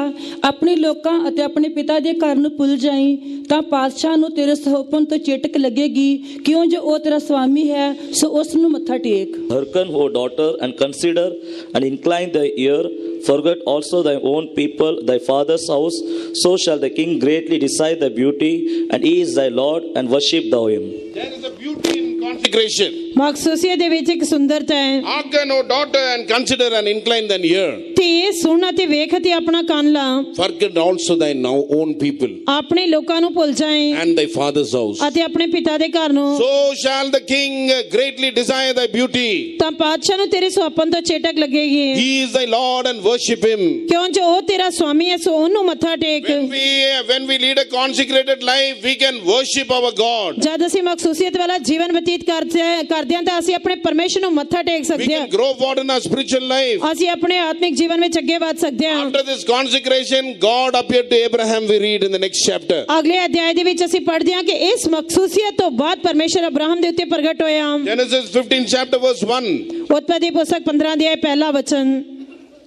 ਆਪਣੇ ਲੋਕਾਂ ਅਤੇ ਆਪਣੇ ਪਿਤਾ ਦੇ ਘਰ ਨੂੰ ਭੁੱਲ ਜਾਈ, ਤਾਂ ਪਾਤਸ਼ਾਹ ਨੂੰ ਤੇਰੇ ਸਹੁਕਮ ਤੋਂ ਚੇਟਕ ਲੱਗੇਗੀ, ਕਿਉਂ ਜੋ ਉਹ ਤੇਰਾ ਸਵਾਮੀ ਹੈ ਸੋ ਉਸ ਨੂੰ ਮੱਥਾ ਟੇਕ। Hearken, O daughter, and consider, and incline thy ear. Forget also thy own people, thy father's house. So shall the king greatly decide thy beauty, and he is thy Lord, and worship thou him. There is a beauty in consecration. ਮਖਸੂਸੀਅਤ ਦੇ ਵਿੱਚ ਇੱਕ ਸੁੰਦਰਤਾ ਹੈ। Hearken, O daughter, and consider and incline thine ear. ਅਸੀਂ ਇਹ ਸੁਣ ਅਤੇ ਵੇਖ ਅਤੇ ਆਪਣਾ ਕੰਨ ਲਾ, Forget also thy now own people ਆਪਣੇ ਲੋਕਾਂ ਨੂੰ ਭੁੱਲ ਜਾਏ and thy father's house. ਅਤੇ ਆਪਣੇ ਪਿਤਾ ਦੇ ਘਰ ਨੂੰ। So shall the king greatly desire thy beauty. ਤਾਂ ਪਾਤਸ਼ਾਹ ਨੂੰ ਤੇਰੇ ਸੁਹੱਪਣ ਤੋਂ ਚੇਟਕ ਲੱਗੇਗੀ, He is thy Lord and worship him. ਕਿਉਂ ਜੋ ਉਹ ਤੇਰਾ ਸੁਆਮੀ ਹੈ ਸੋ ਉਹਨੂੰ ਮੱਥਾ ਟੇਕ। When we lead a consecrated life, we can worship our God. ਜਦ ਅਸੀਂ ਮਖਸੂਸੀਅਤ ਵਾਲਾ ਜੀਵਨ ਬਤੀਤ ਕਰਦੇ ਹਾਂ ਤਾਂ ਅਸੀਂ ਆਪਣੇ ਪਰਮੇਸ਼ਰ ਨੂੰ ਮੱਥਾ ਟੇਕ We ਸਕਦੇ ਹਾਂ, can grow forward in our spiritual life. ਅਸੀਂ ਆਪਣੇ ਆਤਮਿਕ ਜੀਵਨ ਵਿੱਚ ਅੱਗੇ ਵਧ ਸਕਦੇ ਹਾਂ। After this consecration, God appeared to Abraham, we read in the next chapter. ਅਗਲੇ ਅਧਿਆਇ ਦੇ ਵਿੱਚ ਅਸੀਂ ਪੜ੍ਹਦੇ ਹਾਂ ਕਿ ਇਸ ਮਖਸੂਸੀਅਤ ਤੋਂ ਬਾਅਦ ਪਰਮੇਸ਼ਰ ਅਬਰਾਹਮ ਦੇ ਉੱਤੇ ਪ੍ਰਗਟ ਹੋਇਆ। Genesis 15 chapter verse 1. ਉਤਪਤੀ ਪੁਸਤਕ 15 ਅਧਿਆਇ ਪਹਿਲਾ ਵਚਨ।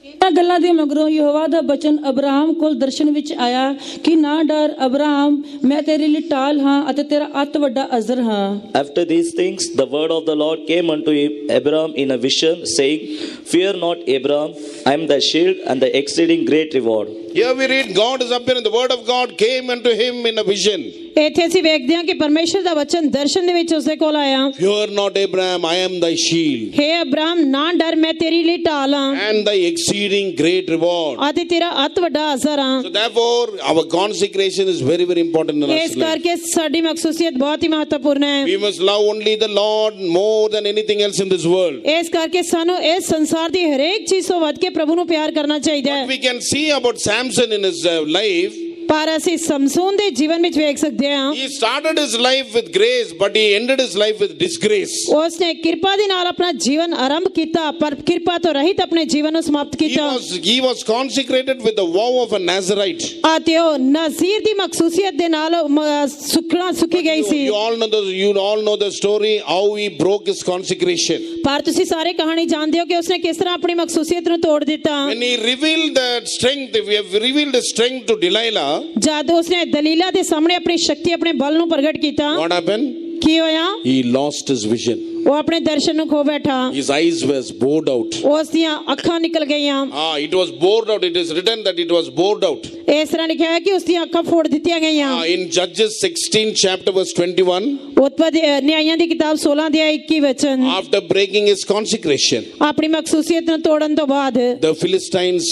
ਇਹਨਾਂ ਗੱਲਾਂ ਦੇ ਮਗਰੋਂ ਯਹੋਵਾ ਦਾ ਬਚਨ ਅਬਰਾਹਮ ਕੋਲ ਦਰਸ਼ਨ ਵਿੱਚ ਆਇਆ ਕਿ ਨਾ ਡਰ ਅਬਰਾਹਮ, ਮੈਂ ਤੇਰੇ ਲਈ ਢਾਲ ਹਾਂ ਅਤੇ ਤੇਰਾ ਅਤ ਵੱਡਾ ਅਜ਼ਰ ਹਾਂ। After these things, the word of the Lord came unto Abraham in a vision, saying, Fear not, Abraham, I am thy shield and thy exceeding great reward. Here we read God is appearing. The word of God came unto him in a vision. ਇੱਥੇ ਅਸੀਂ ਵੇਖਦੇ ਹਾਂ ਕਿ ਪਰਮੇਸ਼ਰ ਦਾ ਵਚਨ ਦਰਸ਼ਨ ਦੇ ਵਿੱਚ ਉਸਦੇ ਕੋਲ ਆਇਆ। Fear not, Abraham, I am thy shield hey Abraham ਨਾ ਡਰ, ਮੈਂ ਤੇਰੀ ਲਈ ਢਾਲ ਹਾਂ and thy exceeding great reward. ਅਤੇ ਤੇਰਾ ਅਤ ਵੱਡਾ ਅਜ਼ਰ ਹਾਂ। So therefore, our consecration is very, very important in our ਇਸ life. ਕਰਕੇ ਸਾਡੀ ਮਖਸੂਸੀਅਤ ਬਹੁਤ ਹੀ ਮਹੱਤਵਪੂਰਨ ਹੈ। We must love only the Lord more than anything else in this world. ਇਸ ਕਰਕੇ ਸਾਨੂੰ ਇਸ ਸੰਸਾਰ ਦੀ ਹਰੇਕ ਚੀਜ਼ ਤੋਂ ਵੱਧ ਕੇ ਪ੍ਰਭੂ ਨੂੰ ਪਿਆਰ ਕਰਨਾ ਚਾਹੀਦਾ What ਹੈ। we can see about Samson in his life, ਪਰ ਅਸੀਂ ਸਮਸੋਨ ਦੇ ਜੀਵਨ ਵਿੱਚ ਵੇਖ ਸਕਦੇ ਹਾਂ he started his life with grace, but he ended his life with disgrace. ਉਸਨੇ ਕਿਰਪਾ ਦੇ ਨਾਲ ਆਪਣਾ ਜੀਵਨ ਆਰੰਭ ਕੀਤਾ ਪਰ ਕਿਰਪਾ ਤੋਂ ਰਹਿਤ ਆਪਣੇ ਜੀਵਨ ਨੂੰ ਸਮਾਪਤ ਕੀਤਾ। He was consecrated with the vow of a Nazarite. ਅਤੇ ਉਹ ਨਜ਼ੀਰ ਦੀ ਮਖਸੂਸੀਅਤ ਦੇ ਨਾਲ ਸੁੱਕੀ ਗਈ ਸੀ। You all know the story how he broke his consecration. ਪਰ ਤੁਸੀਂ ਸਾਰੇ ਕਹਾਣੀ ਜਾਣਦੇ ਹੋ ਕਿ ਉਸਨੇ ਕਿਸ ਤਰ੍ਹਾਂ ਆਪਣੀ ਮਖਸੂਸੀਅਤ ਨੂੰ ਤੋੜ ਦਿੱਤਾ। When he revealed that strength, we have revealed the strength to Delilah. ਜਦ ਉਸਨੇ ਦਲੀਲਾ ਦੇ ਸਾਹਮਣੇ ਆਪਣੀ ਸ਼ਕਤੀ ਆਪਣੇ ਬਲ ਨੂੰ ਪ੍ਰਗਟ ਕੀਤਾ, What happened? ਕੀ ਹੋਇਆ? He lost his vision. ਉਹ ਆਪਣੇ ਦਰਸ਼ਨ ਨੂੰ ਖੋ ਬੈਠਾ। His eyes were bored out. ਉਸ ਦੀਆਂ ਅੱਖਾਂ ਨਿਕਲ ਗਈਆਂ। It was bored out. It is written that it was bored out. ਇਸ ਤਰ੍ਹਾਂ ਲਿਖਿਆ ਹੈ ਕਿ ਉਸ ਦੀਆਂ ਅੱਖਾਂ ਫੋੜ ਦਿੱਤੀਆਂ ਗਈਆਂ। In Judges 16 chapter verse 21. ਉਤਪਤੀ ਨਿਆਂਇਆਂ ਦੀ ਕਿਤਾਬ 16 ਅਧਿਆਇ 21 ਵਚਨ। After breaking his consecration, ਆਪਣੀ ਮਖਸੂਸੀਅਤ ਨੂੰ ਤੋੜਨ ਤੋਂ ਬਾਅਦ the Philistines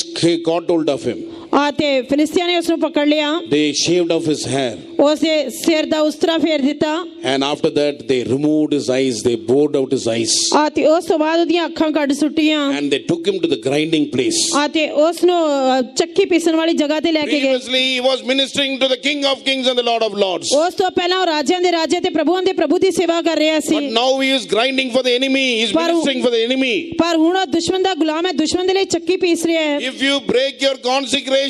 got hold of him. ਅਤੇ ਫਿਲਿਸਤੀਆਂ ਨੇ ਉਸ ਨੂੰ ਪਕੜ ਲਿਆ। They shaved off his hair. ਉਸ ਦੇ ਸਿਰ ਦਾ ਉਸਤਰਾ ਫੇਰ ਦਿੱਤਾ। And after that, they removed his eyes. They bored out his eyes. ਅਤੇ ਉਸ ਤੋਂ ਬਾਅਦ ਉਹਦੀਆਂ ਅੱਖਾਂ ਕੱਢ ਸੁੱਟੀਆਂ। And they took him to the grinding place. ਅਤੇ ਉਸ ਨੂੰ ਚੱਕੀ ਪੀਸਣ ਵਾਲੀ ਜਗ੍ਹਾ ਤੇ ਲੈ ਕੇ ਗਏ। Previously, he was ministering to the King of Kings and the Lord of Lords. ਉਸ ਤੋਂ ਪਹਿਲਾਂ ਉਹ ਰਾਜਿਆਂ ਦੇ ਰਾਜੇ ਤੇ ਪ੍ਰਭੂਆਂ ਦੇ ਪ੍ਰਭੂ ਦੀ ਸੇਵਾ ਕਰ ਰਿਹਾ ਸੀ। But now he is grinding for the enemy. He is ministering for the enemy. ਪਰ ਹੁਣ ਉਹ ਦੁਸ਼ਮਣ ਦਾ ਗੁਲਾਮ ਹੈ, ਦੁਸ਼ਮਣ ਦੇ ਲਈ ਚੱਕੀ ਪੀਸ ਰਿਹਾ ਹੈ। If you break your consecration,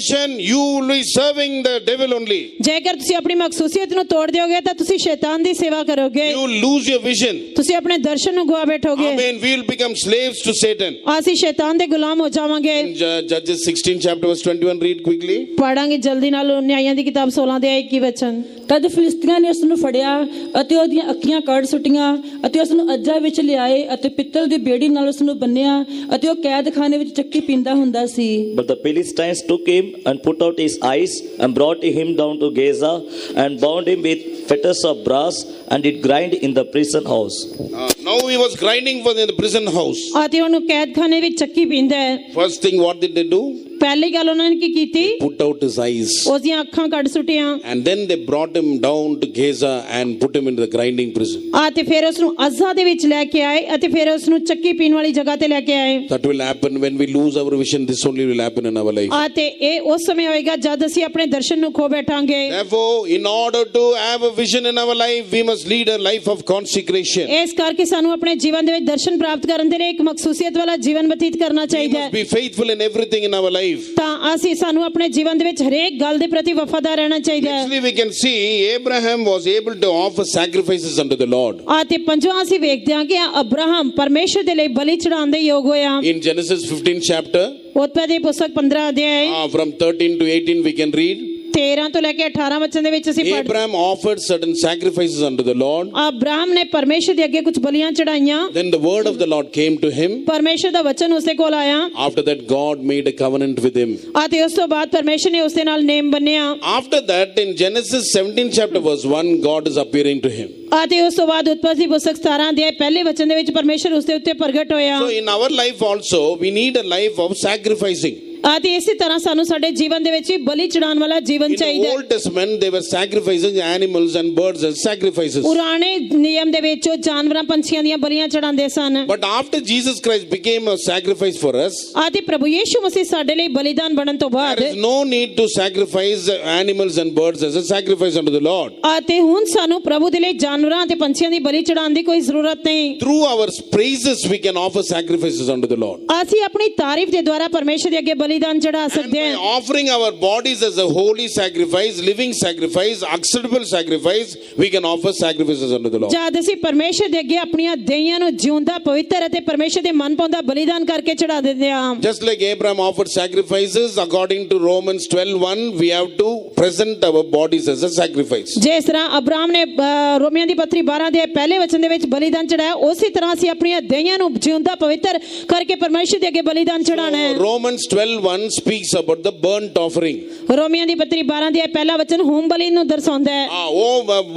you will be serving the devil only. ਜੇਕਰ ਤੁਸੀਂ ਆਪਣੀ ਮਖਸੂਸੀਅਤ ਨੂੰ ਤੋੜ ਦਿਓਗੇ ਤਾਂ ਤੁਸੀਂ ਸ਼ੈਤਾਨ ਦੀ ਸੇਵਾ ਕਰੋਗੇ। You will lose your vision. ਤੁਸੀਂ ਆਪਣੇ ਦਰਸ਼ਨ ਨੂੰ ਗਵਾ ਬੈਠੋਗੇ। Amen. We will become slaves to Satan. ਅਸੀਂ ਸ਼ੈਤਾਨ ਦੇ ਗੁਲਾਮ ਹੋ ਜਾਵਾਂਗੇ। In Judges 16 chapter verse 21, read quickly. ਪੜਾਂਗੇ ਜਲਦੀ ਨਾਲ ਨਿਆਂਇਆਂ ਦੀ ਕਿਤਾਬ 16 ਦੇ 21 ਵਚਨ। ਤਦ ਫਿਲਿਸਤੀਆਂ ਨੇ ਉਸ ਨੂੰ ਫੜਿਆ ਅਤੇ ਉਹਦੀਆਂ ਅੱਖੀਆਂ ਕੱਢ ਸੁੱਟੀਆਂ ਅਤੇ ਉਸ ਨੂੰ ਅੱਜਾ ਵਿੱਚ ਲਿਆਏ ਅਤੇ ਪਿੱਤਲ ਦੀ ਬੇੜੀ ਨਾਲ ਉਸ ਨੂੰ ਬੰਨਿਆ ਅਤੇ ਉਹ ਕੈਦਖਾਨੇ ਵਿੱਚ ਚੱਕੀ ਪੀਂਦਾ ਹੁੰਦਾ ਸੀ। But the Philistines took him and put out his eyes and brought him down to Gaza and bound him with fetters of brass and did grind in the prison house. Now he was grinding for the prison house. ਅਤੇ ਉਹਨੂੰ ਕੈਦਖਾਨੇ ਵਿੱਚ ਚੱਕੀ ਪੀਂਦਾ ਹੈ। First thing, what did they do? ਪਹਿਲੀ ਗੱਲ ਉਹਨਾਂ ਨੇ ਕੀ ਕੀਤੀ? Put out his eyes. ਉਸ ਦੀਆਂ ਅੱਖਾਂ ਕੱਢ ਸੁੱਟੀਆਂ। And then they brought him down to Gaza and put him into the grinding prison. ਅਤੇ ਫਿਰ ਉਸ ਨੂੰ ਅਜ਼ਾ ਦੇ ਵਿੱਚ ਲੈ ਕੇ ਆਏ ਅਤੇ ਫਿਰ ਉਸ ਨੂੰ ਚੱਕੀ ਪੀਣ ਵਾਲੀ ਜਗ੍ਹਾ ਤੇ ਲੈ ਕੇ ਆਏ। That will happen when we lose our vision. This only will happen in our life. ਅਤੇ ਇਹ ਉਸ ਸਮੇਂ ਹੋਏਗਾ ਜਦ ਅਸੀਂ ਆਪਣੇ ਦਰਸ਼ਨ ਨੂੰ ਖੋ ਬੈਠਾਂਗੇ। Therefore, in order to have a vision in our life, we must lead a life of consecration. ਇਸ ਕਰਕੇ ਸਾਨੂੰ ਆਪਣੇ ਜੀਵਨ ਦੇ ਵਿੱਚ ਦਰਸ਼ਨ ਪ੍ਰਾਪਤ ਕਰਨ ਦੇ ਲਈ ਇੱਕ ਮਖਸੂਸੀਅਤ ਵਾਲਾ ਜੀਵਨ ਬਤੀਤ ਕਰਨਾ We ਚਾਹੀਦਾ ਹੈ। must be faithful in everything in our life. ਤਾਂ ਅਸੀਂ ਸਾਨੂੰ ਆਪਣੇ ਜੀਵਨ ਦੇ ਵਿੱਚ ਹਰੇਕ ਗੱਲ ਦੇ ਪ੍ਰਤੀ ਵਫਾਦਾਰ ਰਹਿਣਾ ਚਾਹੀਦਾ ਹੈ। Actually, we can see Abraham was able to offer sacrifices unto the Lord. ਅਤੇ ਪੰਜਵਾਂ ਅਸੀਂ ਵੇਖਦੇ ਹਾਂ ਕਿ ਅਬਰਾਹਮ ਪਰਮੇਸ਼ਰ ਦੇ ਲਈ ਬਲੀ ਚੜਾਉਣ ਦੇ ਯੋਗ ਹੋਇਆ। In Genesis 15 chapter, ਉਤਪਤੀ ਪੁਸਤਕ 15 ਅਧਿਆਇ from 13 to 18 we can read. 13 ਤੋਂ ਲੈ ਕੇ 18 ਵਚਨ ਦੇ ਵਿੱਚ ਅਸੀਂ ਪੜ੍ਹ Abraham offered certain sacrifices unto the Lord. Abraham ਨੇ ਪਰਮੇਸ਼ਰ ਦੇ ਅੱਗੇ ਕੁਝ ਬਲੀਆਂ ਚੜਾਈਆਂ Then the word of the Lord came to him. ਪਰਮੇਸ਼ਰ ਦਾ ਵਚਨ ਉਸਦੇ ਕੋਲ ਆਇਆ After that, God made a covenant with him. ਅਤੇ ਉਸ ਤੋਂ ਬਾਅਦ ਪਰਮੇਸ਼ਰ ਨੇ ਉਸਦੇ ਨਾਲ ਨੇਮ ਬੰਨਿਆ After that, in Genesis 17 chapter verse 1, God is appearing to him. ਅਤੇ ਉਸ ਤੋਂ ਬਾਅਦ ਉਤਪਤੀ ਪੁਸਤਕ 17 ਅਧਿਆਇ ਪਹਿਲੇ ਵਚਨ ਦੇ ਵਿੱਚ ਪਰਮੇਸ਼ਰ ਉਸਦੇ ਉੱਤੇ ਪ੍ਰਗਟ ਹੋਇਆ So in our life also, we need a life of sacrificing. ਅਤੇ ਇਸੇ ਤਰ੍ਹਾਂ ਸਾਨੂੰ ਸਾਡੇ ਜੀਵਨ ਦੇ ਵਿੱਚ ਵੀ ਬਲੀ ਚੜਾਉਣ ਵਾਲਾ ਜੀਵਨ In the ਚਾਹੀਦਾ Old Testament, they were sacrificing animals and birds as sacrifices. ਪੁਰਾਣੇ ਨਿਯਮ ਦੇ ਵਿੱਚ ਉਹ ਜਾਨਵਰਾਂ ਪੰਛੀਆਂ ਦੀਆਂ ਬਲੀਆਂ ਚੜਾਉਂਦੇ ਸਨ But after Jesus Christ became a sacrifice for us, ਅਤੇ ਪ੍ਰਭੂ ਯੀਸ਼ੂ ਮਸੀਹ ਸਾਡੇ ਲਈ ਬਲੀਦਾਨ ਬਣਨ ਤੋਂ ਬਾਅਦ there is no need to sacrifice animals and birds as a sacrifice unto the Lord. ਅਤੇ ਹੁਣ ਸਾਨੂੰ ਪ੍ਰਭੂ ਦੇ ਲਈ ਜਾਨਵਰਾਂ ਅਤੇ ਪੰਛੀਆਂ ਦੀ ਬਲੀ ਚੜਾਉਣ ਦੀ ਕੋਈ ਜ਼ਰੂਰਤ ਨਹੀਂ Through our praises, we can offer sacrifices unto the Lord. ਅਸੀਂ ਆਪਣੀ ਤਾਰੀਫ ਦੇ ਦੁਆਰਾ ਪਰਮੇਸ਼ਰ ਦੇ ਅੱਗੇ ਬਲੀਦਾਨ ਚੜਾ And ਸਕਦੇ by ਹਾਂ offering our bodies as a holy sacrifice, living sacrifice, acceptable sacrifice, we can offer sacrifices unto the Lord. ਜਦ ਅਸੀਂ ਪਰਮੇਸ਼ਰ ਦੇ ਅੱਗੇ ਆਪਣੀਆਂ ਦੇਹੀਆਂ ਨੂੰ ਜਿਉਂਦਾ ਪਵਿੱਤਰ ਅਤੇ ਪਰਮੇਸ਼ਰ ਦੇ ਮਨ ਪਾਉਂਦਾ ਬਲੀਦਾਨ ਕਰਕੇ ਚੜਾ ਦਿੰਦੇ ਹਾਂ Just like Abraham offered sacrifices, according to Romans 12:1, we have to present our bodies as a sacrifice. ਜਿਸ ਤਰ੍ਹਾਂ ਅਬਰਾਮ ਨੇ ਰੋਮੀਆਂ ਦੀ ਪੱਤਰੀ 12 ਦੇ ਪਹਿਲੇ ਵਚਨ ਦੇ ਵਿੱਚ ਬਲੀਦਾਨ ਚੜਾਇਆ ਉਸੇ ਤਰ੍ਹਾਂ ਅਸੀਂ ਆਪਣੀਆਂ ਦੇਹੀਆਂ ਨੂੰ ਜਿਉਂਦਾ ਪਵਿੱਤਰ ਕਰਕੇ ਪਰਮੇਸ਼ਰ ਦੇ ਅੱਗੇ ਬਲੀਦਾਨ ਚੜਾਉਣਾ ਹੈ Romans 12:1 speaks about the burnt offering. ਰੋਮੀਆਂ ਦੀ ਪੱਤਰੀ 12 ਦੇ ਪਹਿਲਾ ਵਚਨ ਹੋਮ ਬਲੀ ਨੂੰ ਦਰਸਾਉਂਦਾ ਹੈ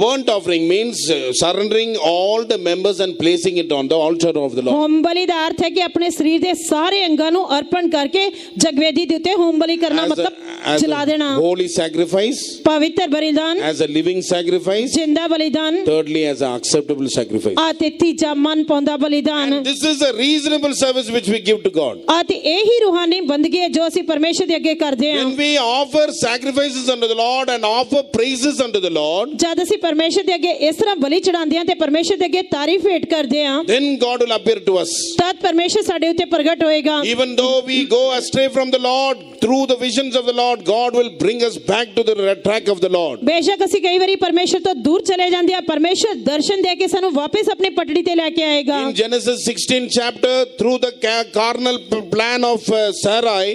Burnt offering means surrendering all the members and placing it on the altar of the Lord. ਹੋਮ ਬਲੀ ਦਾ ਅਰਥ ਹੈ ਕਿ ਆਪਣੇ ਸਰੀਰ ਦੇ ਸਾਰੇ ਅੰਗਾਂ ਨੂੰ ਅਰਪਣ ਕਰਕੇ ਜਗਵੇਦੀ ਦੇ ਉੱਤੇ ਹੋਮ ਬਲੀ ਕਰਨਾ ਮਤਲਬ ਜਲਾ ਦੇਣਾ holy sacrifice, ਪਵਿੱਤਰ ਬਲੀਦਾਨ as a living sacrifice, ਜਿੰਦਾ ਬਲੀਦਾਨ thirdly as an acceptable sacrifice. ਅਤੇ ਤੀਜਾ ਮਨ ਪਾਉਂਦਾ ਬਲੀਦਾਨ And this is a reasonable service which we give to God. ਅਤੇ ਇਹੀ ਰੂਹਾਨੀ ਬੰਦਗੀ ਹੈ ਜੋ ਅਸੀਂ ਪਰਮੇਸ਼ਰ ਦੇ ਅੱਗੇ ਕਰਦੇ ਹਾਂ When we offer sacrifices unto the Lord and offer praises unto the Lord, ਜਦ ਅਸੀਂ ਪਰਮੇਸ਼ਰ ਦੇ ਅੱਗੇ ਇਸ ਤਰ੍ਹਾਂ ਬਲੀ ਚੜਾਉਂਦੇ ਹਾਂ ਤੇ ਪਰਮੇਸ਼ਰ ਦੇ ਅੱਗੇ ਤਾਰੀਫ ਭੇਟ ਕਰਦੇ ਹਾਂ then God will appear to us. ਤਦ ਪਰਮੇਸ਼ਰ ਸਾਡੇ ਉੱਤੇ ਪ੍ਰਗਟ ਹੋਏਗਾ Even though we go astray from the Lord, through the visions of the Lord, God will bring us back to the track of the Lord. ਬੇਸ਼ੱਕ ਅਸੀਂ ਕਈ ਵਾਰੀ ਪਰਮੇਸ਼ਰ ਤੋਂ ਦੂਰ ਚਲੇ ਜਾਂਦੇ ਹਾਂ ਪਰਮੇਸ਼ਰ ਦਰਸ਼ਨ ਦੇ ਕੇ ਸਾਨੂੰ ਵਾਪਸ ਆਪਣੀ ਪਟੜੀ ਤੇ ਲੈ ਕੇ ਆਏਗਾ In Genesis 16 chapter, through the carnal plan of Sarai,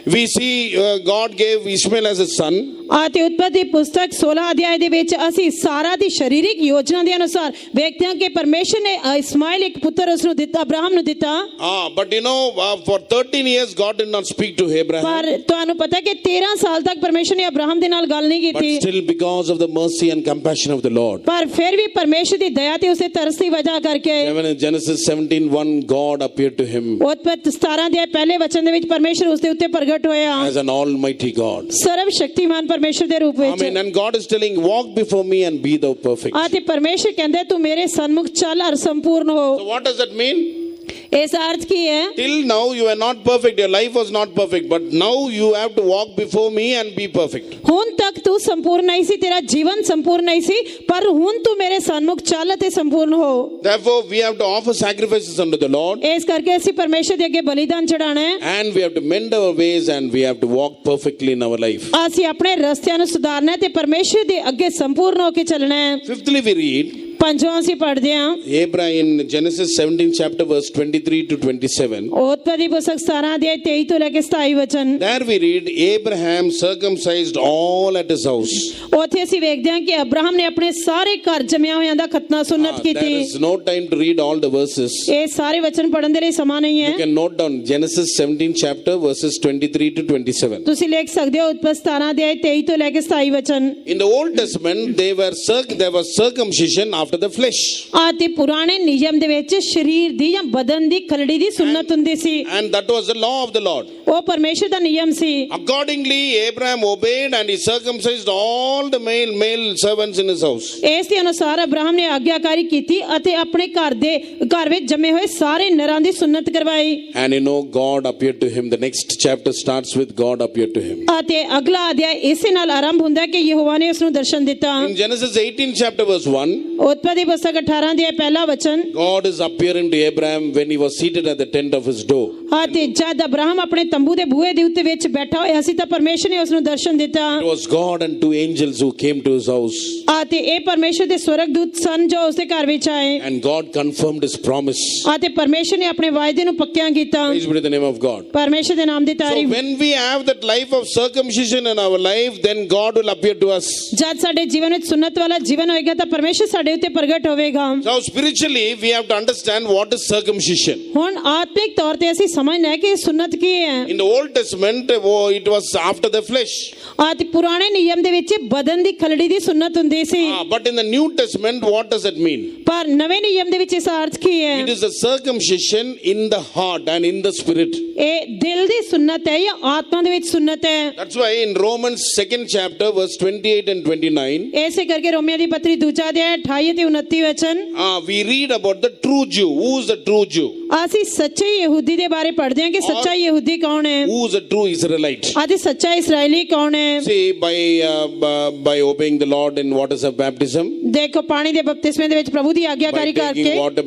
we see God gave Ishmael as a son. ਅਤੇ ਉਤਪਤੀ ਪੁਸਤਕ 16 ਅਧਿਆਇ ਦੇ ਵਿੱਚ ਅਸੀਂ ਸਾਰਾ ਦੀ ਸਰੀਰਕ ਯੋਜਨਾ ਦੇ ਅਨੁਸਾਰ ਵੇਖਦੇ ਹਾਂ ਕਿ ਪਰਮੇਸ਼ਰ ਨੇ ਇਸਮਾਇਲ ਇੱਕ ਪੁੱਤਰ ਉਸ ਨੂੰ ਦਿੱਤਾ ਅਬਰਾਹਮ ਨੂੰ ਦਿੱਤਾ But you know, for 13 years God did not speak to Abraham. ਪਰ ਤੁਹਾਨੂੰ ਪਤਾ ਕਿ 13 ਸਾਲ ਤੱਕ ਪਰਮੇਸ਼ਰ ਨੇ ਅਬਰਾਹਮ ਦੇ ਨਾਲ ਗੱਲ ਨਹੀਂ But ਕੀਤੀ still, because of the mercy and compassion of the Lord, ਪਰ ਫਿਰ ਵੀ ਪਰਮੇਸ਼ਰ ਦੀ ਦਇਆ ਤੇ ਉਸੇ ਤਰਸ ਦੀ ਵਜ੍ਹਾ ਕਰਕੇ even in Genesis 17:1, God appeared to him ਉਤਪਤੀ 17 ਦੇ ਪਹਿਲੇ ਵਚਨ ਦੇ ਵਿੱਚ ਪਰਮੇਸ਼ਰ ਉਸ ਦੇ ਉੱਤੇ ਪ੍ਰਗਟ ਹੋਇਆ as an almighty God. ਸਰਵ ਸ਼ਕਤੀਮਾਨ ਪਰਮੇਸ਼ਰ ਦੇ ਰੂਪ ਵਿੱਚ Amen. And God is telling, walk before me and be thou perfect. ਅਤੇ ਪਰਮੇਸ਼ਰ ਕਹਿੰਦਾ ਤੂੰ ਮੇਰੇ ਸਨਮੁਖ ਚੱਲ ਅਰ ਸੰਪੂਰਨ ਹੋ So what does that mean? ਇਸ ਅਰਥ ਕੀ ਹੈ Till now you are not perfect, your life was not perfect, but now you have to walk before me and be perfect. ਹੁਣ ਤੱਕ ਤੂੰ ਸੰਪੂਰਨ ਨਹੀਂ ਸੀ ਤੇਰਾ ਜੀਵਨ ਸੰਪੂਰਨ ਨਹੀਂ ਸੀ ਪਰ ਹੁਣ ਤੂੰ ਮੇਰੇ ਸਨਮੁਖ ਚੱਲ ਅਤੇ ਸੰਪੂਰਨ ਹੋ Therefore, we have to offer sacrifices unto the Lord, ਇਸ ਕਰਕੇ ਅਸੀਂ ਪਰਮੇਸ਼ਰ ਦੇ ਅੱਗੇ ਬਲੀਦਾਨ ਚੜਾਉਣਾ ਹੈ and we have to mend our ways, and we have to walk perfectly in our life. ਅਸੀਂ ਆਪਣੇ ਰਸਤਿਆਂ ਨੂੰ ਸੁਧਾਰਨਾ ਹੈ ਤੇ ਪਰਮੇਸ਼ਰ ਦੇ ਅੱਗੇ ਸੰਪੂਰਨ ਹੋ ਕੇ ਚੱਲਣਾ ਹੈ Fifthly, we read ਪੰਜਵਾਂ ਅਸੀਂ ਪੜ੍ਹਦੇ ਹਾਂ Abraham in Genesis 17 chapter verse 23 to 27. ਉਤਪਤੀ ਪੁਸਤਕ 17 ਅਧਿਆਇ 23 ਤੋਂ ਲੈ ਕੇ 27 ਵਚਨ There we read, Abraham circumcised all at his house. ਉੱਥੇ ਅਸੀਂ ਵੇਖਦੇ ਹਾਂ ਕਿ ਅਬਰਾਹਮ ਨੇ ਆਪਣੇ ਸਾਰੇ ਘਰ ਜੰਮਿਆ ਹੋਇਆਂ ਦਾ ਖਤਨਾ ਸੁਨਤ There ਕੀਤੀ is no time to read all the verses. ਇਹ ਸਾਰੇ ਵਚਨ ਪੜ੍ਹਨ ਦੇ ਲਈ ਸਮਾਂ ਨਹੀਂ You ਹੈ can note down Genesis 17 chapter verses 23 to 27. ਤੁਸੀਂ ਲਿਖ ਸਕਦੇ ਹੋ ਉਤਪਤੀ 17 ਅਧਿਆਇ 23 ਤੋਂ ਲੈ ਕੇ 27 ਵਚਨ In the Old Testament, there was circumcision after the flesh. ਅਤੇ ਪੁਰਾਣੇ ਨਿਯਮ ਦੇ ਵਿੱਚ ਸਰੀਰ ਦੀ ਜਾਂ ਬਦਨ ਦੀ ਖਲੜੀ ਦੀ ਸੁਨਤ ਹੁੰਦੀ ਸੀ And that was the law of the Lord. ਉਹ ਪਰਮੇਸ਼ਰ ਦਾ ਨਿਯਮ ਸੀ Accordingly, Abraham obeyed and he circumcised all the male servants in his house. ਇਸ ਦੇ ਅਨੁਸਾਰ ਅਬਰਾਹਮ ਨੇ ਆਗਿਆਕਾਰੀ ਕੀਤੀ ਅਤੇ ਆਪਣੇ ਘਰ ਵਿੱਚ ਜੰਮੇ ਹੋਏ ਸਾਰੇ ਨਰਾਂ ਦੀ ਸੁਨਤ ਕਰਵਾਈ And you know, God appeared to him. The next chapter starts with God appeared to him. ਅਤੇ ਅਗਲਾ ਅਧਿਆਇ ਇਸੇ ਨਾਲ ਆਰੰਭ ਹੁੰਦਾ ਹੈ ਕਿ ਯਹੋਵਾ ਨੇ ਉਸ ਨੂੰ ਦਰਸ਼ਨ ਦਿੱਤਾ In Genesis 18 chapter verse 1, ਉਤਪਤੀ ਪੁਸਤਕ 18 ਦੀ ਪਹਿਲਾ ਵਚਨ। God is appearing to Abraham when he was seated at the tent of his door. ਹਾਂ ਤੇ ਜਦ ਅਬਰਾਹਮ ਆਪਣੇ ਤੰਬੂ ਦੇ ਬੂਹੇ ਦੇ ਉੱਤੇ ਵਿੱਚ ਬੈਠਾ ਹੋਇਆ ਸੀ ਤਾਂ ਪਰਮੇਸ਼ਰ ਨੇ ਉਸ ਨੂੰ ਦਰਸ਼ਨ ਦਿੱਤਾ। It was God and two angels who came to his house. ਆ ਤੇ ਇਹ ਪਰਮੇਸ਼ਰ ਦੇ ਸਵਰਗਦੂਤ ਸਨ ਜੋ ਉਸ ਦੇ ਘਰ ਵਿੱਚ ਆਏ। And God confirmed his promise. ਆ ਤੇ ਪਰਮੇਸ਼ਰ ਨੇ ਆਪਣੇ ਵਾਅਦੇ ਨੂੰ ਪੱਕਿਆਂ ਕੀਤਾ। Praise be to the name of God. ਪਰਮੇਸ਼ਰ ਦੇ ਨਾਮ ਦੀ So ਤਾਰੀਫ। when we have that life of circumcision in our life, then God will appear to us. ਜਦ ਸਾਡੇ ਜੀਵਨ ਵਿੱਚ ਸੁਨਤ ਵਾਲਾ ਜੀਵਨ ਹੋਏਗਾ ਤਾਂ ਪਰਮੇਸ਼ਰ ਸਾਡੇ ਉੱਤੇ ਪ੍ਰਗਟ ਹੋਵੇਗਾ। Now spiritually we have to understand what is circumcision. ਹੁਣ ਆਤਮਿਕ ਤੌਰ ਤੇ ਅਸੀਂ ਸਮਝਣਾ ਹੈ ਕਿ ਸੁਨਤ ਕੀ ਹੈ। In the Old Testament, it was after the flesh. ਆ ਤੇ ਪੁਰਾਣੇ ਨਿਯਮ ਦੇ ਵਿੱਚ ਬਦਨ ਦੀ ਖਲੜੀ ਦੀ ਸੁਨਤ ਹੁੰਦੀ ਸੀ। But in the New Testament, what does it mean? ਪਰ ਨਵੇਂ ਨਿਯਮ ਦੇ ਵਿੱਚ ਇਸ ਦਾ ਅਰਥ ਕੀ ਹੈ? It is the circumcision in the heart and in the spirit. ਇਹ ਦਿਲ ਦੀ ਸੁਨਤ ਹੈ ਜਾਂ ਆਤਮਾ ਦੇ ਵਿੱਚ ਸੁਨਤ ਹੈ। That's why in Romans 2nd chapter verse 28 and 29, ਐਸੇ ਕਰਕੇ ਰੋਮੀਆਂ ਦੀ ਪੱਤਰੀ ਦੂਜਾ ਅਧਿਆਇ 28 ਤੇ 29 ਵਚਨ we read about the true Jew. Who is the true Jew? ਅਸੀਂ ਸੱਚੇ ਯਹੂਦੀ ਦੇ ਬਾਰੇ ਪੜ੍ਹਦੇ ਹਾਂ ਕਿ ਸੱਚਾ ਯਹੂਦੀ ਕੌਣ ਹੈ। Who is the true Israelite? ਅਤੇ ਸੱਚਾ ਇਸਰਾਇਲੀ ਕੌਣ ਹੈ। See, by obeying the Lord in waters of baptism, ਦੇਖੋ ਪਾਣੀ ਦੇ ਬਪਤਿਸਮੇ ਦੇ ਵਿੱਚ ਪ੍ਰਭੂ ਦੀ ਆਗਿਆਕਾਰੀ by taking ਕਰਕੇ water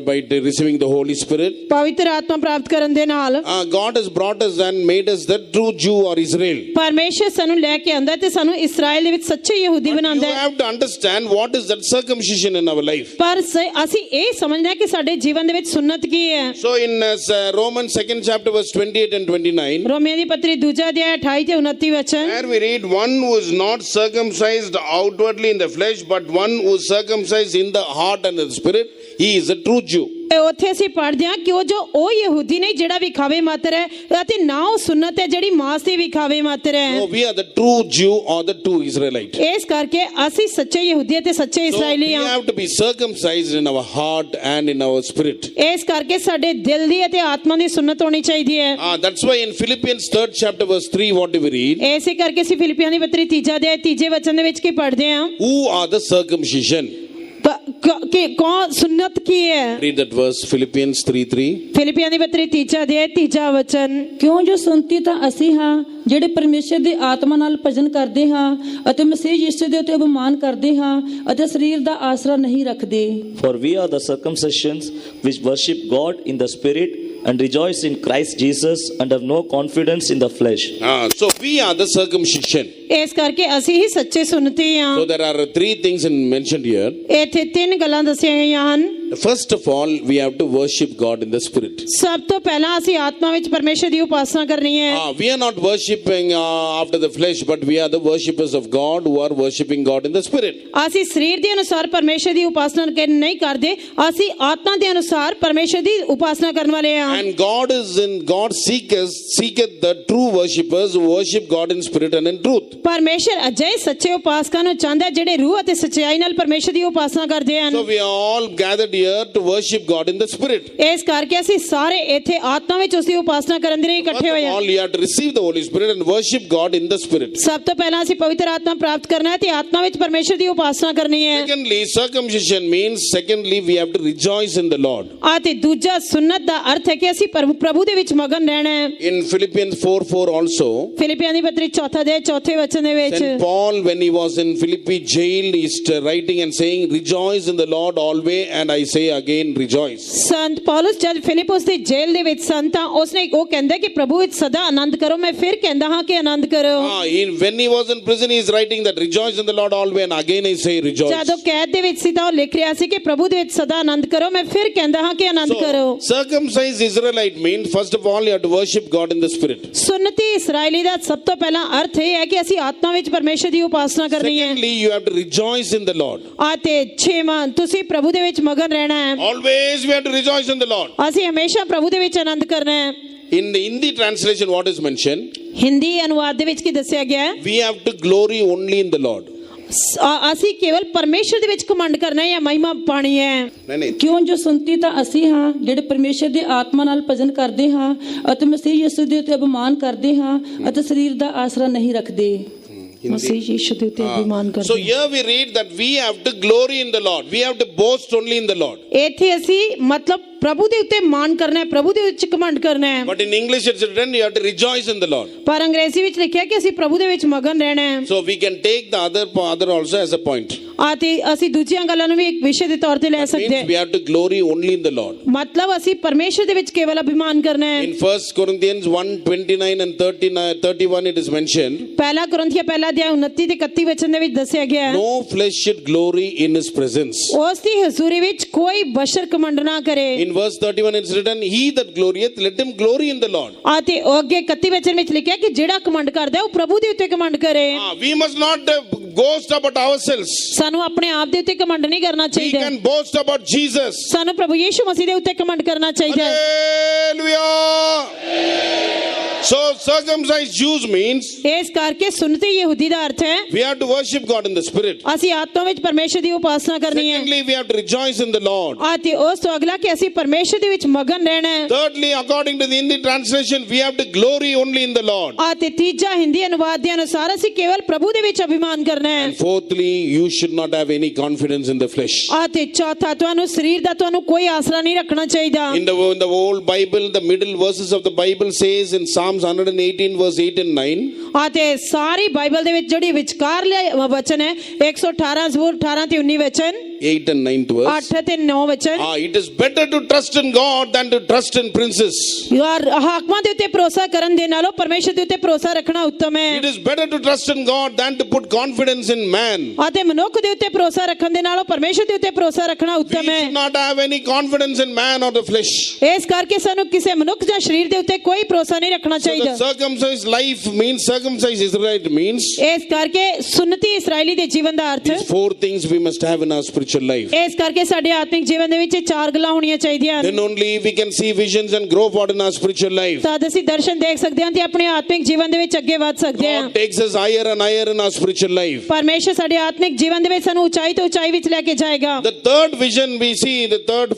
by receiving the Holy Spirit, ਪਵਿੱਤਰ ਆਤਮਾ ਪ੍ਰਾਪਤ ਕਰਨ ਦੇ ਨਾਲ God has brought us and made us the true Jew or Israel. ਪਰਮੇਸ਼ਰ ਸਾਨੂੰ ਲੈ ਕੇ ਆਉਂਦਾ ਤੇ ਸਾਨੂੰ ਇਸਰਾਇਲ ਦੇ ਵਿੱਚ ਸੱਚੇ ਯਹੂਦੀ You ਬਣਾਉਂਦਾ ਹੈ। have to understand what is that circumcision in our life. ਪਰ ਅਸੀਂ ਇਹ ਸਮਝਣਾ ਕਿ ਸਾਡੇ ਜੀਵਨ ਦੇ ਵਿੱਚ ਸੁਨਤ ਕੀ ਹੈ। So in Romans 2nd chapter verse 28 and 29, ਰੋਮੀਆਂ ਦੀ ਪੱਤਰੀ ਦੂਜਾ ਅਧਿਆਇ 28 ਤੇ 29 ਵਚਨ। there we read, one who is not circumcised outwardly in the flesh, but one who is circumcised in the heart and in the spirit, he is a true Jew. ਉੱਥੇ ਅਸੀਂ ਪੜ੍ਹਦੇ ਹਾਂ ਕਿ ਉਹ ਯਹੂਦੀ ਨਹੀਂ ਜਿਹੜਾ ਵਿਖਾਵੇ ਮਾਤਰ ਹੈ ਅਤੇ ਨਾ ਉਹ ਸੁਨਤ ਹੈ ਜਿਹੜੀ ਮਾਸ ਦੀ ਵਿਖਾਵੇ ਮਾਤਰ ਹੈ। No, we are the true Jew or the true Israelite. ਇਸ ਕਰਕੇ ਅਸੀਂ ਸੱਚੇ ਯਹੂਦੀ ਅਤੇ ਸੱਚੇ So we ਇਸਰਾਇਲੀ ਹਾਂ। have to be circumcised in our heart and in our spirit. ਇਸ ਕਰਕੇ ਸਾਡੇ ਦਿਲ ਦੀ ਅਤੇ ਆਤਮਾ ਦੀ ਸੁਨਤ ਹੋਣੀ ਚਾਹੀਦੀ ਹੈ। That's why in Philippians 3rd chapter verse 3, what do we read? ਇਸੇ ਕਰਕੇ ਅਸੀਂ ਫਿਲਿੱਪੀਆਂ ਦੀ ਪੱਤਰੀ ਤੀਜਾ ਅਧਿਆਇ ਤੀਜੇ ਵਚਨ ਦੇ ਵਿੱਚ ਕੀ ਪੜ੍ਹਦੇ ਹਾਂ? Who are the circumcision? ਕਿ ਕੌਣ ਸੁਨਤ ਕੀ ਹੈ? Read that verse, Philippians 3:3. ਫਿਲਿੱਪੀਆਂ ਦੀ ਪੱਤਰੀ ਤੀਜਾ ਅਧਿਆਇ ਤੀਜਾ ਵਚਨ। ਕਿਉਂ ਜੋ ਸੁਣਤੀ ਤਾਂ ਅਸੀਂ ਹਾਂ ਜਿਹੜੇ ਪਰਮੇਸ਼ਰ ਦੀ ਆਤਮਾ ਨਾਲ ਭਜਨ ਕਰਦੇ ਹਾਂ ਅਤੇ ਮਸੀਹ ਯਿਸੂ ਦੇ ਉੱਤੇ ਅਭਿਮਾਨ ਕਰਦੇ ਹਾਂ ਅਤੇ ਸਰੀਰ ਦਾ ਆਸਰਾ ਨਹੀਂ ਰੱਖਦੇ। For we are the circumcisions which worship God in the spirit and rejoice in Christ Jesus and have no confidence in the flesh. So we are the circumcision. ਇਸ ਕਰਕੇ ਅਸੀਂ ਹੀ ਸੱਚੇ ਸੁਨਤੀ ਹਾਂ। So there are three things mentioned here. ਇੱਥੇ ਤਿੰਨ ਗੱਲਾਂ ਦੱਸੀਆਂ ਗਈਆਂ ਹਨ। First of all, we have to worship God in the spirit. ਸਭ ਤੋਂ ਪਹਿਲਾਂ ਅਸੀਂ ਆਤਮਾ ਵਿੱਚ ਪਰਮੇਸ਼ਰ ਦੀ ਉਪਾਸਨਾ ਕਰਨੀ ਹੈ। We are not worshipping after the flesh, but we are the worshippers of God who are worshipping God in the spirit. ਅਸੀਂ ਸਰੀਰ ਦੇ ਅਨੁਸਾਰ ਪਰਮੇਸ਼ਰ ਦੀ ਉਪਾਸਨਾ ਨਹੀਂ ਕਰਦੇ, ਅਸੀਂ ਆਤਮਾ ਦੇ ਅਨੁਸਾਰ ਪਰਮੇਸ਼ਰ ਦੀ ਉਪਾਸਨਾ ਕਰਨ ਵਾਲੇ ਹਾਂ। And God seeketh the true worshippers who worship God in spirit and in truth. ਪਰਮੇਸ਼ਰ ਅਜਿਹੇ ਸੱਚੇ ਉਪਾਸਕਾਂ ਨੂੰ ਚਾਹੁੰਦਾ ਹੈ ਜਿਹੜੇ ਰੂਹ ਅਤੇ ਸੱਚਾਈ ਨਾਲ ਪਰਮੇਸ਼ਰ ਦੀ ਉਪਾਸਨਾ ਕਰਦੇ ਹਨ। So we are all gathered here to worship God in the spirit. ਇਸ ਕਰਕੇ ਅਸੀਂ ਸਾਰੇ ਇੱਥੇ ਆਤਮਾ ਵਿੱਚ ਉਸ ਦੀ ਉਪਾਸਨਾ ਕਰਨ ਦੇ ਲਈ First ਇਕੱਠੇ of ਹੋਏ ਹਾਂ। all, you have to receive the Holy Spirit and worship God in the spirit. ਸਭ ਤੋਂ ਪਹਿਲਾਂ ਅਸੀਂ ਪਵਿੱਤਰ ਆਤਮਾ ਪ੍ਰਾਪਤ ਕਰਨਾ ਹੈ ਤੇ ਆਤਮਾ ਵਿੱਚ ਪਰਮੇਸ਼ਰ ਦੀ ਉਪਾਸਨਾ ਕਰਨੀ ਹੈ। Secondly, circumcision means, we have to rejoice in the Lord. ਅਤੇ ਦੂਜਾ ਸੁਨਤ ਦਾ ਅਰਥ ਹੈ ਕਿ ਅਸੀਂ ਪ੍ਰਭੂ ਦੇ ਵਿੱਚ ਮਗਨ ਰਹਿਣਾ ਹੈ। In Philippians 4:4 also, ਫਿਲਿੱਪੀਆਂ ਦੀ ਪੱਤਰੀ ਚੌਥਾ ਅਧਿਆਇ ਚੌਥੇ ਵਚਨ ਦੇ ਵਿੱਚ St. Paul, when he was in Philippi jail, is writing and saying, rejoice in the Lord always, and I say again, rejoice. ਸੰਤ ਪੌਲਸ ਜਦ ਫਿਲਿਪਸ ਦੀ ਜੇਲ੍ਹ ਦੇ ਵਿੱਚ ਸਨ ਤਾਂ ਉਸਨੇ ਉਹ ਕਹਿੰਦਾ ਕਿ ਪ੍ਰਭੂ ਵਿੱਚ ਸਦਾ ਆਨੰਦ ਕਰੋ। ਮੈਂ ਫਿਰ ਕਹਿੰਦਾ ਹਾਂ ਕਿ ਆਨੰਦ ਕਰੋ। When he was in prison, he is writing that rejoice in the Lord always, and again I say rejoice. ਜਦੋਂ ਕੈਦ ਦੇ ਵਿੱਚ ਸੀ ਤਾਂ ਉਹ ਲਿਖ ਰਿਹਾ ਸੀ ਕਿ ਪ੍ਰਭੂ ਦੇ ਵਿੱਚ ਸਦਾ ਆਨੰਦ ਕਰੋ। ਮੈਂ ਫਿਰ ਕਹਿੰਦਾ ਹਾਂ ਕਿ ਆਨੰਦ ਕਰੋ। Circumcised Israelite means, first of all, you have to worship God in the spirit. ਸੁਨਤੀ ਇਸਰਾਇਲੀ ਦਾ ਸਭ ਤੋਂ ਪਹਿਲਾ ਅਰਥ ਇਹ ਹੈ ਕਿ ਅਸੀਂ ਆਤਮਾ ਵਿੱਚ ਪਰਮੇਸ਼ਰ ਦੀ ਉਪਾਸਨਾ ਕਰਨੀ ਹੈ। Secondly, you have to rejoice in the Lord. ਅਤੇ ਛੇਵਾਂ ਤੁਸੀਂ ਪ੍ਰਭੂ ਦੇ ਵਿੱਚ ਮਗਨ ਰਹਿਣਾ ਹੈ। Always we have to rejoice in the Lord. ਅਸੀਂ ਹਮੇਸ਼ਾ ਪ੍ਰਭੂ ਦੇ ਵਿੱਚ ਆਨੰਦ ਕਰਨਾ ਹੈ। In the Hindi translation, what is mentioned? Hindi ਅਨੁਵਾਦ ਦੇ ਵਿੱਚ ਕੀ ਦੱਸਿਆ ਗਿਆ ਹੈ? We have to glory only in the Lord. ਅਸੀਂ ਕੇਵਲ ਪਰਮੇਸ਼ਰ ਦੇ ਵਿੱਚ ਘਮੰਡ ਕਰਨਾ ਹੈ ਜਾਂ ਮਹਿਮਾ ਪਾਣੀ ਹੈ। ਨਹੀਂ। ਕਿਉਂ ਜੋ ਸੁਣਤੀ ਤਾਂ ਅਸੀਂ ਹਾਂ ਜਿਹੜੇ ਪਰਮੇਸ਼ਰ ਦੀ ਆਤਮਾ ਨਾਲ ਭਜਨ ਕਰਦੇ ਹਾਂ ਅਤੇ ਮਸੀਹ ਯਿਸੂ ਦੇ ਉੱਤੇ ਅਭਿਮਾਨ ਕਰਦੇ ਹਾਂ ਅਤੇ ਸਰੀਰ ਦਾ ਆਸਰਾ ਨਹੀਂ ਰੱਖਦੇ। ਮਸੀਹ ਯਿਸੂ ਦੇ ਉੱਤੇ ਅਭਿਮਾਨ ਕਰਦੇ So here we read that we have to glory in the Lord. We have to boast only in the Lord. ਇੱਥੇ ਅਸੀਂ ਮਤਲਬ ਪ੍ਰਭੂ ਦੇ ਉੱਤੇ ਮਾਣ ਕਰਨਾ ਹੈ, ਪ੍ਰਭੂ ਦੇ ਵਿੱਚ ਘਮੰਡ ਕਰਨਾ ਹੈ। But in English it's written you have to rejoice in the Lord. ਪਰ ਅੰਗਰੇਜ਼ੀ ਵਿੱਚ ਲਿਖਿਆ ਕਿ ਅਸੀਂ ਪ੍ਰਭੂ ਦੇ ਵਿੱਚ ਮਗਨ ਰਹਿਣਾ ਹੈ। So we can take the other also as a point. ਅਤੇ ਅਸੀਂ ਦੂਜੀਆਂ ਗੱਲਾਂ ਨੂੰ ਵੀ ਇੱਕ ਵਿਸ਼ੇ ਦੇ ਤੌਰ ਤੇ ਲੈ That ਸਕਦੇ means we ਹਾਂ। have to glory only in the Lord. ਮਤਲਬ ਅਸੀਂ ਪਰਮੇਸ਼ਰ ਦੇ ਵਿੱਚ ਕੇਵਲ ਅਭਿਮਾਨ ਕਰਨਾ ਹੈ। In 1 Corinthians 1:29 and 31 it is mentioned, ਪਹਿਲਾ ਕੁਰਿੰਥੀਆਂ ਪਹਿਲਾ ਅਧਿਆਇ 29 ਤੇ 31 ਵਚਨ ਦੇ ਵਿੱਚ ਦੱਸਿਆ ਗਿਆ ਹੈ, no flesh should glory in his presence. ਉਸ ਦੀ ਹਜ਼ੂਰੀ ਵਿੱਚ ਕੋਈ ਬਸ਼ਰ ਘਮੰਡ ਨਾ ਕਰੇ। In verse 31 it's written, he that glorieth, let him glory in the Lord. ਅਤੇ ਉਹ ਅੱਗੇ 31 ਵਚਨ ਵਿੱਚ ਲਿਖਿਆ ਕਿ ਜਿਹੜਾ ਘਮੰਡ ਕਰਦਾ ਹੈ ਉਹ ਪ੍ਰਭੂ ਦੇ ਉੱਤੇ ਘਮੰਡ ਕਰੇ। We must not boast about ourselves. ਸਾਨੂੰ ਆਪਣੇ ਆਪ ਦੇ ਉੱਤੇ ਘਮੰਡ ਨਹੀਂ ਕਰਨਾ We ਚਾਹੀਦਾ। can boast about Jesus. ਸਾਨੂੰ ਪ੍ਰਭੂ ਯੀਸ਼ੂ ਮਸੀਹ ਦੇ ਉੱਤੇ ਘਮੰਡ ਕਰਨਾ ਚਾਹੀਦਾ ਹੈ। Hallelujah. So circumcised Jews means ਇਸ ਕਰਕੇ ਸੁਨਤੀ ਯਹੂਦੀ ਦਾ ਅਰਥ ਹੈ we have to worship God in the spirit. ਅਸੀਂ ਆਤਮਾ ਵਿੱਚ ਪਰਮੇਸ਼ਰ ਦੀ ਉਪਾਸਨਾ ਕਰਨੀ ਹੈ। Secondly, we have to rejoice in the Lord. ਅਤੇ ਉਸ ਤੋਂ ਅਗਲਾ ਕਿ ਅਸੀਂ ਪਰਮੇਸ਼ਰ ਦੇ ਵਿੱਚ ਮਗਨ ਰਹਿਣਾ ਹੈ। Thirdly, according to the Hindi translation, we have to glory only in the Lord. ਅਤੇ ਤੀਜਾ ਹਿੰਦੀ ਅਨੁਵਾਦ ਦੇ ਅਨੁਸਾਰ ਅਸੀਂ ਕੇਵਲ ਪ੍ਰਭੂ ਦੇ ਵਿੱਚ ਅਭਿਮਾਨ ਕਰਨਾ ਹੈ। And fourthly, you should not have any confidence in the flesh. ਅਤੇ ਚੌਥਾ ਤੁਹਾਨੂੰ ਸਰੀਰ ਦਾ ਤੁਹਾਨੂੰ ਕੋਈ ਆਸਰਾ ਨਹੀਂ ਰੱਖਣਾ ਚਾਹੀਦਾ। In the old Bible, the middle verses of the Bible says in Psalms 118 verse 8 and 9. ਅਤੇ ਸਾਰੀ ਬਾਈਬਲ ਦੇ ਵਿੱਚ ਜਿਹੜੀ ਵਿਚਕਾਰਲੇ ਵਚਨ ਹੈ 118 ਜ਼ਬੂਰ 18 ਤੇ 19 ਵਚਨ 8 and 9th verse. 8 ਤੇ 9 ਵਚਨ It is better to trust in God than to trust in princes. ਯਾਰ ਹਾਕਮਾਂ ਦੇ ਉੱਤੇ ਭਰੋਸਾ ਕਰਨ ਦੇ ਨਾਲੋਂ ਪਰਮੇਸ਼ਰ ਦੇ ਉੱਤੇ ਭਰੋਸਾ ਰੱਖਣਾ ਉੱਤਮ ਹੈ। It is better to trust in God than to put confidence in man. ਅਤੇ ਮਨੁੱਖ ਦੇ ਉੱਤੇ ਭਰੋਸਾ ਰੱਖਣ ਦੇ ਨਾਲੋਂ ਪਰਮੇਸ਼ਰ ਦੇ ਉੱਤੇ ਭਰੋਸਾ ਰੱਖਣਾ We ਉੱਤਮ ਹੈ। should not have any confidence in man or the flesh. ਇਸ ਕਰਕੇ ਸਾਨੂੰ ਕਿਸੇ ਮਨੁੱਖ ਜਾਂ ਸਰੀਰ ਦੇ ਉੱਤੇ ਕੋਈ ਭਰੋਸਾ ਨਹੀਂ ਰੱਖਣਾ So the ਚਾਹੀਦਾ। circumcised life means, circumcised Israelite means, ਇਸ ਕਰਕੇ ਸੁਨਤੀ ਇਸਰਾਇਲੀ ਦੇ ਜੀਵਨ ਦਾ ਅਰਥ these four things we must have in our spiritual life. ਇਸ ਕਰਕੇ ਸਾਡੇ ਆਤਮਿਕ ਜੀਵਨ ਦੇ ਵਿੱਚ ਇਹ ਚਾਰ ਗੱਲਾਂ ਹੋਣੀਆਂ ਚਾਹੀਦੀਆਂ ਹਨ। Then only we can see visions and grow forward in our spiritual life. ਤਦ ਅਸੀਂ ਦਰਸ਼ਨ ਦੇਖ ਸਕਦੇ ਹਾਂ ਤੇ ਆਪਣੇ ਆਤਮਿਕ ਜੀਵਨ ਦੇ ਵਿੱਚ ਅੱਗੇ ਵਧ ਸਕਦੇ ਹਾਂ। God takes us higher and higher in our spiritual life. ਪਰਮੇਸ਼ਰ ਸਾਡੇ ਆਤਮਿਕ ਜੀਵਨ ਦੇ ਵਿੱਚ ਸਾਨੂੰ ਉਚਾਈ ਤੋਂ ਉਚਾਈ ਵਿੱਚ ਲੈ ਕੇ ਜਾਏਗਾ। The third vision we see, the third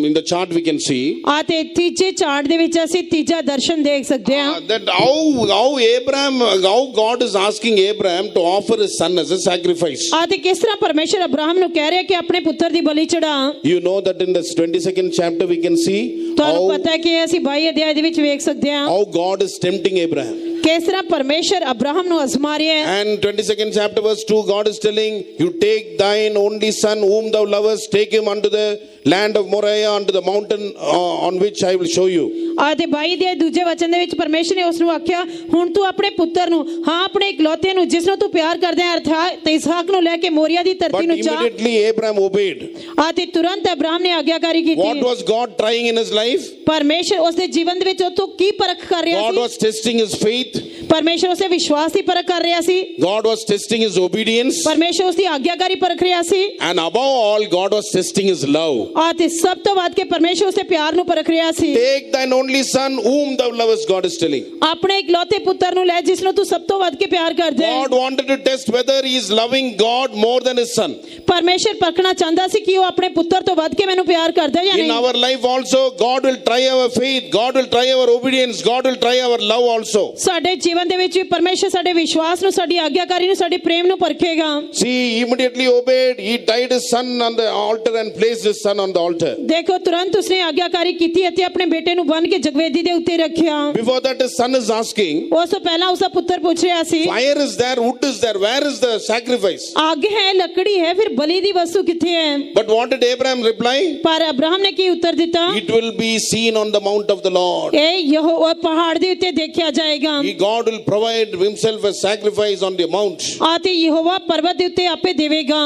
in the chart we can see, ਅਤੇ ਤੀਜੇ ਚਾਰਟ ਦੇ ਵਿੱਚ ਅਸੀਂ ਤੀਜਾ ਦਰਸ਼ਨ ਦੇਖ ਸਕਦੇ ਹਾਂ that how God is asking Abraham to offer his son as a sacrifice. ਅਤੇ ਕਿਸ ਤਰ੍ਹਾਂ ਪਰਮੇਸ਼ਰ ਅਬਰਾਹਮ ਨੂੰ ਕਹਿ ਰਿਹਾ ਕਿ ਆਪਣੇ ਪੁੱਤਰ ਦੀ ਬਲੀ ਚੜਾ। You know that in the 22nd chapter we can see ਤੁਹਾਨੂੰ ਪਤਾ ਹੈ ਕਿ ਅਸੀਂ 22 ਅਧਿਆਇ ਦੇ ਵਿੱਚ ਵੇਖ ਸਕਦੇ ਹਾਂ how God is tempting Abraham. ਕਿਸ ਤਰ੍ਹਾਂ ਪਰਮੇਸ਼ਰ ਅਬਰਾਹਮ ਨੂੰ ਅਜ਼ਮਾ ਰਿਹਾ ਹੈ। And 22nd chapter verse 2, God is telling, you take thine only son whom thou lovest, take him unto the land of Moriah, unto the mountain on which I will show you. ਅਤੇ 22 ਦੇ ਦੂਜੇ ਵਚਨ ਦੇ ਵਿੱਚ ਪਰਮੇਸ਼ਰ ਨੇ ਉਸ ਨੂੰ ਆਖਿਆ ਹੁਣ ਤੂੰ ਆਪਣੇ ਪੁੱਤਰ ਨੂੰ ਹਾਂ ਆਪਣੇ ਇਕਲੌਤੇ ਨੂੰ ਜਿਸ ਨੂੰ ਤੂੰ ਪਿਆਰ ਕਰਦਾ ਹੈ ਅਰਥਾਤ ਇਸਹਾਕ ਨੂੰ ਲੈ ਕੇ ਮੋਰੀਆ ਦੀ ਧਰਤੀ But ਨੂੰ ਜਾ। immediately Abraham obeyed. ਅਤੇ ਤੁਰੰਤ ਅਬਰਾਹਮ ਨੇ ਆਗਿਆਕਾਰੀ ਕੀਤੀ। What was God trying in his life? ਪਰਮੇਸ਼ਰ ਉਸ ਦੇ ਜੀਵਨ ਦੇ ਵਿੱਚ ਉਹ ਤੋਂ ਕੀ ਪਰਖ ਕਰ ਰਿਹਾ God C? was testing his faith. ਪਰਮੇਸ਼ਰ ਉਸ ਦੇ ਵਿਸ਼ਵਾਸ ਦੀ ਪਰਖ ਕਰ ਰਿਹਾ ਸੀ। God was testing his obedience. ਪਰਮੇਸ਼ਰ ਉਸ ਦੀ ਆਗਿਆਕਾਰੀ ਪਰਖ ਰਿਹਾ ਸੀ। And above all, God was testing his love. ਅਤੇ ਸਭ ਤੋਂ ਵੱਧ ਕੇ ਪਰਮੇਸ਼ਰ ਉਸ ਦੇ ਪਿਆਰ ਨੂੰ ਪਰਖ ਰਿਹਾ ਸੀ। Take thine only son whom thou lovest, God is telling. ਆਪਣੇ ਇਕਲੌਤੇ ਪੁੱਤਰ ਨੂੰ ਲੈ ਜਿਸ ਨੂੰ ਤੂੰ ਸਭ ਤੋਂ ਵੱਧ ਕੇ ਪਿਆਰ ਕਰਦਾ ਹੈ। God wanted to test whether he is loving God more than his son. ਪਰਮੇਸ਼ਰ ਪਰਖਣਾ ਚਾਹੁੰਦਾ ਸੀ ਕਿ ਉਹ ਆਪਣੇ ਪੁੱਤਰ ਤੋਂ ਵੱਧ ਕੇ ਮੈਨੂੰ ਪਿਆਰ ਕਰਦਾ ਜਾਂ In ਨਹੀਂ। our life also, God will try our faith, God will try our obedience, God will try our love also. ਸਾਡੇ ਜੀਵਨ ਦੇ ਵਿੱਚ ਵੀ ਪਰਮੇਸ਼ਰ ਸਾਡੇ ਵਿਸ਼ਵਾਸ ਨੂੰ ਸਾਡੀ ਆਗਿਆਕਾਰੀ ਨੂੰ ਸਾਡੇ ਪ੍ਰੇਮ ਨੂੰ ਪਰਖੇਗਾ। See, he immediately obeyed. He tied his son on the altar and placed his son on the altar. ਦੇਖੋ ਤੁਰੰਤ ਉਸਨੇ ਆਗਿਆਕਾਰੀ ਕੀਤੀ ਅਤੇ ਆਪਣੇ ਬੇਟੇ ਨੂੰ ਬੰਨ੍ਹ ਕੇ ਜਗਵੇਦੀ ਦੇ ਉੱਤੇ ਰੱਖਿਆ। Before that, his son is asking, ਉਸ ਤੋਂ ਪਹਿਲਾਂ ਉਸਦਾ ਪੁੱਤਰ ਪੁੱਛ ਰਿਹਾ ਸੀ fire is there, wood is there, where is the sacrifice? ਅੱਗ ਹੈ ਲੱਕੜੀ ਹੈ ਫਿਰ ਬਲੀ ਦੀ ਵਸਤੂ ਕਿੱਥੇ ਹੈ? But what did Abraham reply? ਪਰ ਅਬਰਾਹਮ ਨੇ ਕੀ ਉੱਤਰ ਦਿੱਤਾ? It will be seen on the mount of the Lord. ਇਹ ਯਹੋਵਾ ਪਹਾੜ ਦੇ ਉੱਤੇ ਦੇਖਿਆ ਜਾਏਗਾ। God will provide himself a sacrifice on the mount. ਅਤੇ ਯਹੋਵਾ ਪਰਬਤ ਦੇ ਉੱਤੇ ਆਪੇ ਦੇਵੇਗਾ।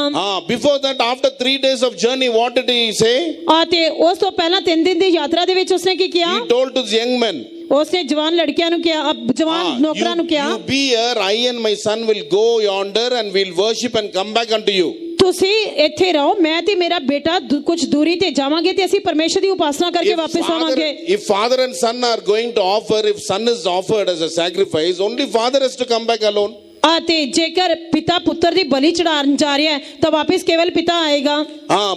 Before that, after 3 days of journey, what did he say? ਅਤੇ ਉਸ ਤੋਂ ਪਹਿਲਾਂ 3 ਦਿਨ ਦੀ ਯਾਤਰਾ ਦੇ ਵਿੱਚ ਉਸਨੇ ਕੀ ਕਿਹਾ? He told to the young men, ਉਸਨੇ ਜਵਾਨ ਲੜਕਿਆਂ ਨੂੰ ਕਿਹਾ ਜਵਾਨ ਨੌਕਰਾਂ ਨੂੰ ਕਿਹਾ you be here, I and my son will go yonder and we'll worship and come back unto you. ਤੁਸੀਂ ਇੱਥੇ ਰਹੋ ਮੈਂ ਤੇ ਮੇਰਾ ਬੇਟਾ ਕੁਝ ਦੂਰੀ ਤੇ ਜਾਵਾਂਗੇ ਤੇ ਅਸੀਂ ਪਰਮੇਸ਼ਰ ਦੀ ਉਪਾਸਨਾ ਕਰਕੇ ਵਾਪਸ ਆਵਾਂਗੇ। If father and son are going to offer, if son is offered as a sacrifice, only father has to come back alone. ਅਤੇ ਜੇਕਰ ਪਿਤਾ ਪੁੱਤਰ ਦੀ ਬਲੀ ਚੜਾਉਣ ਜਾ ਰਿਹਾ ਹੈ ਤਾਂ ਵਾਪਸ ਕੇਵਲ ਪਿਤਾ ਆਏਗਾ।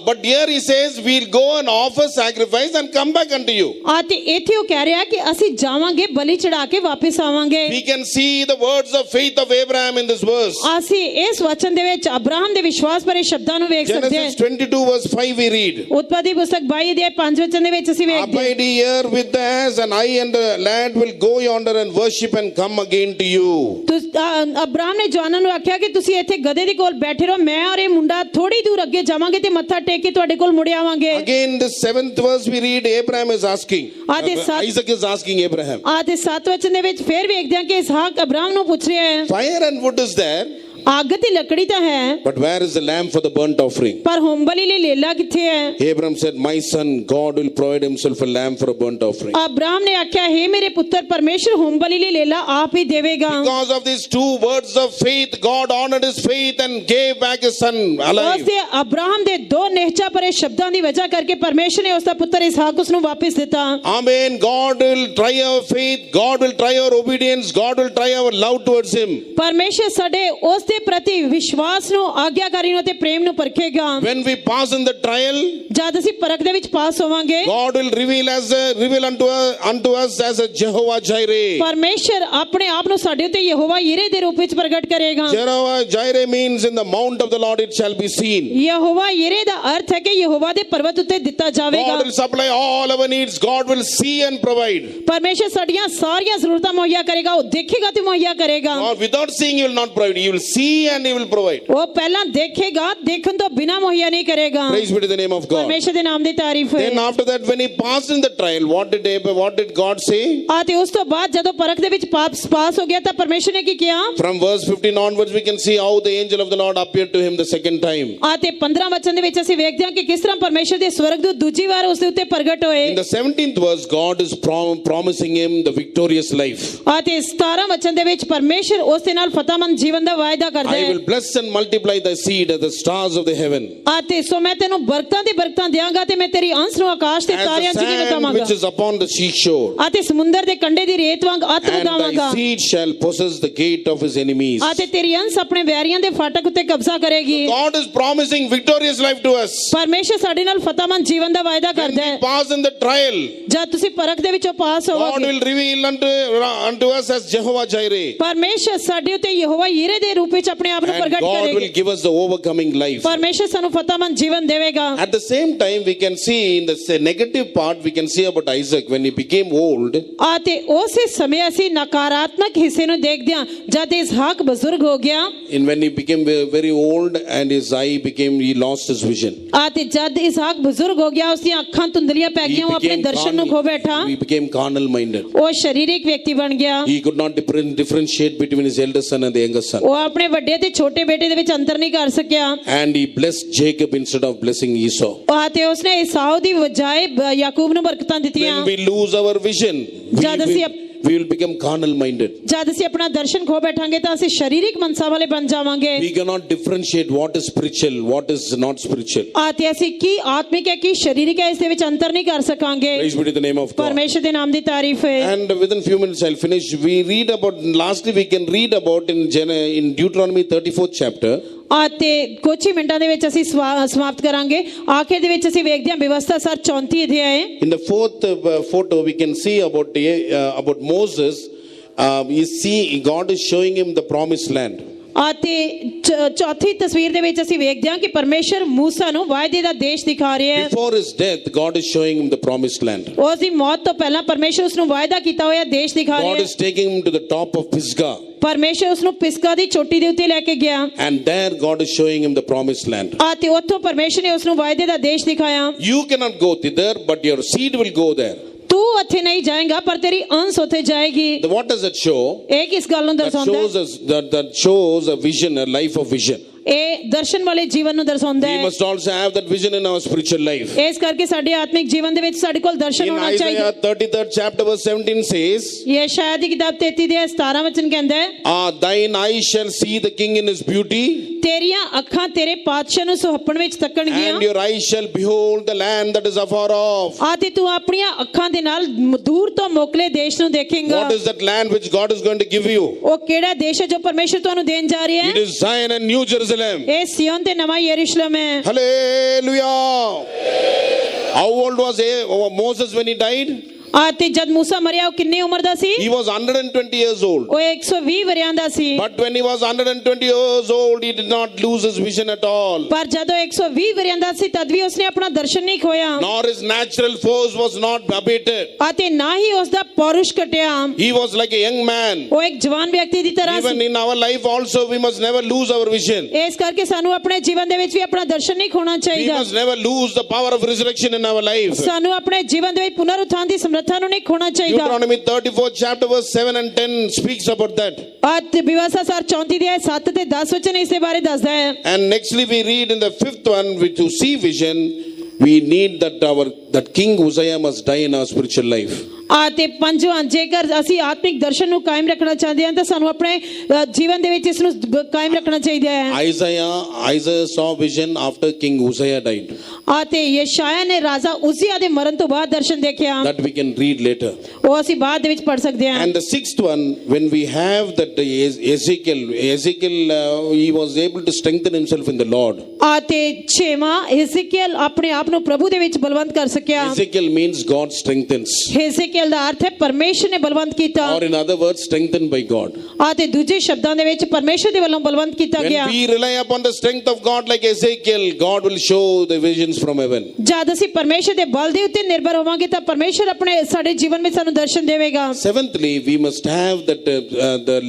But here he says, we'll go and offer sacrifice and come back unto you. ਅਤੇ ਇੱਥੇ ਉਹ ਕਹਿ ਰਿਹਾ ਕਿ ਅਸੀਂ ਜਾਵਾਂਗੇ ਬਲੀ ਚੜਾ ਕੇ ਵਾਪਸ ਆਵਾਂਗੇ। We can see the words of faith of Abraham in this verse. ਅਸੀਂ ਇਸ ਵਚਨ ਦੇ ਵਿੱਚ ਅਬਰਾਹਮ ਦੇ ਵਿਸ਼ਵਾਸ ਭਰੇ ਸ਼ਬਦਾਂ ਨੂੰ ਵੇਖ ਸਕਦੇ ਹਾਂ। Genesis 22 verse 5 we read. ਉਤਪਤੀ ਪੁਸਤਕ 22 ਅਧਿਆਇ 5 ਵਚਨ ਦੇ ਵਿੱਚ ਅਸੀਂ ਵੇਖਦੇ ਹਾਂ। Abide ye here with us, and I and the lad will go yonder and worship and come again to you. Abraham ਨੇ ਜਵਾਨਾਂ ਨੂੰ ਆਖਿਆ ਕਿ ਤੁਸੀਂ ਇੱਥੇ ਗਧੇ ਦੇ ਕੋਲ ਬੈਠੇ ਰਹੋ, ਮੈਂ ਔਰ ਇਹ ਮੁੰਡਾ ਥੋੜੀ ਦੂਰ ਅੱਗੇ ਜਾਵਾਂਗੇ ਤੇ ਮੱਥਾ ਟੇਕ ਕੇ ਤੁਹਾਡੇ ਕੋਲ ਮੁੜ ਆਵਾਂਗੇ। Again the 7th verse we read, Abraham is asking, Isaac is asking Abraham, ਤੇ 7 ਵਚਨ ਦੇ ਵਿੱਚ ਫੇਰ ਵੇਖਦੇ ਹਾਂ ਕਿ ਇਸਹਾਕ ਅਬਰਾਹਮ ਨੂੰ ਪੁੱਛ ਰਿਹਾ ਹੈ, fire and wood is there, ਅੱਗ ਤੇ ਲੱਕੜੀ ਤਾਂ ਹੈ, but where is the lamb for the burnt offering? ਪਰ ਹੋਮ ਬਲੀ ਲਈ ਲੇਲਾ ਕਿੱਥੇ ਹੈ? Abraham said, my son, God will provide himself a lamb for a burnt offering. Abraham ਨੇ ਆਖਿਆ, ਹੈ ਮੇਰੇ ਪੁੱਤਰ, ਪਰਮੇਸ਼ਰ ਹੋਮ ਬਲੀ ਲਈ ਲੇਲਾ ਆਪ ਹੀ ਦੇਵੇਗਾ। Because of these two words of faith, God honored his faith and gave back his son alive. ਉਸ ਦੇ ਅਬਰਾਹਮ ਦੇ ਦੋ ਨਿਹਚਾ ਭਰੇ ਸ਼ਬਦਾਂ ਦੀ ਵਜ੍ਹਾ ਕਰਕੇ ਪਰਮੇਸ਼ਰ ਨੇ ਉਸ ਦਾ ਪੁੱਤਰ ਇਸਹਾਕ ਉਸ ਨੂੰ ਵਾਪਸ ਦਿੱਤਾ। Amen. God will try our faith, God will try our obedience, God will try our love towards him. ਪਰਮੇਸ਼ਰ ਸਾਡੇ ਉਸ ਦੇ ਪ੍ਰਤੀ ਵਿਸ਼ਵਾਸ ਨੂੰ, ਆਗਿਆਕਾਰੀ ਨੂੰ ਤੇ ਪ੍ਰੇਮ ਨੂੰ ਪਰਖੇਗਾ। When we pass in the trial, ਜਦ ਅਸੀਂ ਪਰਖ ਦੇ ਵਿੱਚ ਪਾਸ ਹੋਵਾਂਗੇ, God will reveal unto us as a Jehovah Jireh. ਪਰਮੇਸ਼ਰ ਆਪਣੇ ਆਪ ਨੂੰ ਸਾਡੇ ਉੱਤੇ ਯਹੋਵਾ ਯਿਰੇ ਦੇ ਰੂਪ ਵਿੱਚ ਪ੍ਰਗਟ ਕਰੇਗਾ। Jehovah Jireh means in the mount of the Lord it shall be seen. Jehovah ਯਿਰੇ ਦਾ ਅਰਥ ਹੈ ਕਿ ਯਹੋਵਾ ਦੇ ਪਰਬਤ ਉੱਤੇ ਦਿੱਤਾ ਜਾਵੇਗਾ। God will supply all our needs. God will see and provide. ਪਰਮੇਸ਼ਰ ਸਾਡੀਆਂ ਸਾਰੀਆਂ ਜ਼ਰੂਰਤਾਂ ਮੁਹੱਈਆ ਕਰੇਗਾ, ਉਹ ਦੇਖੇਗਾ ਤੇ ਮੁਹੱਈਆ ਕਰੇਗਾ। God without seeing he will not provide. He will see and he will provide. ਉਹ ਪਹਿਲਾਂ ਦੇਖੇਗਾ, ਦੇਖਣ ਤੋਂ ਬਿਨਾਂ ਮੁਹੱਈਆ ਨਹੀਂ ਕਰੇਗਾ। Praise be to the name of God. ਪਰਮੇਸ਼ਰ ਦੇ ਨਾਮ ਦੀ ਤਾਰੀਫ ਹੋਏ। Then after that, when he passed in the trial, what did God say? ਅਤੇ ਉਸ ਤੋਂ ਬਾਅਦ ਜਦੋਂ ਪਰਖ ਦੇ ਵਿੱਚ ਪਾਸ ਹੋ ਗਿਆ ਤਾਂ ਪਰਮੇਸ਼ਰ ਨੇ ਕੀ ਕਿਹਾ? From verse 15 onwards we can see how the angel of the Lord appeared to him the second time. ਅਤੇ 15 ਵਚਨ ਦੇ ਵਿੱਚ ਅਸੀਂ ਵੇਖਦੇ ਹਾਂ ਕਿ ਕਿਸ ਤਰ੍ਹਾਂ ਪਰਮੇਸ਼ਰ ਦੇ ਸਵਰਗਦੂਤ ਦੂਜੀ ਵਾਰ ਉਸ ਦੇ ਉੱਤੇ ਪ੍ਰਗਟ ਹੋਏ। In the 17th verse, God is promising him the victorious life. ਅਤੇ 17 ਵਚਨ ਦੇ ਵਿੱਚ ਪਰਮੇਸ਼ਰ ਉਸ ਦੇ ਨਾਲ ਫਤਿਹਮੰਦ ਜੀਵਨ ਦਾ ਵਾਅਦਾ ਕਰਦਾ I ਹੈ। will bless and multiply thy seed as the stars of the heaven. ਅਤੇ ਸੋ ਮੈਂ ਤੈਨੂੰ ਬਰਕਤਾਂ ਤੇ ਬਰਕਤਾਂ ਦਿਆਂਗਾ ਤੇ ਮੈਂ ਤੇਰੀ ਅੰਸ਼ ਨੂੰ ਆਕਾਸ਼ ਦੇ As ਤਾਰਿਆਂ the ਜਿਵੇਂ sand ਵਧਾਵਾਂਗਾ which is upon the seashore. ਅਤੇ ਸਮੁੰਦਰ ਦੇ ਕੰਢੇ ਦੀ ਰੇਤ ਵਾਂਗ ਅੱਤ And ਵਧਾਵਾਂਗਾ thy seed shall possess the gate of his enemies. ਅਤੇ ਤੇਰੀ ਅੰਸ਼ ਆਪਣੇ ਵੈਰੀਆਂ ਦੇ ਫਾਟਕ ਉੱਤੇ ਕਬਜ਼ਾ ਕਰੇਗੀ। God is promising victorious life to us. ਪਰਮੇਸ਼ਰ ਸਾਡੇ ਨਾਲ ਫਤਿਹਮੰਦ ਜੀਵਨ ਦਾ ਵਾਅਦਾ When ਕਰਦਾ we ਹੈ। pass in the trial, ਜਦ ਤੁਸੀਂ ਪਰਖ ਦੇ ਵਿੱਚੋਂ ਪਾਸ God ਹੋਵੋਗੇ, will reveal unto us as Jehovah Jireh. ਪਰਮੇਸ਼ਰ ਸਾਡੇ ਉੱਤੇ ਯਹੋਵਾ ਯਿਰੇ ਦੇ ਰੂਪ ਵਿੱਚ ਆਪਣੇ ਆਪ ਨੂੰ And ਪ੍ਰਗਟ God will ਕਰੇਗਾ। give us the overcoming life. ਪਰਮੇਸ਼ਰ ਸਾਨੂੰ ਫਤਿਹਮੰਦ ਜੀਵਨ ਦੇਵੇਗਾ। At the same time, we can see in the negative part, we can see about Isaac when he became old. ਅਤੇ ਉਸੇ ਸਮੇਂ ਅਸੀਂ ਨਕਾਰਾਤਮਕ ਹਿੱਸੇ ਨੂੰ ਦੇਖਦੇ ਹਾਂ ਜਦ ਇਸਹਾਕ ਬਜ਼ੁਰਗ ਹੋ ਗਿਆ। In when he became very old and his eye he lost his vision. ਅਤੇ ਜਦ ਇਸਹਾਕ ਬਜ਼ੁਰਗ ਹੋ ਗਿਆ, ਉਸ ਦੀਆਂ ਅੱਖਾਂ ਧੁੰਦਲੀਆਂ ਪੈ ਗਈਆਂ, ਉਹ ਆਪਣੇ ਦਰਸ਼ਨ ਨੂੰ ਖੋ ਬੈਠਾ, He became carnal minded. ਉਹ ਸਰੀਰਿਕ ਵਿਅਕਤੀ ਬਣ ਗਿਆ। He could not differentiate between his eldest son and the youngest son. ਉਹ ਆਪਣੇ ਵੱਡੇ ਤੇ ਛੋਟੇ ਬੇਟੇ ਦੇ ਵਿੱਚ ਅੰਤਰ ਨਹੀਂ ਕਰ ਸਕਿਆ। And he blessed Jacob instead of blessing Esau. ਅਤੇ ਉਸਨੇ ਈਸਾਓ ਦੀ ਬਜਾਏ ਯਾਕੂਬ ਨੂੰ ਬਰਕਤਾਂ ਦਿੱਤੀਆਂ। When we lose our vision, we will become carnal minded. ਜਦ ਅਸੀਂ ਆਪਣਾ ਦਰਸ਼ਨ ਖੋ ਬੈਠਾਂਗੇ ਤਾਂ ਅਸੀਂ ਸਰੀਰਿਕ ਮਨਸਾ ਵਾਲੇ ਬਣ ਜਾਵਾਂਗੇ। We cannot differentiate what is spiritual, what is not spiritual. ਅਤੇ ਅਸੀਂ ਕੀ ਆਤਮਿਕ ਹੈ ਕੀ ਸਰੀਰਿਕ ਹੈ ਇਸ ਦੇ ਵਿੱਚ ਅੰਤਰ ਨਹੀਂ ਕਰ ਸਕਾਂਗੇ। Praise be to the name of God. ਪਰਮੇਸ਼ਰ ਦੇ ਨਾਮ ਦੀ ਤਾਰੀਫ ਹੈ। And within few minutes I'll finish. We read about, lastly we can read about in Deuteronomy 34th chapter. ਅਤੇ ਕੁਝ ਹੀ ਮਿੰਟਾਂ ਦੇ ਵਿੱਚ ਅਸੀਂ ਸਮਾਪਤ ਕਰਾਂਗੇ। ਆਖਿਰ ਦੇ ਵਿੱਚ ਅਸੀਂ ਵੇਖਦੇ ਹਾਂ ਵਿਵਸਥਾ ਸਰ 34 ਅਧਿਆਇ। In the fourth photo we can see about Moses. You see God is showing him the promised land. ਅਤੇ ਚੌਥੀ ਤਸਵੀਰ ਦੇ ਵਿੱਚ ਅਸੀਂ ਵੇਖਦੇ ਹਾਂ ਕਿ ਪਰਮੇਸ਼ਰ ਮੂਸਾ ਨੂੰ ਵਾਅਦੇ ਦਾ ਦੇਸ਼ ਦਿਖਾ ਰਿਹਾ ਹੈ। Before his death, God is showing him the promised land. ਉਸ ਦੀ ਮੌਤ ਤੋਂ ਪਹਿਲਾਂ ਪਰਮੇਸ਼ਰ ਉਸ ਨੂੰ ਵਾਅਦਾ ਕੀਤਾ ਹੋਇਆ ਦੇਸ਼ ਦਿਖਾ ਰਿਹਾ God ਹੈ। is taking him to the top of Pisgah. ਪਰਮੇਸ਼ਰ ਉਸ ਨੂੰ ਪਿਸਗਾ ਦੀ ਚੋਟੀ ਦੇ ਉੱਤੇ ਲੈ ਕੇ ਗਿਆ। And there God is showing him the promised land. ਅਤੇ ਉੱਥੋਂ ਪਰਮੇਸ਼ਰ ਨੇ ਉਸ ਨੂੰ ਵਾਅਦੇ ਦਾ ਦੇਸ਼ ਦਿਖਾਇਆ। You cannot go thither, but your seed will go there. ਤੂੰ ਉੱਥੇ ਨਹੀਂ ਜਾਏਗਾ ਪਰ ਤੇਰੀ ਅੰਸ਼ ਉੱਥੇ ਜਾਏਗੀ। What does it show? ਇਹ ਕਿਸ ਗੱਲ ਨੂੰ ਦਰਸਾਉਂਦਾ ਹੈ? That shows a vision, a life of vision. ਇਹ ਦਰਸ਼ਨ ਵਾਲੇ ਜੀਵਨ ਨੂੰ ਦਰਸਾਉਂਦਾ We ਹੈ। must also have that vision in our spiritual life. ਇਸ ਕਰਕੇ ਸਾਡੇ ਆਤਮਿਕ ਜੀਵਨ ਦੇ ਵਿੱਚ ਸਾਡੇ ਕੋਲ ਦਰਸ਼ਨ In ਹੋਣਾ Isaiah ਚਾਹੀਦਾ। 33rd chapter verse 17 says, ਯੈਸ਼ਾਇਆ ਦੀ ਕਿਤਾਬ 33 ਦੇ 17 ਵਚਨ ਕਹਿੰਦਾ ਹੈ, thine eyes shall see the king in his beauty. ਤੇਰੀਆਂ ਅੱਖਾਂ ਤੇਰੇ ਪਾਤਸ਼ਾਹ ਨੂੰ ਸੁਹੱਪਣ ਵਿੱਚ ਤੱਕਣਗੀਆਂ and your eyes shall behold the land that is afar off. ਅਤੇ ਤੂੰ ਆਪਣੀਆਂ ਅੱਖਾਂ ਦੇ ਨਾਲ ਦੂਰ ਤੋਂ ਮੋਕਲੇ ਦੇਸ਼ ਨੂੰ ਦੇਖੇਂਗਾ What is that land which God is going to give you? ਉਹ ਕਿਹੜਾ ਦੇਸ਼ ਹੈ ਜੋ ਪਰਮੇਸ਼ਰ ਤੁਹਾਨੂੰ ਦੇਣ ਜਾ ਰਿਹਾ It ਹੈ is Zion and New Jerusalem. ਇਹ ਸਿਯੋਨ ਤੇ ਨਵਾਂ ਯਰੂਸ਼ਲਮ ਹੈ Hallelujah. How old was Moses when he died? ਅਤੇ ਜਦ ਮੂਸਾ ਮਰਿਆ ਉਹ ਕਿੰਨੀ ਉਮਰ ਦਾ ਸੀ He was 120 years old. ਉਹ 120 ਵਰਿਆਂ ਦਾ ਸੀ But when he was 120 years old, he did not lose his vision at all. ਪਰ ਜਦੋਂ 120 ਵਰਿਆਂ ਦਾ ਸੀ ਤਦ ਵੀ ਉਸਨੇ ਆਪਣਾ ਦਰਸ਼ਨ ਨਹੀਂ ਖੋਇਆ Nor his natural force was not abated. ਅਤੇ ਨਾ ਹੀ ਉਸ ਦਾ ਪੌਰੁਸ਼ ਘਟਿਆ He was like a young man. ਉਹ ਇੱਕ ਜਵਾਨ ਵਿਅਕਤੀ ਦੀ ਤਰ੍ਹਾਂ Even C in our life also, we must never lose our vision. ਇਸ ਕਰਕੇ ਸਾਨੂੰ ਆਪਣੇ ਜੀਵਨ ਦੇ ਵਿੱਚ ਵੀ ਆਪਣਾ ਦਰਸ਼ਨ ਨਹੀਂ ਖੋਣਾ We ਚਾਹੀਦਾ must never lose the power of resurrection in our life. ਸਾਨੂੰ ਆਪਣੇ ਜੀਵਨ ਦੇ ਵਿੱਚ ਪੁਨਰ ਉਥਾਨ ਦੀ ਸਮਰੱਥਾ ਨੂੰ ਨਹੀਂ ਖੋਣਾ ਚਾਹੀਦਾ Deuteronomy 34 chapter verse 7 and 10 speaks about that. ਅਤੇ ਵਿਵਾਸਾ ਸਾਰ 34 ਦੇ 7 ਤੇ 10 ਵਚਨ ਇਸ ਦੇ ਬਾਰੇ ਦੱਸਦਾ ਹੈ And nextly we read in the 5th one, which to see vision, we need that King Uzziah must die in our spiritual life. ਅਤੇ ਪੰਜਵਾਂ ਜੇਕਰ ਅਸੀਂ ਆਤਮਿਕ ਦਰਸ਼ਨ ਨੂੰ ਕਾਇਮ ਰੱਖਣਾ ਚਾਹੁੰਦੇ ਹਾਂ ਤਾਂ ਸਾਨੂੰ ਆਪਣੇ ਜੀਵਨ ਦੇ ਵਿੱਚ ਇਸ ਨੂੰ ਕਾਇਮ ਰੱਖਣਾ ਚਾਹੀਦਾ ਹੈ Isaiah saw vision after King Uzziah died. ਅਤੇ ਯਸ਼ਾਇਆ ਨੇ ਰਾਜਾ ਉਜ਼ੀਆ ਦੇ ਮਰਨ ਤੋਂ ਬਾਅਦ ਦਰਸ਼ਨ ਦੇਖਿਆ That we can read later. ਉਹ ਅਸੀਂ ਬਾਅਦ ਦੇ ਵਿੱਚ ਪੜ੍ਹ ਸਕਦੇ ਹਾਂ And the 6th one, when we have that Ezekiel, he was able to strengthen himself in the Lord. ਅਤੇ ਛੇਵਾਂ ਹਿਜ਼ਕੀਏਲ ਆਪਣੇ ਆਪ ਨੂੰ ਪ੍ਰਭੂ ਦੇ ਵਿੱਚ ਬਲਵੰਤ ਕਰ ਸਕਿਆ Ezekiel means God strengthens. ਹਿਜ਼ਕੀਏਲ ਦਾ ਅਰਥ ਹੈ ਪਰਮੇਸ਼ਰ ਨੇ ਬਲਵੰਤ ਕੀਤਾ Or in other words, strengthened by God. ਅਤੇ ਦੂਜੇ ਸ਼ਬਦਾਂ ਦੇ ਵਿੱਚ ਪਰਮੇਸ਼ਰ ਦੇ ਵੱਲੋਂ ਬਲਵੰਤ ਕੀਤਾ When ਗਿਆ we rely upon the strength of God like Ezekiel, God will show the visions from heaven. ਜਦ ਅਸੀਂ ਪਰਮੇਸ਼ਰ ਦੇ ਬਲ ਦੇ ਉੱਤੇ ਨਿਰਭਰ ਹੋਵਾਂਗੇ ਤਾਂ ਪਰਮੇਸ਼ਰ ਆਪਣੇ ਸਾਡੇ ਜੀਵਨ ਵਿੱਚ ਸਾਨੂੰ ਦਰਸ਼ਨ ਦੇਵੇਗਾ Seventhly, we must have the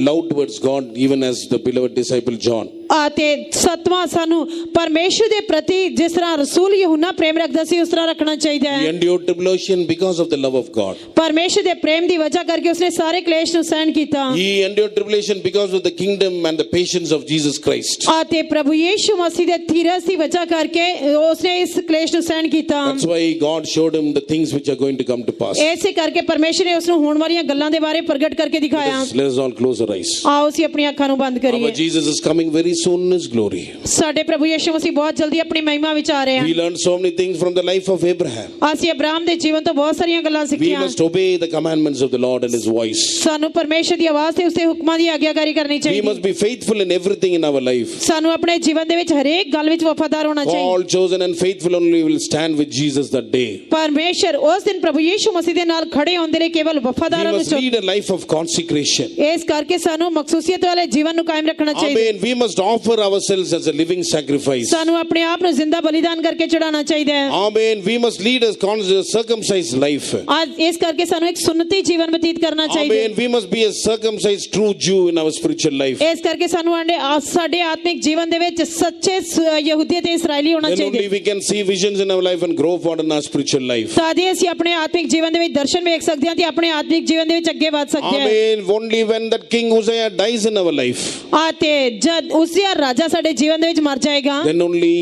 love towards God, even as the beloved disciple John. ਅਤੇ ਸਤਵਾਂ ਸਾਨੂੰ ਪਰਮੇਸ਼ਰ ਦੇ ਪ੍ਰਤੀ ਜਿਸ ਤਰ੍ਹਾਂ ਰਸੂਲ ਯਹੂਨਾ ਪ੍ਰੇਮ ਰੱਖਦਾ ਸੀ ਉਸ ਤਰ੍ਹਾਂ ਰੱਖਣਾ ਚਾਹੀਦਾ He ਹੈ endured tribulation because of the love of God. ਪਰਮੇਸ਼ਰ ਦੇ ਪ੍ਰੇਮ ਦੀ ਵਜ੍ਹਾ ਕਰਕੇ ਉਸਨੇ ਸਾਰੇ ਕਲੇਸ਼ ਨੂੰ ਸਹਿਣ ਕੀਤਾ He endured tribulation because of the kingdom and the patience of Jesus Christ. ਅਤੇ ਪ੍ਰਭੂ ਯੀਸ਼ੂ ਮਸੀਹ ਦੇ ਧੀਰਜ ਦੀ ਵਜ੍ਹਾ ਕਰਕੇ ਉਸਨੇ ਇਸ ਕਲੇਸ਼ ਨੂੰ ਸਹਿਣ ਕੀਤਾ That's why God showed him the things which are going to come to pass. ਇਸੇ ਕਰਕੇ ਪਰਮੇਸ਼ਰ ਨੇ ਉਸ ਨੂੰ ਹੋਣ ਵਾਲੀਆਂ ਗੱਲਾਂ ਦੇ ਬਾਰੇ ਪ੍ਰਗਟ ਕਰਕੇ ਦਿਖਾਇਆ Let us all close our eyes. ਆਓ ਅਸੀਂ ਆਪਣੀਆਂ ਅੱਖਾਂ ਨੂੰ ਬੰਦ Our ਕਰੀਏ Jesus is coming very soon in His glory. ਸਾਡੇ ਪ੍ਰਭੂ ਯੀਸ਼ੂ ਮਸੀਹ ਬਹੁਤ ਜਲਦੀ ਆਪਣੀ ਮਹਿਮਾ ਵਿੱਚ ਆ ਰਹੇ ਹਨ We learned so many things from the life of Abraham. ਅਸੀਂ ਅਬਰਾਹਮ ਦੇ ਜੀਵਨ ਤੋਂ ਬਹੁਤ ਸਾਰੀਆਂ ਗੱਲਾਂ We ਸਿੱਖੀਆਂ must obey the commandments of the Lord and His voice. ਸਾਨੂੰ ਪਰਮੇਸ਼ਰ ਦੀ ਆਵਾਜ਼ ਤੇ ਉਸਦੇ ਹੁਕਮਾਂ ਦੀ ਆਗਿਆਕਾਰੀ ਕਰਨੀ We ਚਾਹੀਦੀ must be faithful in everything in our life. ਸਾਨੂੰ ਆਪਣੇ ਜੀਵਨ ਦੇ ਵਿੱਚ ਹਰੇਕ ਗੱਲ ਵਿੱਚ ਵਫਾਦਾਰ ਹੋਣਾ ਚਾਹੀਦਾ All chosen and faithful only will stand with Jesus that day. ਪਰਮੇਸ਼ਰ ਉਸ ਦਿਨ ਪ੍ਰਭੂ ਯੀਸ਼ੂ ਮਸੀਹ ਦੇ ਨਾਲ ਖੜੇ ਹੋਣ ਦੇ ਲਈ ਕੇਵਲ We ਵਫਾਦਾਰਾਂ ਨੂੰ must lead a life of consecration. ਇਸ ਕਰਕੇ ਸਾਨੂੰ ਮਖਸੂਸੀਅਤ ਵਾਲੇ ਜੀਵਨ ਨੂੰ ਕਾਇਮ ਰੱਖਣਾ ਚਾਹੀਦਾ Amen. We must offer ourselves as a living sacrifice. ਸਾਨੂੰ ਆਪਣੇ ਆਪ ਨੂੰ ਜ਼ਿੰਦਾ ਬਲੀਦਾਨ ਕਰਕੇ ਚੜਾਉਣਾ ਚਾਹੀਦਾ ਹੈ Amen. We must lead a circumcised life. ਅੱਜ ਇਸ ਕਰਕੇ ਸਾਨੂੰ ਇੱਕ ਸੁੰਨਤੀ ਜੀਵਨ ਬਤੀਤ ਕਰਨਾ ਚਾਹੀਦਾ ਹੈ Amen. We must be a circumcised true Jew in our spiritual life. ਇਸ ਕਰਕੇ ਸਾਨੂੰ ਸਾਡੇ ਆਤਮਿਕ ਜੀਵਨ ਦੇ ਵਿੱਚ ਸੱਚੇ ਯਹੂਦੀ ਤੇ ਇਸਰਾਇਲੀ ਹੋਣਾ Then ਚਾਹੀਦਾ only we can see visions in our life and grow forward in our spiritual life. ਤਾਂ ਹੀ ਅਸੀਂ ਆਪਣੇ ਆਤਮਿਕ ਜੀਵਨ ਦੇ ਵਿੱਚ ਦਰਸ਼ਨ ਵੇਖ ਸਕਦੇ ਹਾਂ ਤੇ ਆਪਣੇ ਆਤਮਿਕ ਜੀਵਨ ਦੇ ਵਿੱਚ ਅੱਗੇ ਵਧ ਸਕਦੇ ਹਾਂ Amen. Only when that King Uzziah dies in our life, ਅਤੇ ਜਦ ਉਜ਼ੀਆ ਰਾਜਾ ਸਾਡੇ ਜੀਵਨ ਦੇ ਵਿੱਚ ਮਰ ਜਾਏਗਾ then only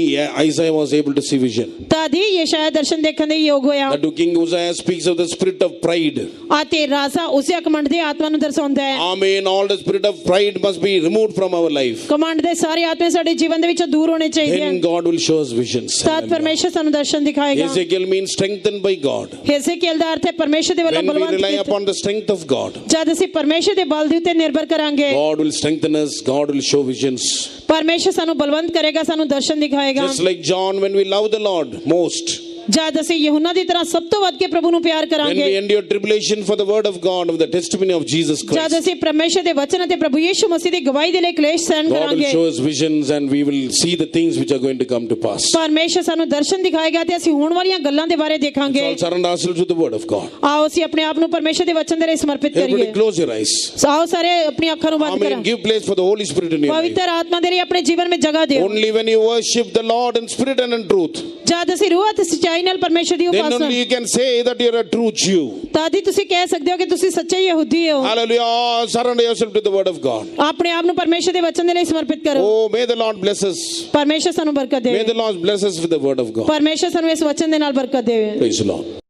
Isaiah was able to see vision. ਤਦ ਹੀ ਯਸ਼ਾਇਆ ਦਰਸ਼ਨ ਦੇਖਣ ਦੇ ਯੋਗ ਹੋਇਆ That King Uzziah speaks of the spirit of pride. ਅਤੇ ਰਾਜਾ ਉਜ਼ੀਆ ਕਮੰਡ ਦੀ ਆਤਮਾ ਨੂੰ ਦਰਸਾਉਂਦਾ ਹੈ Amen. All the spirit of pride must be removed from our life. ਕਮੰਡ ਦੇ ਸਾਰੇ ਆਤਮੇ ਸਾਡੇ ਜੀਵਨ ਦੇ ਵਿੱਚੋਂ ਦੂਰ ਹੋਣੇ ਚਾਹੀਦੇ Then ਹਨ God will show us visions. ਤਦ ਪਰਮੇਸ਼ਰ ਸਾਨੂੰ ਦਰਸ਼ਨ ਦਿਖਾਏਗਾ Ezekiel means strengthened by God. ਹਿਜ਼ਕੀਏਲ ਦਾ ਅਰਥ ਹੈ ਪਰਮੇਸ਼ਰ ਦੇ ਵੱਲੋਂ When we ਬਲਵੰਤ rely ਕੀਤਾ। upon the strength of God, ਜਦ ਅਸੀਂ ਪਰਮੇਸ਼ਰ ਦੇ ਬਲ ਦੇ ਉੱਤੇ ਨਿਰਭਰ ਕਰਾਂਗੇ God will strengthen us. God will show visions. ਪਰਮੇਸ਼ਰ ਸਾਨੂੰ ਬਲਵੰਤ ਕਰੇਗਾ ਸਾਨੂੰ ਦਰਸ਼ਨ ਦਿਖਾਏਗਾ Just like John, when we love the Lord most, ਜਦ ਅਸੀਂ ਯਹੂਨਾ ਦੀ ਤਰ੍ਹਾਂ ਸਭ ਤੋਂ ਵੱਧ ਕੇ ਪ੍ਰਭੂ ਨੂੰ ਪਿਆਰ when ਕਰਾਂਗੇ we endure tribulation for the word of God, of the testimony of Jesus ਜਦ Christ, ਅਸੀਂ ਪਰਮੇਸ਼ਰ ਦੇ ਵਚਨ ਅਤੇ ਪ੍ਰਭੂ ਯੀਸ਼ੂ ਮਸੀਹ ਦੀ ਗਵਾਹੀ ਦੇ ਲਈ ਕਲੇਸ਼ ਸਹਿਣ God will ਕਰਾਂਗੇ show us visions and we will see the things which are going to come to pass. ਪਰਮੇਸ਼ਰ ਸਾਨੂੰ ਦਰਸ਼ਨ ਦਿਖਾਏਗਾ ਤੇ ਅਸੀਂ ਹੋਣ ਵਾਲੀਆਂ ਗੱਲਾਂ ਦੇ ਬਾਰੇ So ਦੇਖਾਂਗੇ I'll surrender ourselves to the word of God. ਆਓ ਅਸੀਂ ਆਪਣੇ ਆਪ ਨੂੰ ਪਰਮੇਸ਼ਰ ਦੇ ਵਚਨ ਦੇ ਲਈ ਸਮਰਪਿਤ ਕਰੀਏ Everybody close your eyes. ਆਓ ਸਾਰੇ ਆਪਣੀ ਅੱਖਾਂ ਨੂੰ ਬੰਦ Amen. ਕਰਾਂ Give place for the Holy Spirit in your life. ਪਵਿੱਤਰ ਆਤਮਾ ਦੇ ਲਈ ਆਪਣੇ ਜੀਵਨ ਵਿੱਚ ਜਗ੍ਹਾ ਦਿਓ Only when you worship the Lord in spirit and in truth, ਜਦ ਅਸੀਂ ਰੂਹ ਅਤੇ ਸੱਚਾਈ ਨਾਲ ਪਰਮੇਸ਼ਰ ਦੀ then Upasana only you can say that you're a true Jew. ਤਦ ਹੀ ਤੁਸੀਂ ਕਹਿ ਸਕਦੇ ਹੋ ਕਿ ਤੁਸੀਂ ਸੱਚੇ ਯਹੂਦੀ ਹੋ Hallelujah. Surrender yourself to the word of God. ਆਪਣੇ ਆਪ ਨੂੰ ਪਰਮੇਸ਼ਰ ਦੇ ਵਚਨ ਦੇ ਲਈ ਸਮਰਪਿਤ ਕਰੋ Oh, may the Lord bless us. ਪਰਮੇਸ਼ਰ ਸਾਨੂੰ ਬਰਕਤ May ਦੇਵੇ the Lord bless us with the word of God. ਪਰਮੇਸ਼ਰ ਸਾਨੂੰ ਇਸ ਵਚਨ ਦੇ ਨਾਲ ਬਰਕਤ ਦੇਵੇ Praise the Lord.